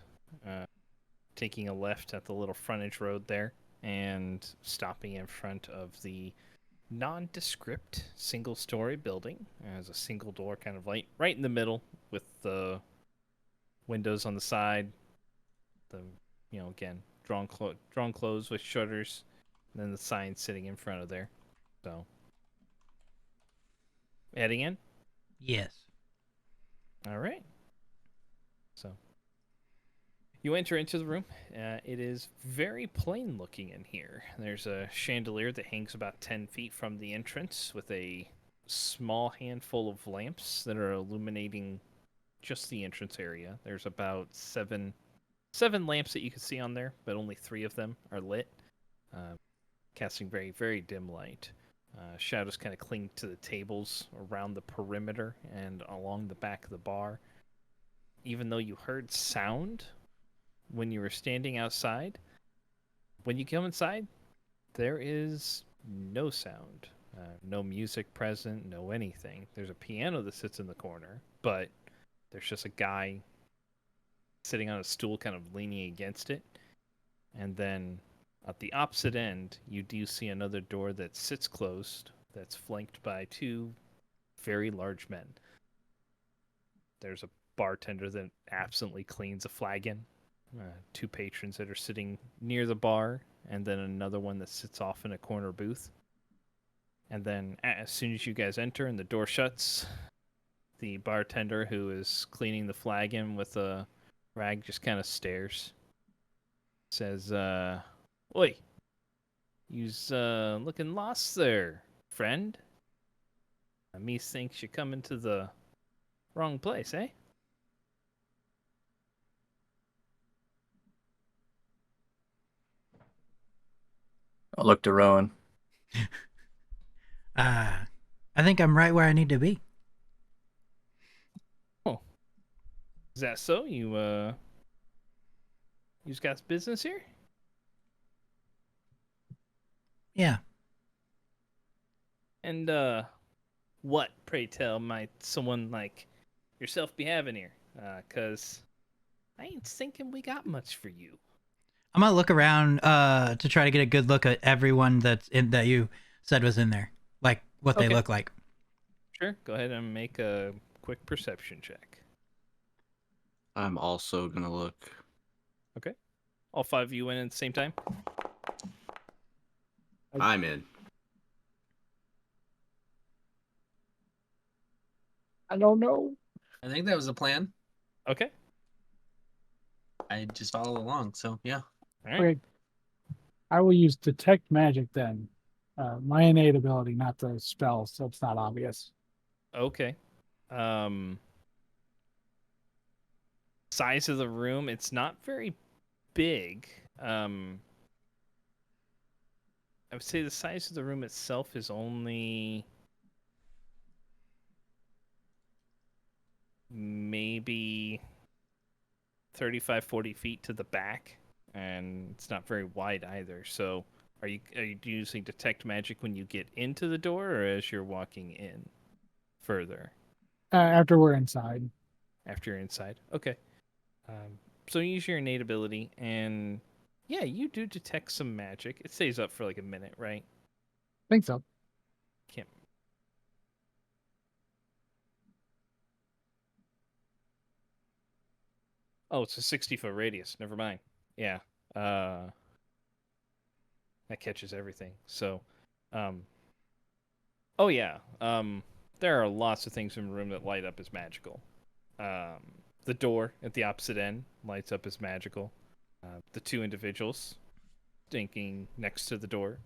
taking a left at the little frontage road there. and stopping in front of the nondescript single-story building. There's a single door kind of right in the middle with the windows on the side. Again, drawn closed with shutters, and then the sign sitting in front of there. So, heading in? Yes. All right. So, you enter into the room. It is very plain looking in here. There's a chandelier that hangs about 10 feet from the entrance with a small handful of lamps that are illuminating just the entrance area. There's about seven lamps that you can see on there, but only 3 of them are lit, casting very, very dim light. Shadows kind of cling to the tables around the perimeter and along the back of the bar. Even though you heard sound when you were standing outside, when you come inside, there is no sound, no music present, no anything. There's a piano that sits in the corner, but there's just a guy sitting on a stool kind of leaning against it. And then at the opposite end, you do see another door that sits closed that's flanked by 2 very large men. There's a bartender that absently cleans a flagon, 2 patrons that are sitting near the bar, and then another one that sits off in a corner booth. And then as soon as you guys enter and the door shuts, the bartender who is cleaning the flagon with a rag just kind of stares. Says, "Oi, you's looking lost there, friend. Me thinks you're coming to the wrong place, eh?" I'll look to Rowan. I think I'm right where I need to be. Oh, is that so? You's got business here? Yeah. And what, pray tell, might someone like yourself be having here? 'Cause I ain't thinking we got much for you. I'm gonna look around to try to get a good look at everyone that you said was in there, like what they Okay. look like. Sure, go ahead and make a quick perception check. I'm also gonna look. All 5 of you went in at the same time? I'm in. I don't know. I think that was the plan. Okay. I just follow along. So yeah. All right. Okay. I will use detect magic then. My innate ability, not the spell, so it's not obvious. Okay. Size of the room, it's not very big. I would say the size of the room itself is only maybe 35, 40 feet to the back, and it's not very wide either. So are you using detect magic when you get into the door or as you're walking in further? After we're inside. After you're inside. Okay. So you use your innate ability, and yeah, you do detect some magic. It stays up for like a minute, right? Think so. Can't. Oh, it's a 60-foot radius. Never mind. Yeah. That catches everything. So, oh yeah. There are lots of things in the room that light up as magical. The door at the opposite end lights up as magical. The 2 individuals standing next to the door,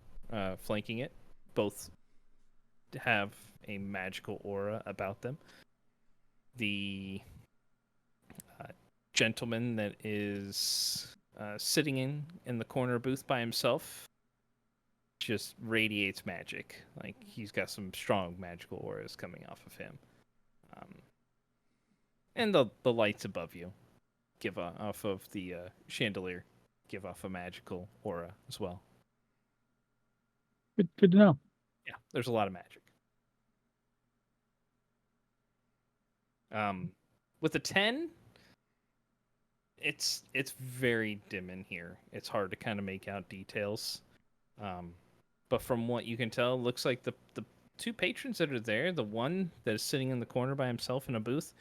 flanking it, both have a magical aura about them. The gentleman that is sitting in the corner booth by himself just radiates magic. Like he's got some strong magical auras coming off of him. And the lights above you give off of the chandelier give off a magical aura as well. Good to know. Yeah, there's a lot of magic. With a 10, It's very dim in here. It's hard to kind of make out details. But from what you can tell, it looks like the two patrons that are there, the one that is sitting in the corner by himself in a booth,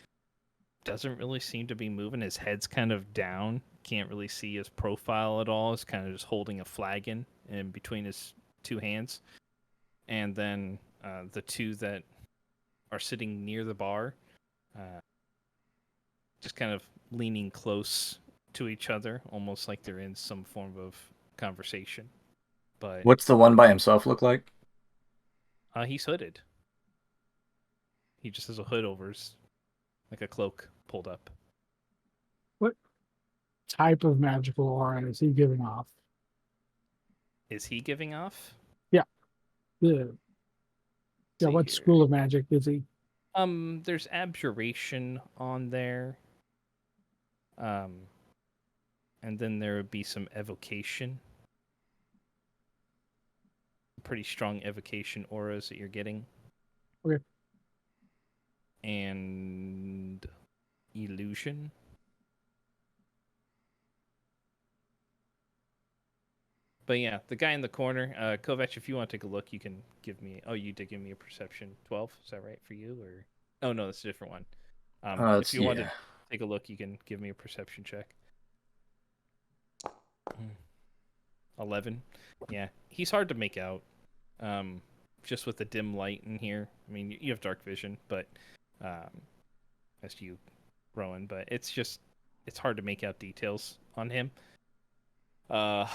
doesn't really seem to be moving. His head's kind of down. Can't really see his profile at all. He's kind of just holding a flagon in between his two hands. And then the two that are sitting near the bar, just kind of leaning close to each other, almost like they're in some form of conversation. But What's the one by himself look like? he's hooded. He just has a hood over his, like a cloak pulled up. What type of magical aura is he giving off? Is he giving off? Yeah. See What here. school of magic is he? There's abjuration on there. And then there would be some evocation. Pretty strong evocation auras that you're getting. Okay. And illusion. But yeah, the guy in the corner, Kovac, if you want to take a look, you can give me. Oh, you did give me a perception 12. Is that right for you, or? Oh no, that's a different one. If you want to take a look, you can give me a perception check. 11. Yeah, he's hard to make out. Just with the dim light in here. I mean, you have dark vision, but as you, Rowan, but it's hard to make out details on him. The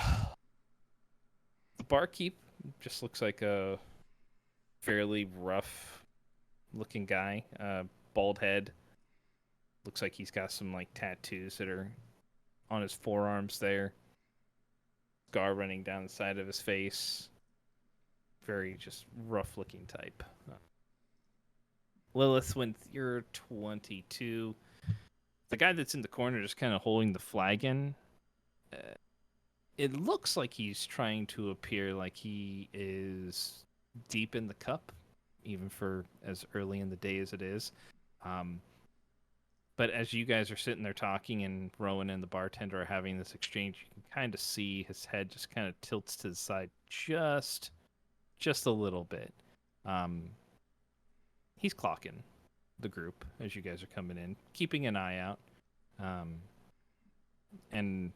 barkeep just looks like a fairly rough looking guy. Bald head. Looks like he's got some like tattoos that are on his forearms there. Scar running down the side of his face. Very just rough looking type. Lilith, when you're 22, the guy that's in the corner just kind of holding the flagon, it looks like he's trying to appear like he is deep in the cup, even for as early in the day as it is. But as you guys are sitting there talking and Rowan and the bartender are having this exchange, you can kind of see his head just kind of tilts to the side just a little bit. He's clocking the group as you guys are coming in, keeping an eye out. And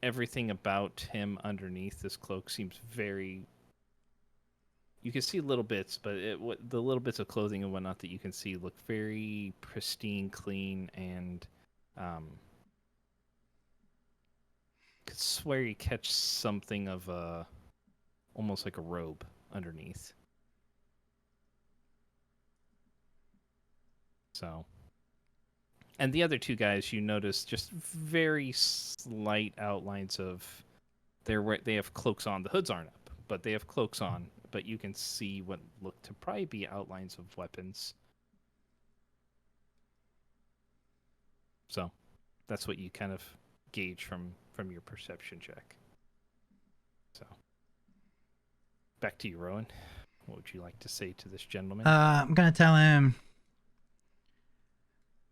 everything about him underneath this cloak seems very... You can see little bits, but the little bits of clothing and whatnot that you can see look very pristine, clean, and could swear you catch something of almost like a robe underneath. So, and the other two guys, you notice just very slight outlines of they have cloaks on. The hoods aren't up, but they have cloaks on. But you can see what look to probably be outlines of weapons. So, that's what you kind of gauge from your perception check. So, back to you, Rowan. What would you like to say to this gentleman? I'm gonna tell him,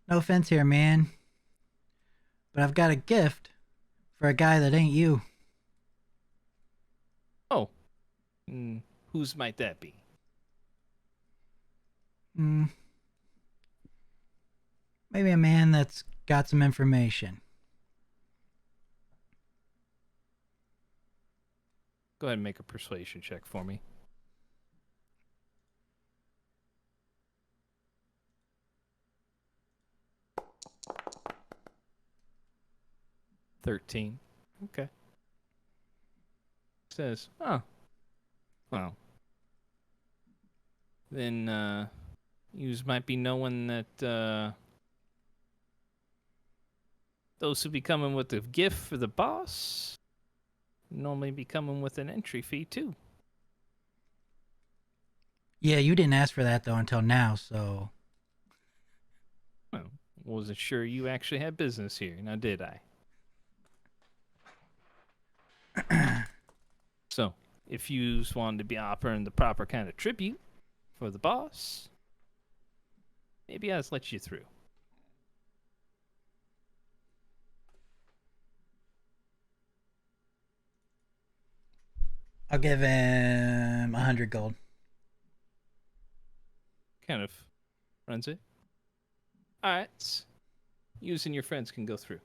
no offense here, man, but I've got a gift for a guy that ain't you. Oh. Whose might that be? Maybe a man that's got some information. Go ahead and make a persuasion check for me. $13. Okay. Says, oh. Well. Then, yous might be knowing that, those who be coming with a gift for the boss normally be coming with an entry fee, too. Yeah, you didn't ask for that, though, until now, so... Well, wasn't sure you actually had business here, now did I? So, if you wanted to be offering the proper kind of tribute for the boss, maybe I'll let you through. I'll give him 100 gold. Kind of runs it. All right. You and your friends can go through.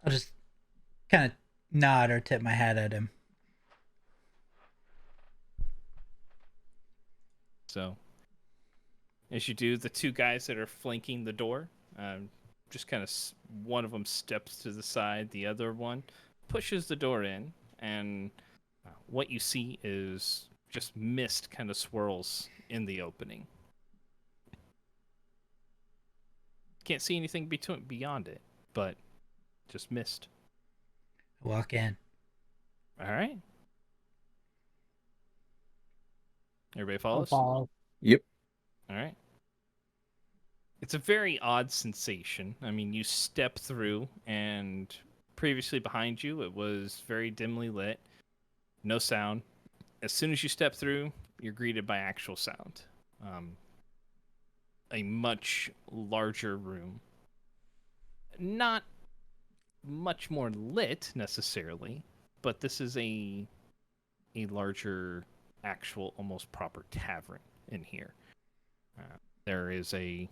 I'll just kind of nod or tip my hat at him. So, as you do, the two guys that are flanking the door, just kind of one of them steps to the side, the other one pushes the door in, and what you see is just mist kind of swirls in the opening. Can't see anything beyond it, but just mist. Walk in. All right. Everybody I'll follows? follow. Yep. All right. It's a very odd sensation. I mean, you step through, and previously behind you, it was very dimly lit, no sound. As soon as you step through, you're greeted by actual sound. A much larger room. Not much more lit necessarily, but this is a larger, actual, almost proper tavern in here. There's a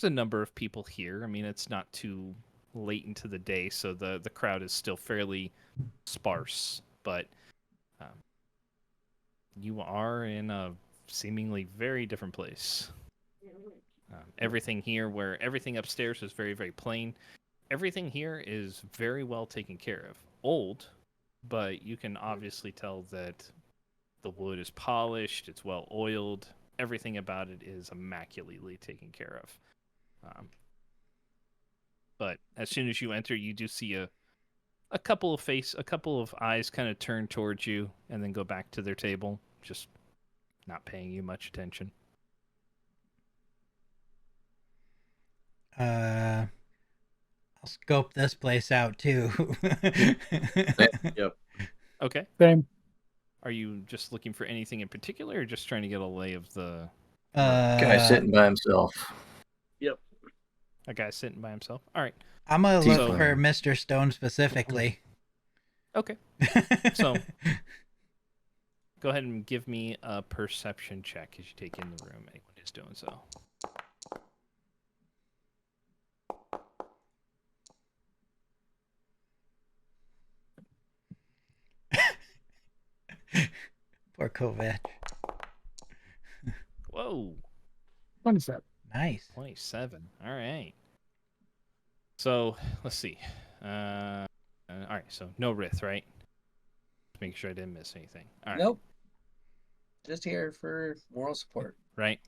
number of people here. I mean, it's not too late into the day, so the crowd is still fairly sparse, but you are in a seemingly very different place. Everything here, where everything upstairs is very, very plain, everything here is very well taken care of. Old, but you can obviously tell that the wood is polished, it's well oiled, everything about it is immaculately taken care of. But as soon as you enter, you do see a couple of eyes kind of turn towards you and then go back to their table, just not paying you much attention. I'll scope this place out too. Yep. Okay. Same. Are you just looking for anything in particular, or just trying to get a lay of the Guy sitting by himself. a guy sitting by himself? All right. I'm gonna look So- for Mr. Stone specifically. Okay. So go ahead and give me a perception check as you take in the room. Anyone is doing so. Poor Kovac. Whoa. 27. Nice. 27. All right. So let's see. All right. So no Rith, right? Just making sure I didn't miss anything. All right. Nope. Just here for moral support. Right.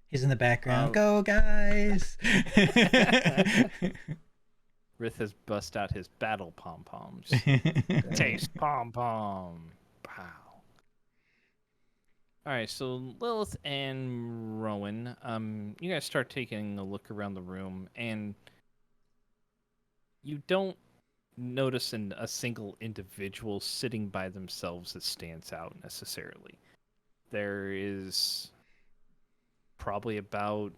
He's in the background. Oh. Go, guys! Rith has bust out his battle pom poms. Taste pom pom. Pow. All right, so Lilith and Rowan, you guys start taking a look around the room, and you don't notice a single individual sitting by themselves that stands out necessarily. There is probably about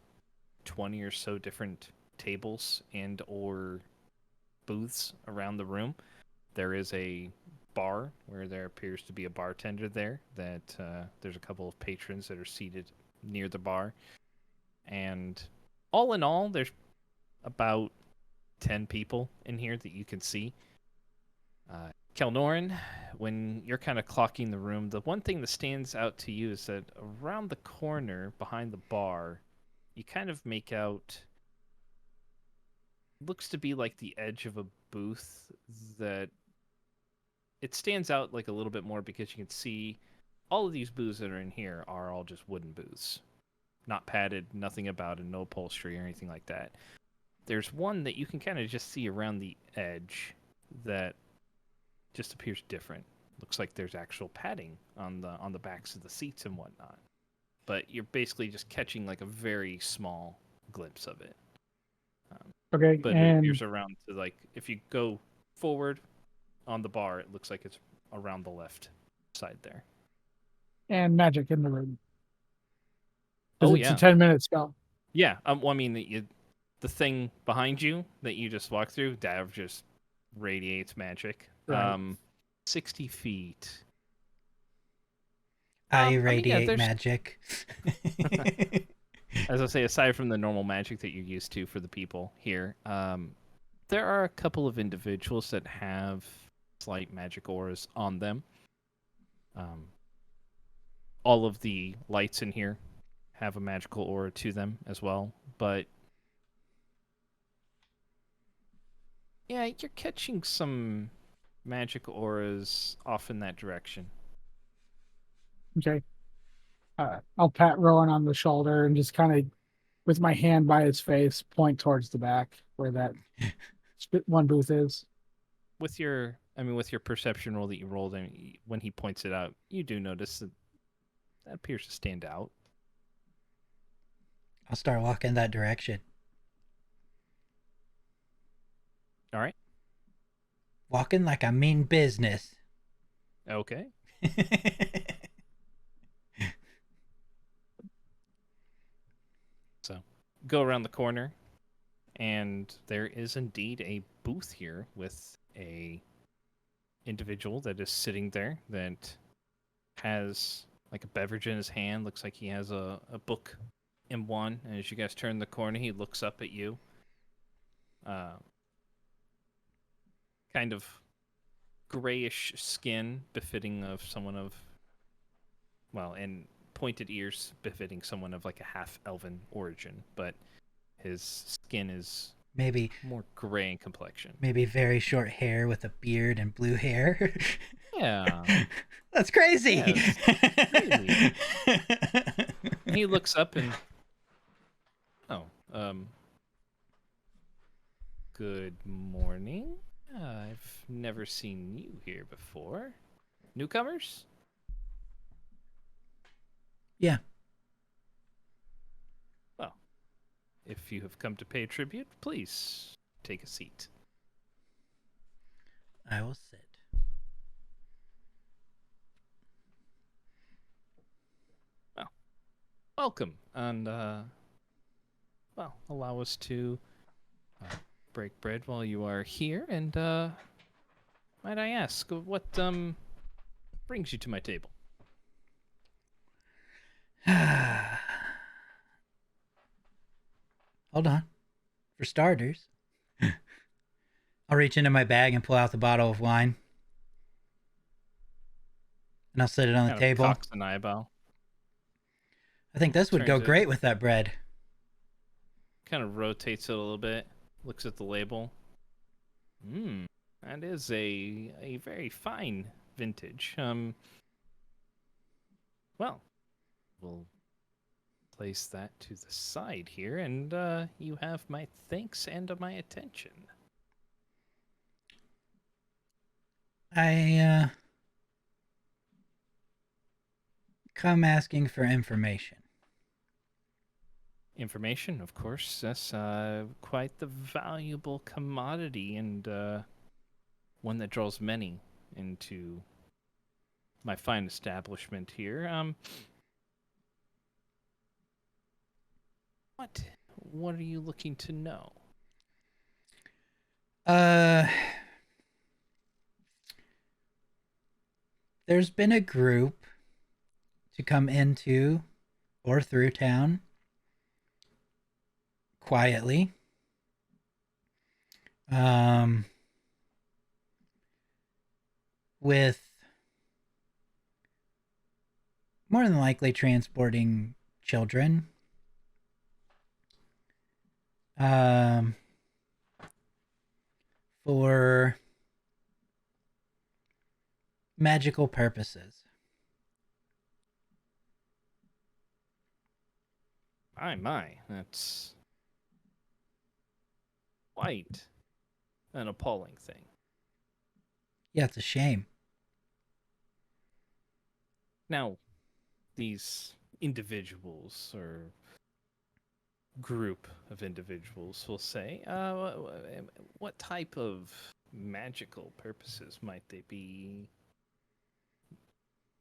20 or so different tables and or booths around the room. There is a bar where there appears to be a bartender there, that there's a couple of patrons that are seated near the bar, and all in all there's about 10 people in here that you can see. Kelnorin, when you're kind of clocking the room, the one thing that stands out to you is that around the corner behind the bar, you kind of make out looks to be like the edge of a booth that it stands out like a little bit more because you can see all of these booths that are in here are all just wooden booths. Not padded, nothing about it, no upholstery or anything like that. There's one that you can kind of just see around the edge that just appears different. Looks like there's actual padding on the backs of the seats and whatnot. But you're basically just catching like a very small glimpse of it. Okay, But it and appears around to, like, if you go forward on the bar, it looks like it's around the left side there. magic in the room. 'Cause Oh, it's yeah. a 10-minute spell. Yeah, well, I mean, the thing behind you that you just walked through, that just radiates magic. Right. 60 feet. I yeah, radiate there's- magic. As I say, aside from the normal magic that you're used to for the people here, there are a couple of individuals that have slight magic auras on them. All of the lights in here have a magical aura to them as well, but yeah, you're catching some magic auras off in that direction. Okay. I'll pat Rowan on the shoulder and just kind of, with my hand by his face, point towards the back where that one booth is. With your perception roll that you rolled, and when he points it out, you do notice that appears to stand out. I'll start walking that direction. All right. Walking like I mean business. Okay. So, go around the corner, and there is indeed a booth here with a individual that is sitting there that has like a beverage in his hand. Looks like he has a book in one. And as you guys turn the corner, he looks up at you. Kind of grayish skin, befitting of someone of, well, and pointed ears, befitting someone of like a half-elven origin. But his skin is Maybe more gray in complexion. maybe very short hair with a beard and blue hair. Yeah. That's crazy. Yeah, crazy. And he looks up and, good morning. I've never seen you here before. Newcomers? Yeah. Well, if you have come to pay tribute, please take a seat. I will sit. Welcome, and well, allow us to break bread while you are here. And might I ask, what brings you to my table? Hold on. For starters, I'll reach into my bag and pull out the bottle of wine. And I'll set it on the Kind of table. cocks an eyebrow. I think this would go Turns it- great with that bread. Kind of rotates it a little bit. Looks at the label. That is a very fine vintage. Well, we'll place that to the side here, and you have my thanks and my attention. I come asking for information. Information, of course, that's quite the valuable commodity, and one that draws many into my fine establishment here. What are you looking to know? There's been a group to come into or through town quietly. With more than likely transporting children. For magical purposes. My, that's quite an appalling thing. Yeah, it's a shame. Now, these individuals or group of individuals will say, what type of magical purposes might they be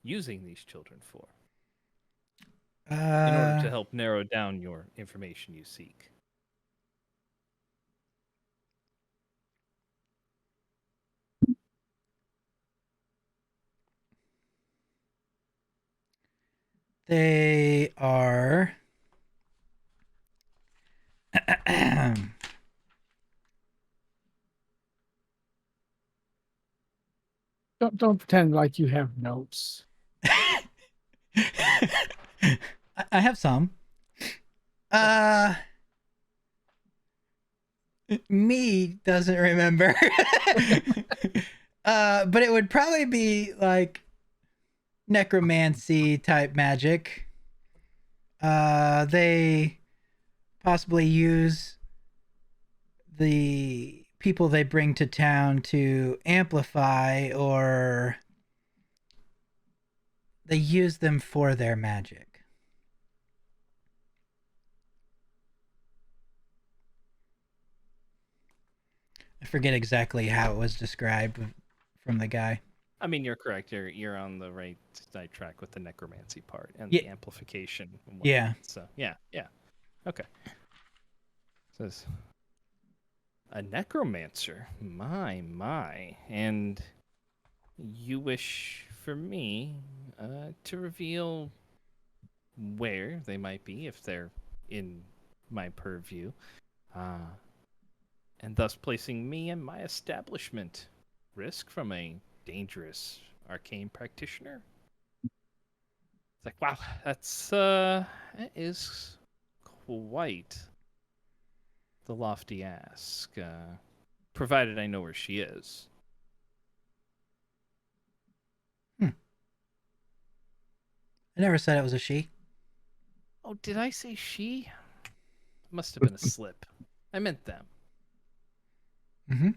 using these children for? In order to help narrow down your information you seek. They are. Don't pretend like you have notes. I have some. Me doesn't remember. But it would probably be like necromancy type magic. They possibly use the people they bring to town to amplify, or they use them for their magic. I forget exactly how it was described from the guy. I mean, you're correct. You're on the right track with the necromancy part and Yeah. the amplification. And whatnot. Yeah. So yeah. Okay. Says a necromancer. My. And you wish for me to reveal where they might be if they're in my purview, and thus placing me and my establishment risk from a dangerous arcane practitioner. It's like, wow, that is quite the lofty ask. Provided I know where she is. I never said it was a she. Oh, did I say she? Must have been a slip. I meant them. Mm-hmm.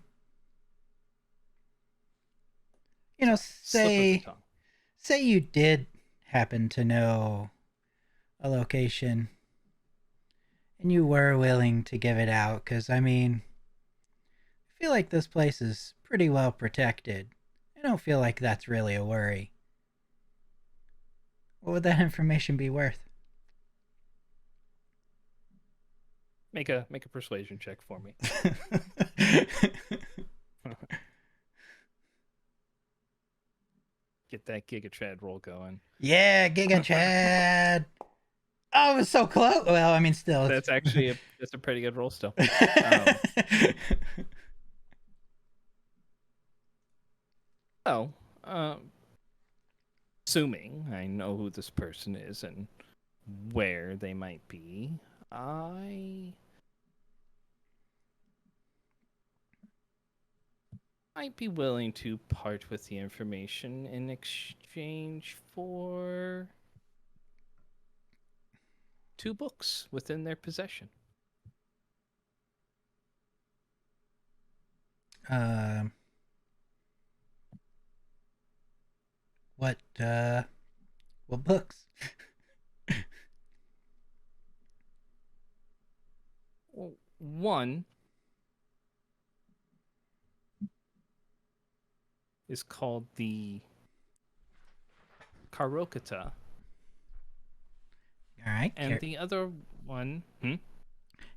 You know, Slip of the tongue. say you did happen to know a location and you were willing to give it out, because I mean, I feel like this place is pretty well protected. I don't feel like that's really a worry. What would that information be worth? Make a persuasion check for me. Get that Giga Trad roll going. Yeah, Giga Chad. Oh, it was so close. Well, I mean, still. That's actually that's a pretty good roll still. Assuming I know who this person is and where they might be, I might be willing to part with the information in exchange for 2 books within their possession. What books? Well, one is called the Karokata, All right. and the other one,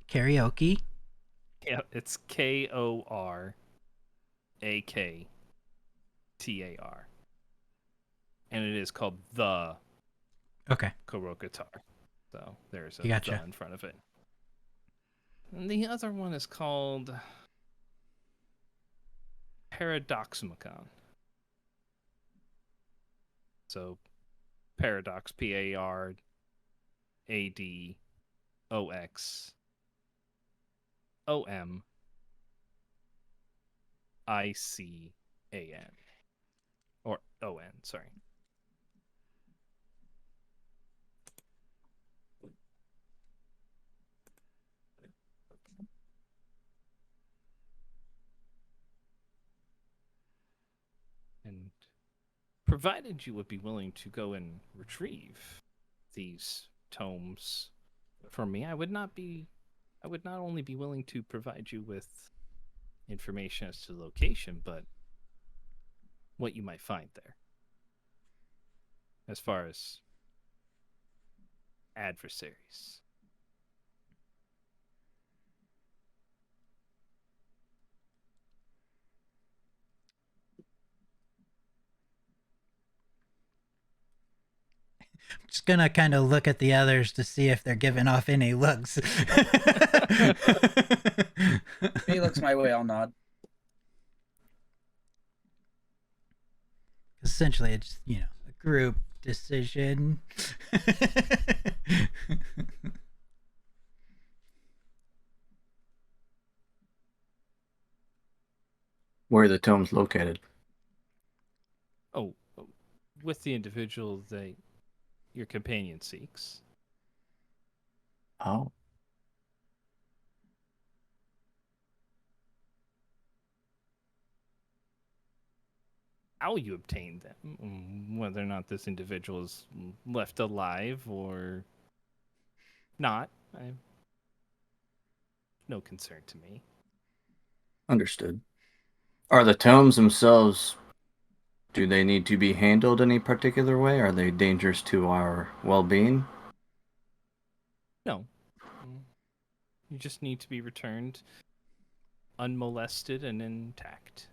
Karaoke. yeah, it's Koraktar, and it is called the Okay. Karokatar. So there's a Gotcha. the in front of it. And the other one is called Paradoxmicon. So Paradox, PARADOXOMICAN. Or ON, sorry. And provided you would be willing to go and retrieve these tomes for me, I would not only be willing to provide you with information as to the location, but what you might find there. As far as adversaries. Just gonna kind of look at the others to see if they're giving off any looks. He looks my way, I'll nod. Essentially, it's, a group decision. Where are the tomes located? Oh, with the individual that your companion seeks. Oh. How you obtained them, whether or not this individual is left alive or not, no concern to me. Understood. Are the tomes themselves, do they need to be handled any particular way? Are they dangerous to our well-being? No. You just need to be returned unmolested and intact.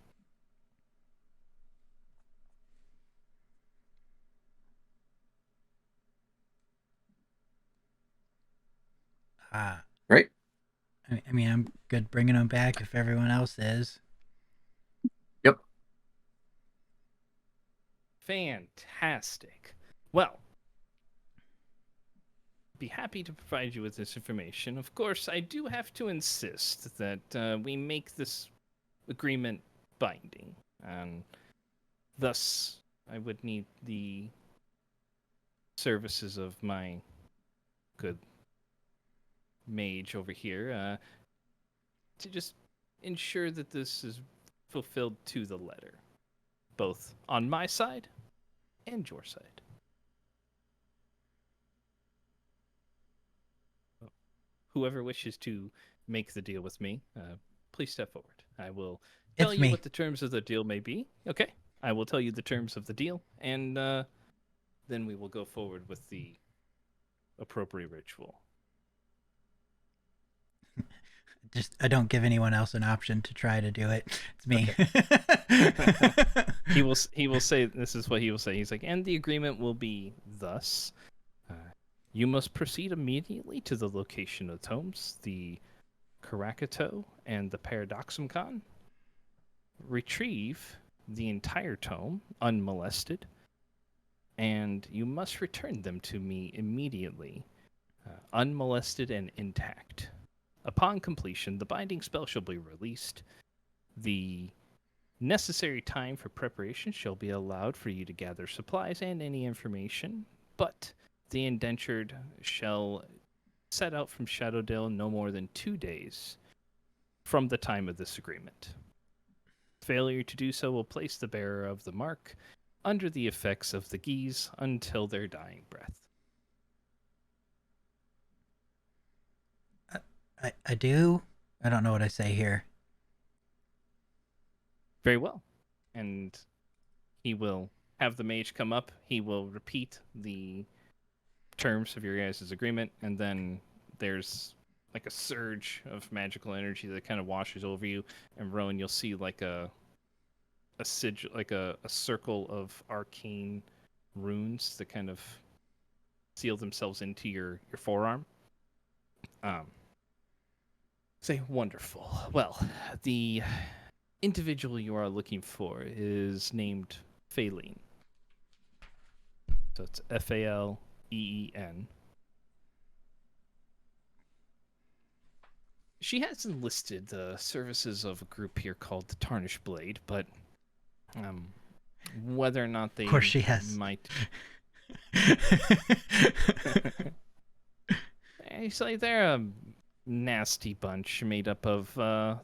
Great. I mean, I'm good bringing them back if everyone else is. Yep. Fantastic. Well, be happy to provide you with this information. Of course, I do have to insist that we make this agreement binding, and thus I would need the services of my good mage over here to just ensure that this is fulfilled to the letter, both on my side and your side. Whoever wishes to make the deal with me, please step forward. I will tell It's you me. what the terms of the deal may be. Okay, I will tell you the terms of the deal, and then we will go forward with the appropriate ritual. I don't give anyone else an option to try to do it. It's me. He will say, this is what he will say. He's like, and the agreement will be thus. You must proceed immediately to the location of the tomes, the Karakato and the Paradoximcon. Retrieve the entire tome, unmolested, and you must return them to me immediately, unmolested and intact. Upon completion, the binding spell shall be released. The necessary time for preparation shall be allowed for you to gather supplies and any information, but the indentured shall set out from Shadowdale no more than 2 days from the time of this agreement. Failure to do so will place the bearer of the mark under the effects of the geese until their dying breath. I do. I don't know what I say here. Very well. And he will have the mage come up. He will repeat the terms of your guys' agreement, and then there's like a surge of magical energy that kind of washes over you, and Rowan, you'll see like a sigil, like a circle of arcane runes that kind of seal themselves into your forearm. Say, wonderful. Well, the individual you are looking for is named Faleen. So it's F-A-L-E-E-N. She has enlisted the services of a group here called the Tarnished Blade, but whether or not they Of course she has. might... It's like they're a nasty bunch made up of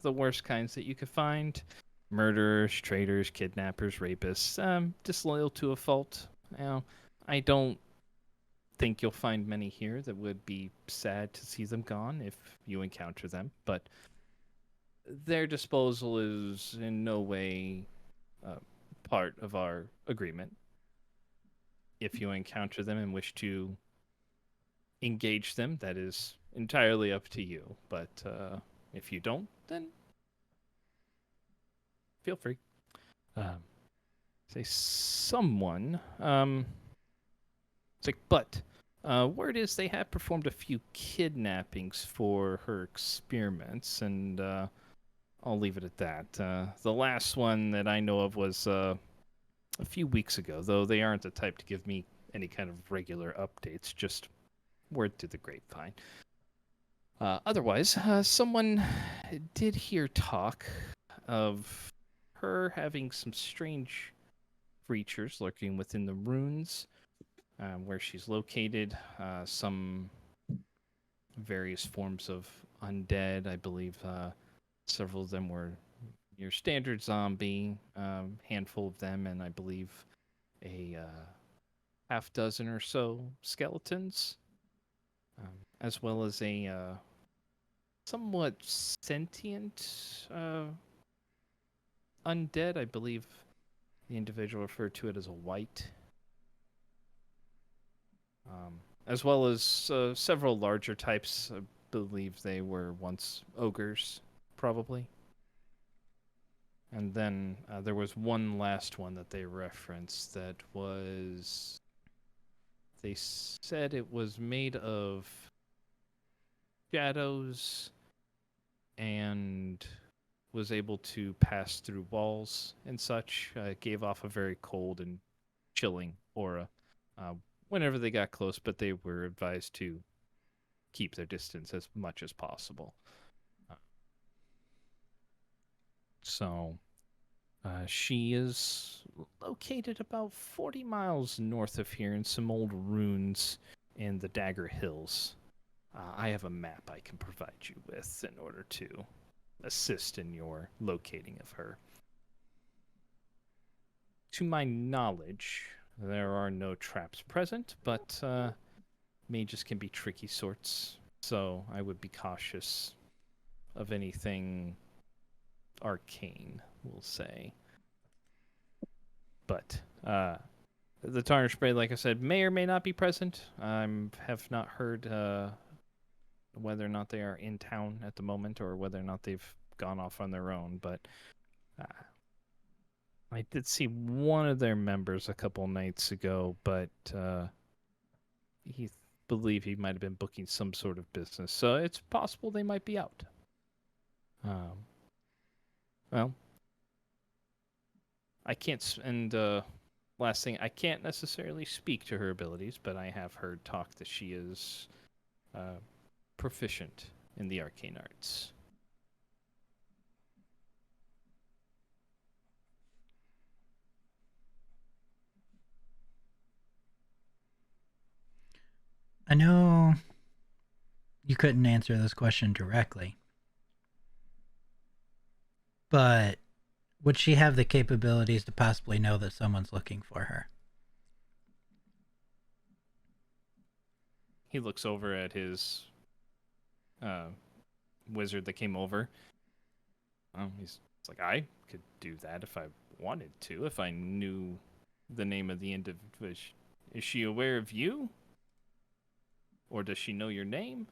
the worst kinds that you could find. Murderers, traitors, kidnappers, rapists, disloyal to a fault. I don't think you'll find many here that would be sad to see them gone if you encounter them, but their disposal is in no way part of our agreement. If you encounter them and wish to engage them, that is entirely up to you, but if you don't, then feel free. Say someone It's like, but word is they have performed a few kidnappings for her experiments, and I'll leave it at that. The last one that I know of was a few weeks ago, though they aren't the type to give me any kind of regular updates, just word through the grapevine. Otherwise, someone did hear talk of her having some strange creatures lurking within the ruins where she's located. Some various forms of undead. I believe several of them were your standard zombie, handful of them, and I believe a half dozen or so skeletons, as well as a somewhat sentient undead. I believe the individual referred to it as a white. As well as several larger types. I believe they were once ogres, probably. And then there was one last one that they referenced that was... They said it was made of shadows and was able to pass through walls and such. It gave off a very cold and chilling aura whenever they got close, but they were advised to keep their distance as much as possible. So she is located about 40 miles north of here in some old ruins in the Dagger Hills. I have a map I can provide you with in order to assist in your locating of her. To my knowledge, there are no traps present, but mages can be tricky sorts, so I would be cautious of anything arcane, we'll say. But the Tarnished Blade, like I said, may or may not be present. I have not heard whether or not they are in town at the moment or whether or not they've gone off on their own, but I did see one of their members a couple nights ago, but he believed he might have been booking some sort of business, so it's possible they might be out. Well, I can't, and last thing, I can't necessarily speak to her abilities, but I have heard talk that she is proficient in the arcane arts. I know you couldn't answer this question directly, but would she have the capabilities to possibly know that someone's looking for her? He looks over at his wizard that came over. He's like, I could do that if I wanted to, if I knew the name of the individual. Is she aware of you? Or does she know your name?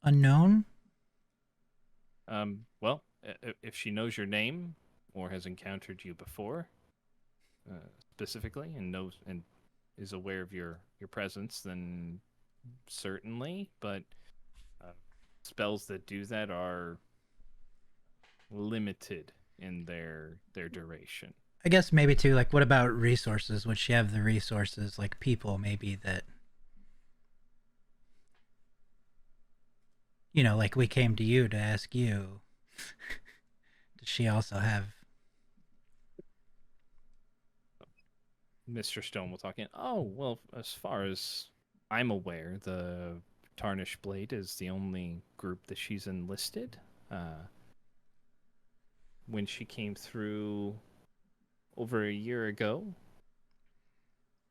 Unknown? Well, if she knows your name or has encountered you before, specifically, and knows and is aware of your presence, then certainly. But spells that do that are limited in their duration. I guess maybe too, like, what about resources? Would she have the resources, like people maybe that, you know, like we came to you to ask you. Does she also have... Mr. Stone will talk in. Oh, well, as far as I'm aware, the Tarnished Blade is the only group that she's enlisted. When she came through over a year ago,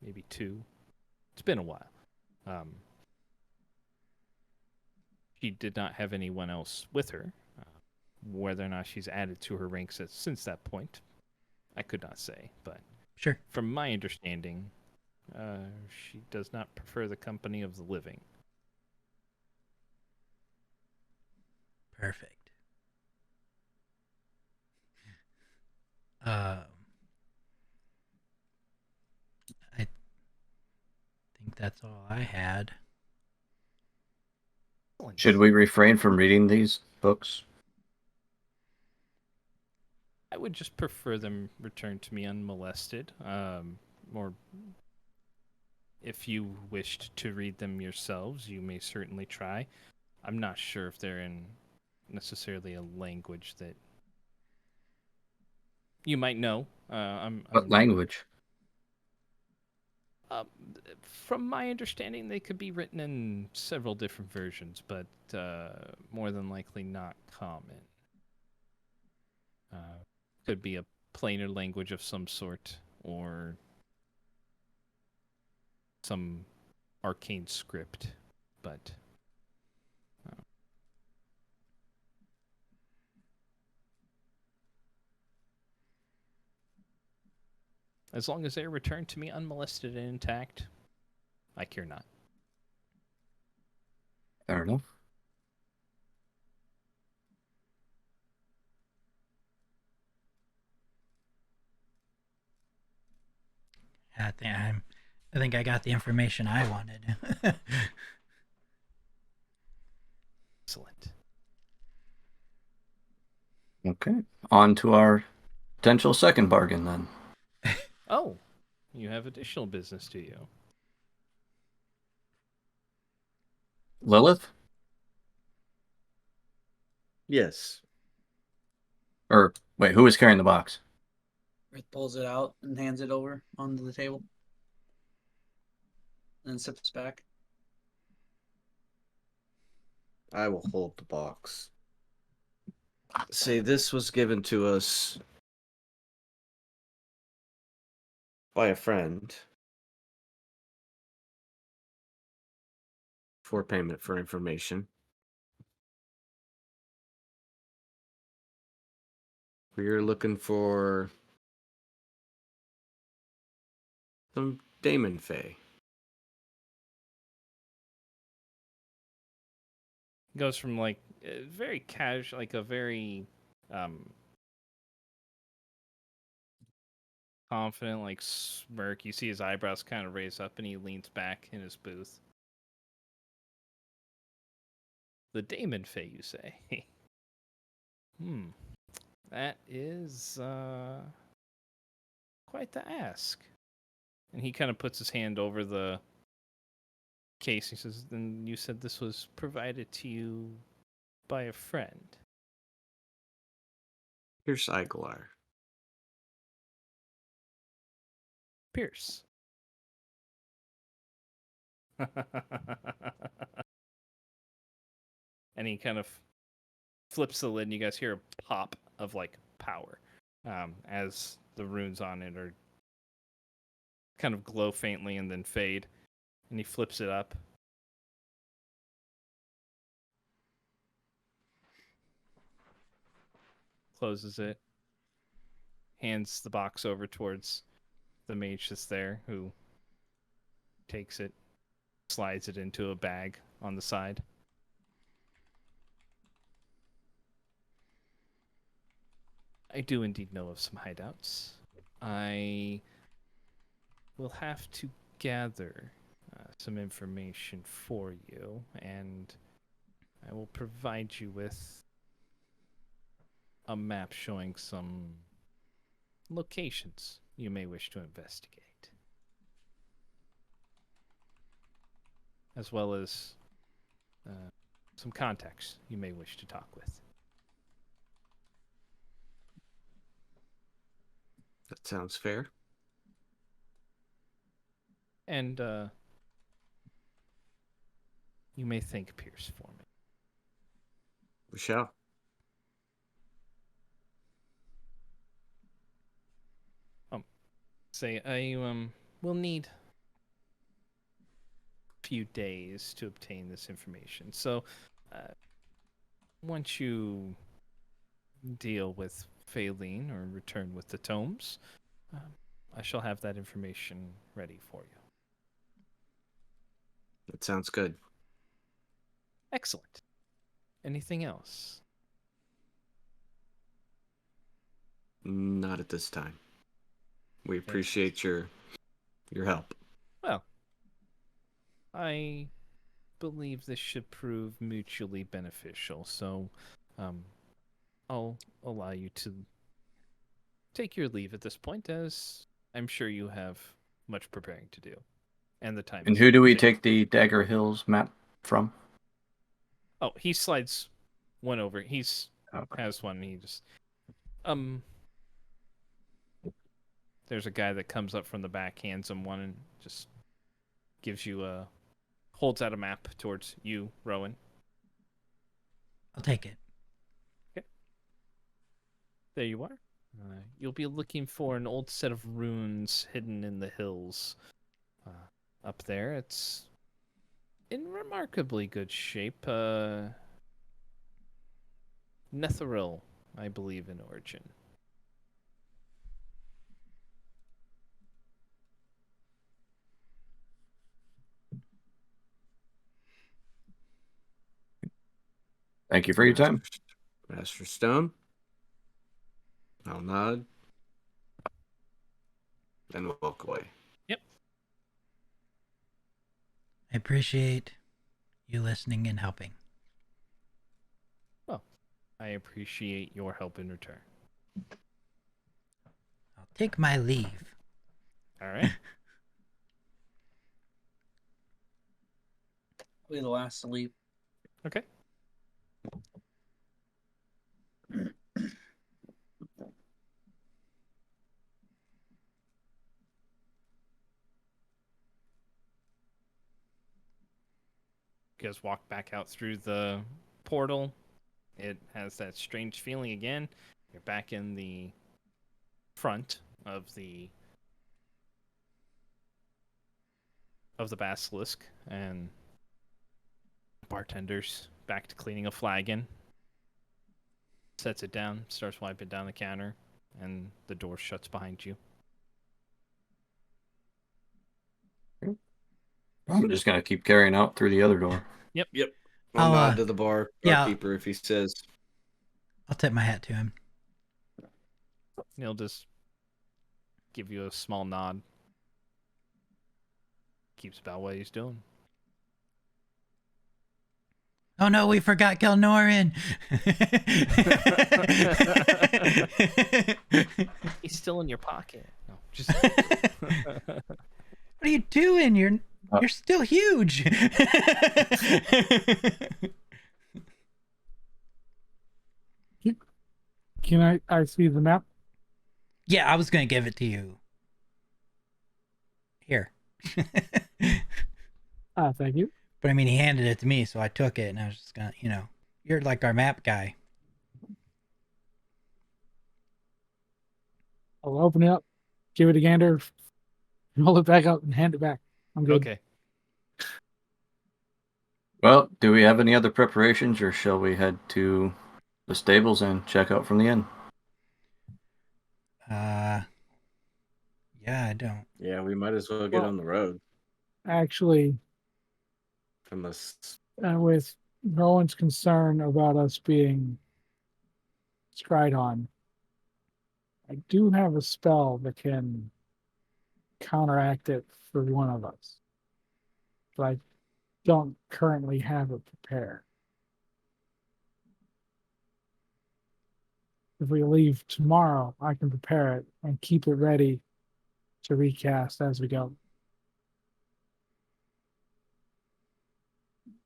maybe 2, it's been a while. She did not have anyone else with her. Whether or not she's added to her ranks since that point, I could not say. But Sure. from my understanding, she does not prefer the company of the living. Perfect. think that's all I had. Should we refrain from reading these books? I would just prefer them returned to me unmolested. Or if you wished to read them yourselves, you may certainly try. I'm not sure if they're in necessarily a language that you might know. What language? From my understanding, they could be written in several different versions, but more than likely not common. Could be a plainer language of some sort, or some arcane script, but as long as they are returned to me unmolested and intact, I care not. Fair enough. I think I got the information I wanted. Excellent. Okay. On to our potential second bargain then. Oh, you have additional business, do you? Lilith? Yes. Or, wait, who is carrying the box? Rith pulls it out and hands it over onto the table. And then sips back. I will hold the box. Say this was given to us by a friend for payment for information. We're looking for some Damon Fae. Goes from like very casual, like a very confident, like smirk. You see his eyebrows kind of raise up, and he leans back in his booth. The Damon Fae, you say? That is quite the ask. And he kind of puts his hand over the case. He says, "Then you said this was provided to you by a friend." Here's Iglar. Pierce. And he kind of flips the lid, and you guys hear a pop of like power as the runes on it are kind of glow faintly and then fade. And he flips it up. Closes it. Hands the box over towards the mage that's there, who takes it, slides it into a bag on the side. I do indeed know of some hideouts. I will have to gather some information for you, and I will provide you with a map showing some locations you may wish to investigate, as well as some contacts you may wish to talk with. That sounds fair. And you may thank Pierce for me. We shall. Say, I will need a few days to obtain this information. So, once you deal with Faeline or return with the tomes, I shall have that information ready for you. That sounds good. Excellent. Anything else? Not at this time. We appreciate your help. Well, I believe this should prove mutually beneficial, so I'll allow you to take your leave at this point, as I'm sure you have much preparing to do, and the time. And is who do we fixed. take the Dagger Hills map from? Oh, he slides one over. He's Okay. has one. He just there's a guy that comes up from the back, hands him one, and just gives you holds out a map towards you, Rowan. I'll take it. There you are. You'll be looking for an old set of runes hidden in the hills. Up there, it's in remarkably good shape. Netheril, I believe, in origin. Thank you for your time. Master Stone. I'll nod. And walk away. I appreciate you listening and helping. Well, I appreciate your help in return. I'll take my leave. All right. I'll be the last to leave. Okay. You guys walk back out through the portal. It has that strange feeling again. You're back in the front of the basilisk, and bartender's back to cleaning a flagon. Sets it down, starts wiping down the counter, and the door shuts behind you. I'm just gonna keep carrying out through the other door. I'll I'll, nod to the barkeeper if he says. I'll tip my hat to him. He'll just give you a small nod. Keeps about what he's doing. Oh no, we forgot Kelnorin. He's still in your pocket. No, just What are you doing? You're still huge. Can I see the map? Yeah, I was gonna give it to you. Here. Thank you. But I mean, he handed it to me, so I took it, and I was just gonna, you're like our map guy. I'll open it up, give it a gander, roll it back up, and hand it back. I'm good. okay. Well, do we have any other preparations, or shall we head to the stables and check out from the inn? Yeah, I don't. Yeah, we might as well get Well- on the road. Actually, Unless with Rowan's concern about us being scryed on, I do have a spell that can counteract it for one of us. But I don't currently have it prepared. If we leave tomorrow, I can prepare it and keep it ready to recast as we go.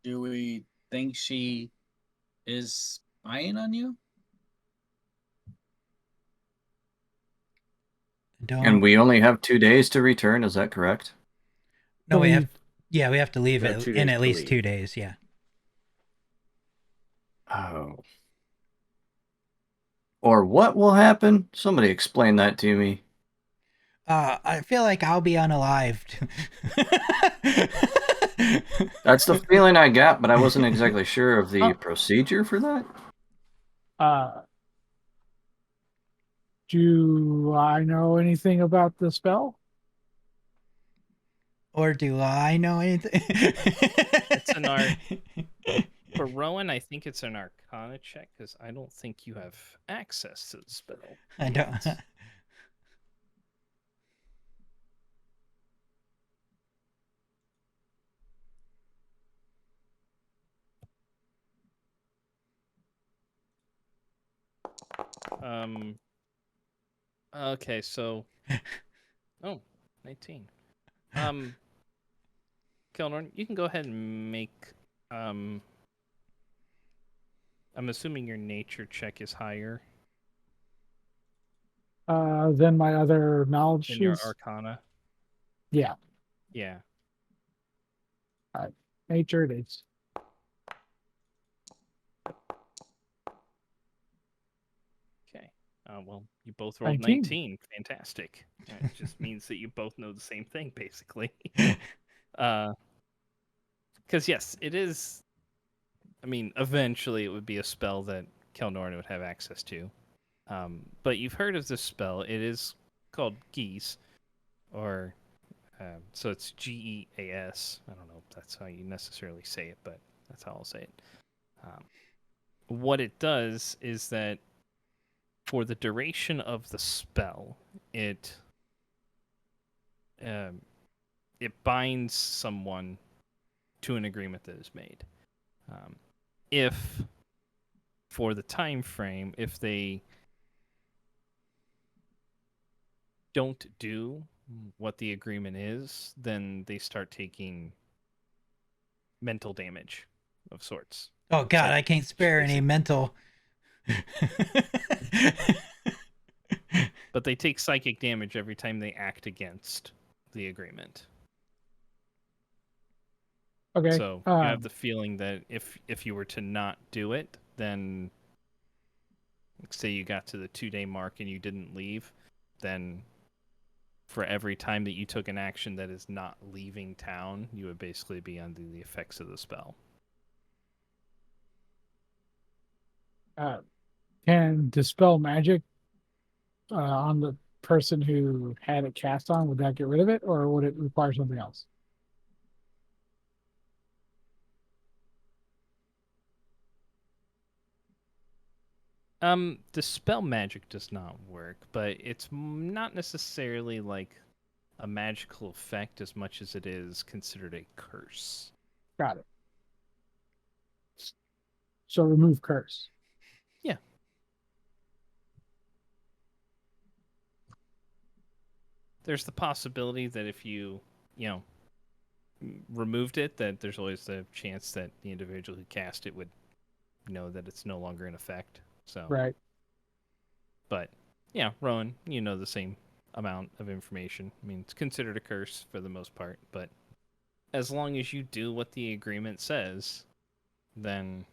Do we think she is spying on you? Don't. And we only have 2 days to return, is that correct? No, we have. Leave. Yeah, we have to leave We have it 2 in days at to least leave. 2 days. Yeah. Oh. Or what will happen? Somebody explain that to me. I feel like I'll be unalived. That's the feeling I got, but I wasn't exactly sure of the procedure for that. Do I know anything about the spell? Or do I know anything? It's an art. For Rowan, I think it's an Arcana check, because I don't think you have access to the spell. I don't. yet. Okay, so. Oh, 19. Kelnorn, you can go ahead and make. I'm assuming your nature check is higher Then my other knowledge than your is Arcana. yeah, Yeah. nature it is. Okay. Well, you both rolled 19. 19. Fantastic. It just means that you both know the same thing, basically. Because yes, it is. I mean, eventually it would be a spell that Kelnorn would have access to. But you've heard of this spell. It is called Geas, or so it's Geas. I don't know if that's how you necessarily say it, but that's how I'll say it. What it does is that for the duration of the spell, it binds someone to an agreement that is made. If for the time frame, if they don't do what the agreement is, then they start taking mental damage of sorts. Oh God, I Psychic can't damage, spare any basically. mental. But they take psychic damage every time they act against the agreement. Okay. So you have the feeling that if you were to not do it, then say you got to the 2-day mark and you didn't leave, then for every time that you took an action that is not leaving town, you would basically be under the effects of the spell. Can dispel magic on the person who had it cast on? Would that get rid of it, or would it require something else? Dispel magic does not work, but it's not necessarily like a magical effect as much as it is considered a curse. Got it. So remove curse. Yeah. There's the possibility that if you removed it, that there's always the chance that the individual who cast it would know that it's no longer in effect. So, Right. But yeah, Rowan, you know the same amount of information. I mean, it's considered a curse for the most part, but as long as you do what the agreement says, then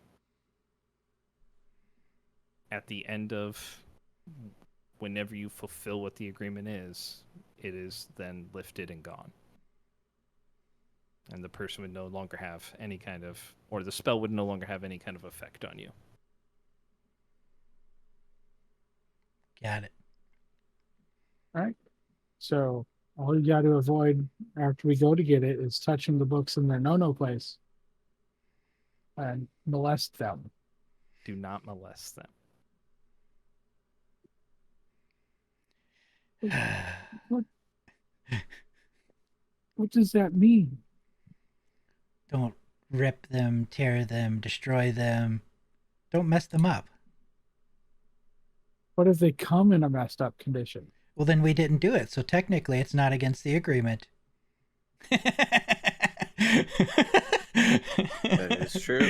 at the end of whenever you fulfill what the agreement is, it is then lifted and gone. And the person would no longer have any kind of, or the spell would no longer have any kind of effect on you. Got it. All right. So all you got to avoid after we go to get it is touching the books in their no place and molest them. Do not molest them. What does that mean? Don't rip them, tear them, destroy them. Don't mess them up. What if they come in a messed up condition? Well, then we didn't do it, so technically it's not against the agreement. That is true.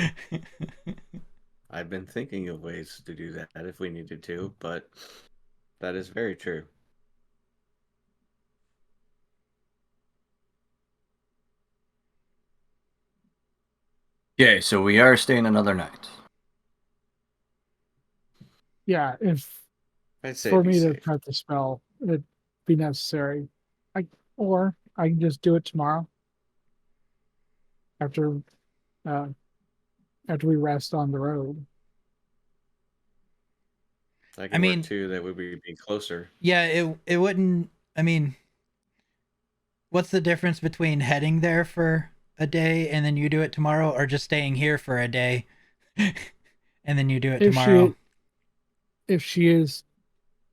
I've been thinking of ways to do that if we needed to, but that is very true. Okay, so we are staying another night. Yeah, if I'd say for be me to safe. cut the spell, it'd be necessary. Or I can just do it tomorrow after we rest on the road. I can mean- work too. That would be closer. Yeah, it wouldn't. I mean, what's the difference between heading there for a day and then you do it tomorrow, or just staying here for a day and then you do it tomorrow? If she is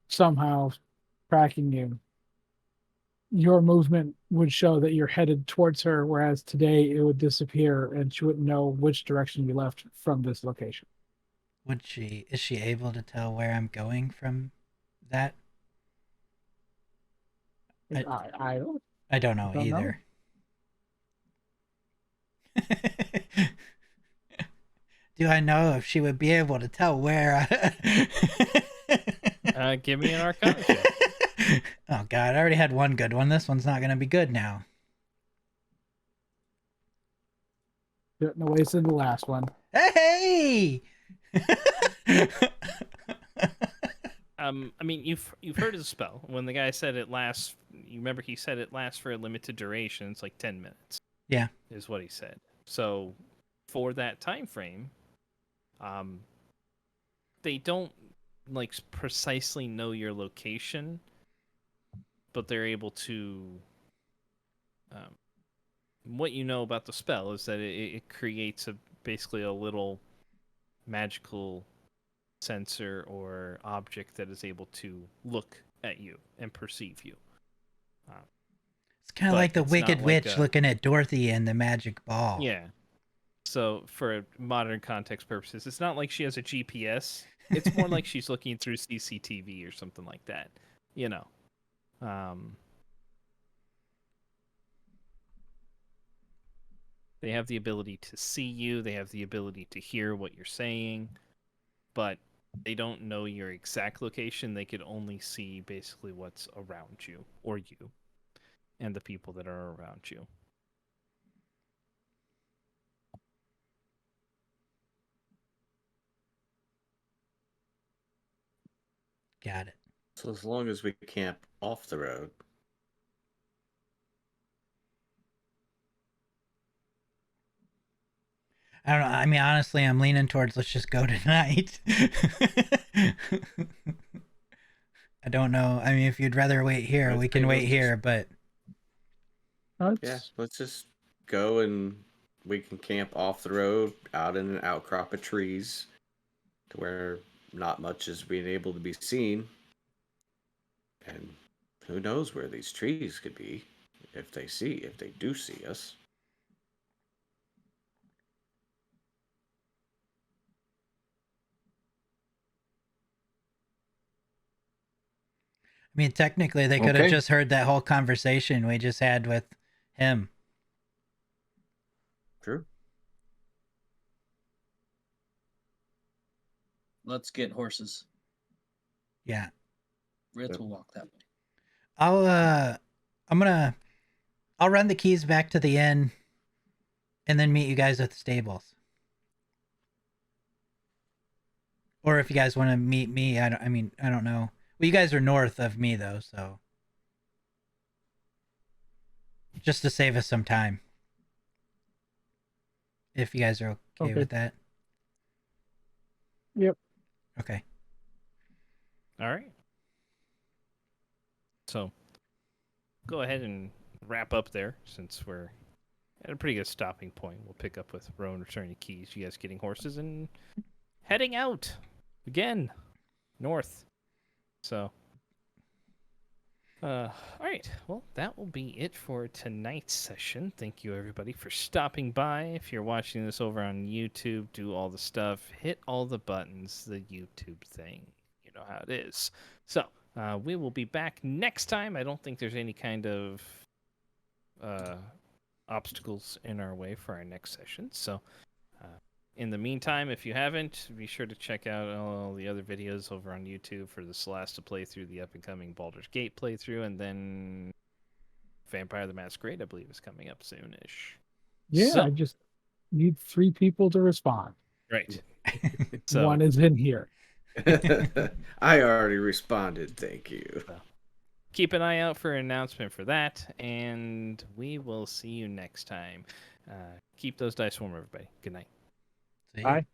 somehow tracking you, your movement would show that you're headed towards her, whereas today it would disappear and she wouldn't know which direction you left from this location. is she able to tell where I'm going from that? I I don't know don't know. either. Do I know if she would be able to tell where Give me an Arcana check. Oh god, I already had one good one. This one's not gonna be good now. Getting away from the last one. Hey! I mean, you've heard of the spell. When the guy said it lasts, you remember he said it lasts for a limited duration. It's like 10 minutes. Yeah. Is what he said. So, for that time frame, they don't like precisely know your location, but they're able to. What you know about the spell is that it creates basically a little magical sensor or object that is able to look at you and perceive you. It's kind of But like the it's Wicked not like Witch a- looking at Dorothy and the magic ball. Yeah. So for modern context purposes, it's not like she has a GPS. It's more like she's looking through CCTV or something like that. You know. They have the ability to see you. They have the ability to hear what you're saying, but they don't know your exact location. They could only see basically what's around you or you and the people that are around you. Got it. So as long as we camp off the road. I don't know. I mean, honestly, I'm leaning towards let's just go tonight. I don't know. I mean, if you'd rather wait here, I'd we say can wait let's here, but Yeah, let's just go and we can camp off the road out in an outcrop of trees to where not much is being able to be seen. And who knows where these trees could be if they do see us. I mean, technically, they could have Okay. just heard that whole conversation we just had with him. True. Let's get horses. Yeah. Ritz Yep. will walk that way. I'll run the keys back to the inn and then meet you guys at the stables. Or if you guys want to meet me, I don't know. Well, you guys are north of me though, so just to save us some time. If you guys are okay with that. Yep. Okay. All right. So, go ahead and wrap up there since we're at a pretty good stopping point. We'll pick up with Rowan returning the keys, you guys getting horses and heading out again north. So, all right. Well, that will be it for tonight's session. Thank you, everybody, for stopping by. If you're watching this over on YouTube, do all the stuff, hit all the buttons, the YouTube thing. You know how it is. So, we will be back next time. I don't think there's any kind of obstacles in our way for our next session. So, in the meantime, if you haven't, be sure to check out all the other videos over on YouTube for the Celesta playthrough, the up-and-coming Baldur's Gate playthrough, and then Vampire the Masquerade, I believe, is coming up soonish. Yeah, So- I just need 3 people to respond. Right. So, One is in here. I already responded, thank you. keep an eye out for an announcement for that, and we will see you next time. Keep those dice warm, everybody. Good night. See? Bye.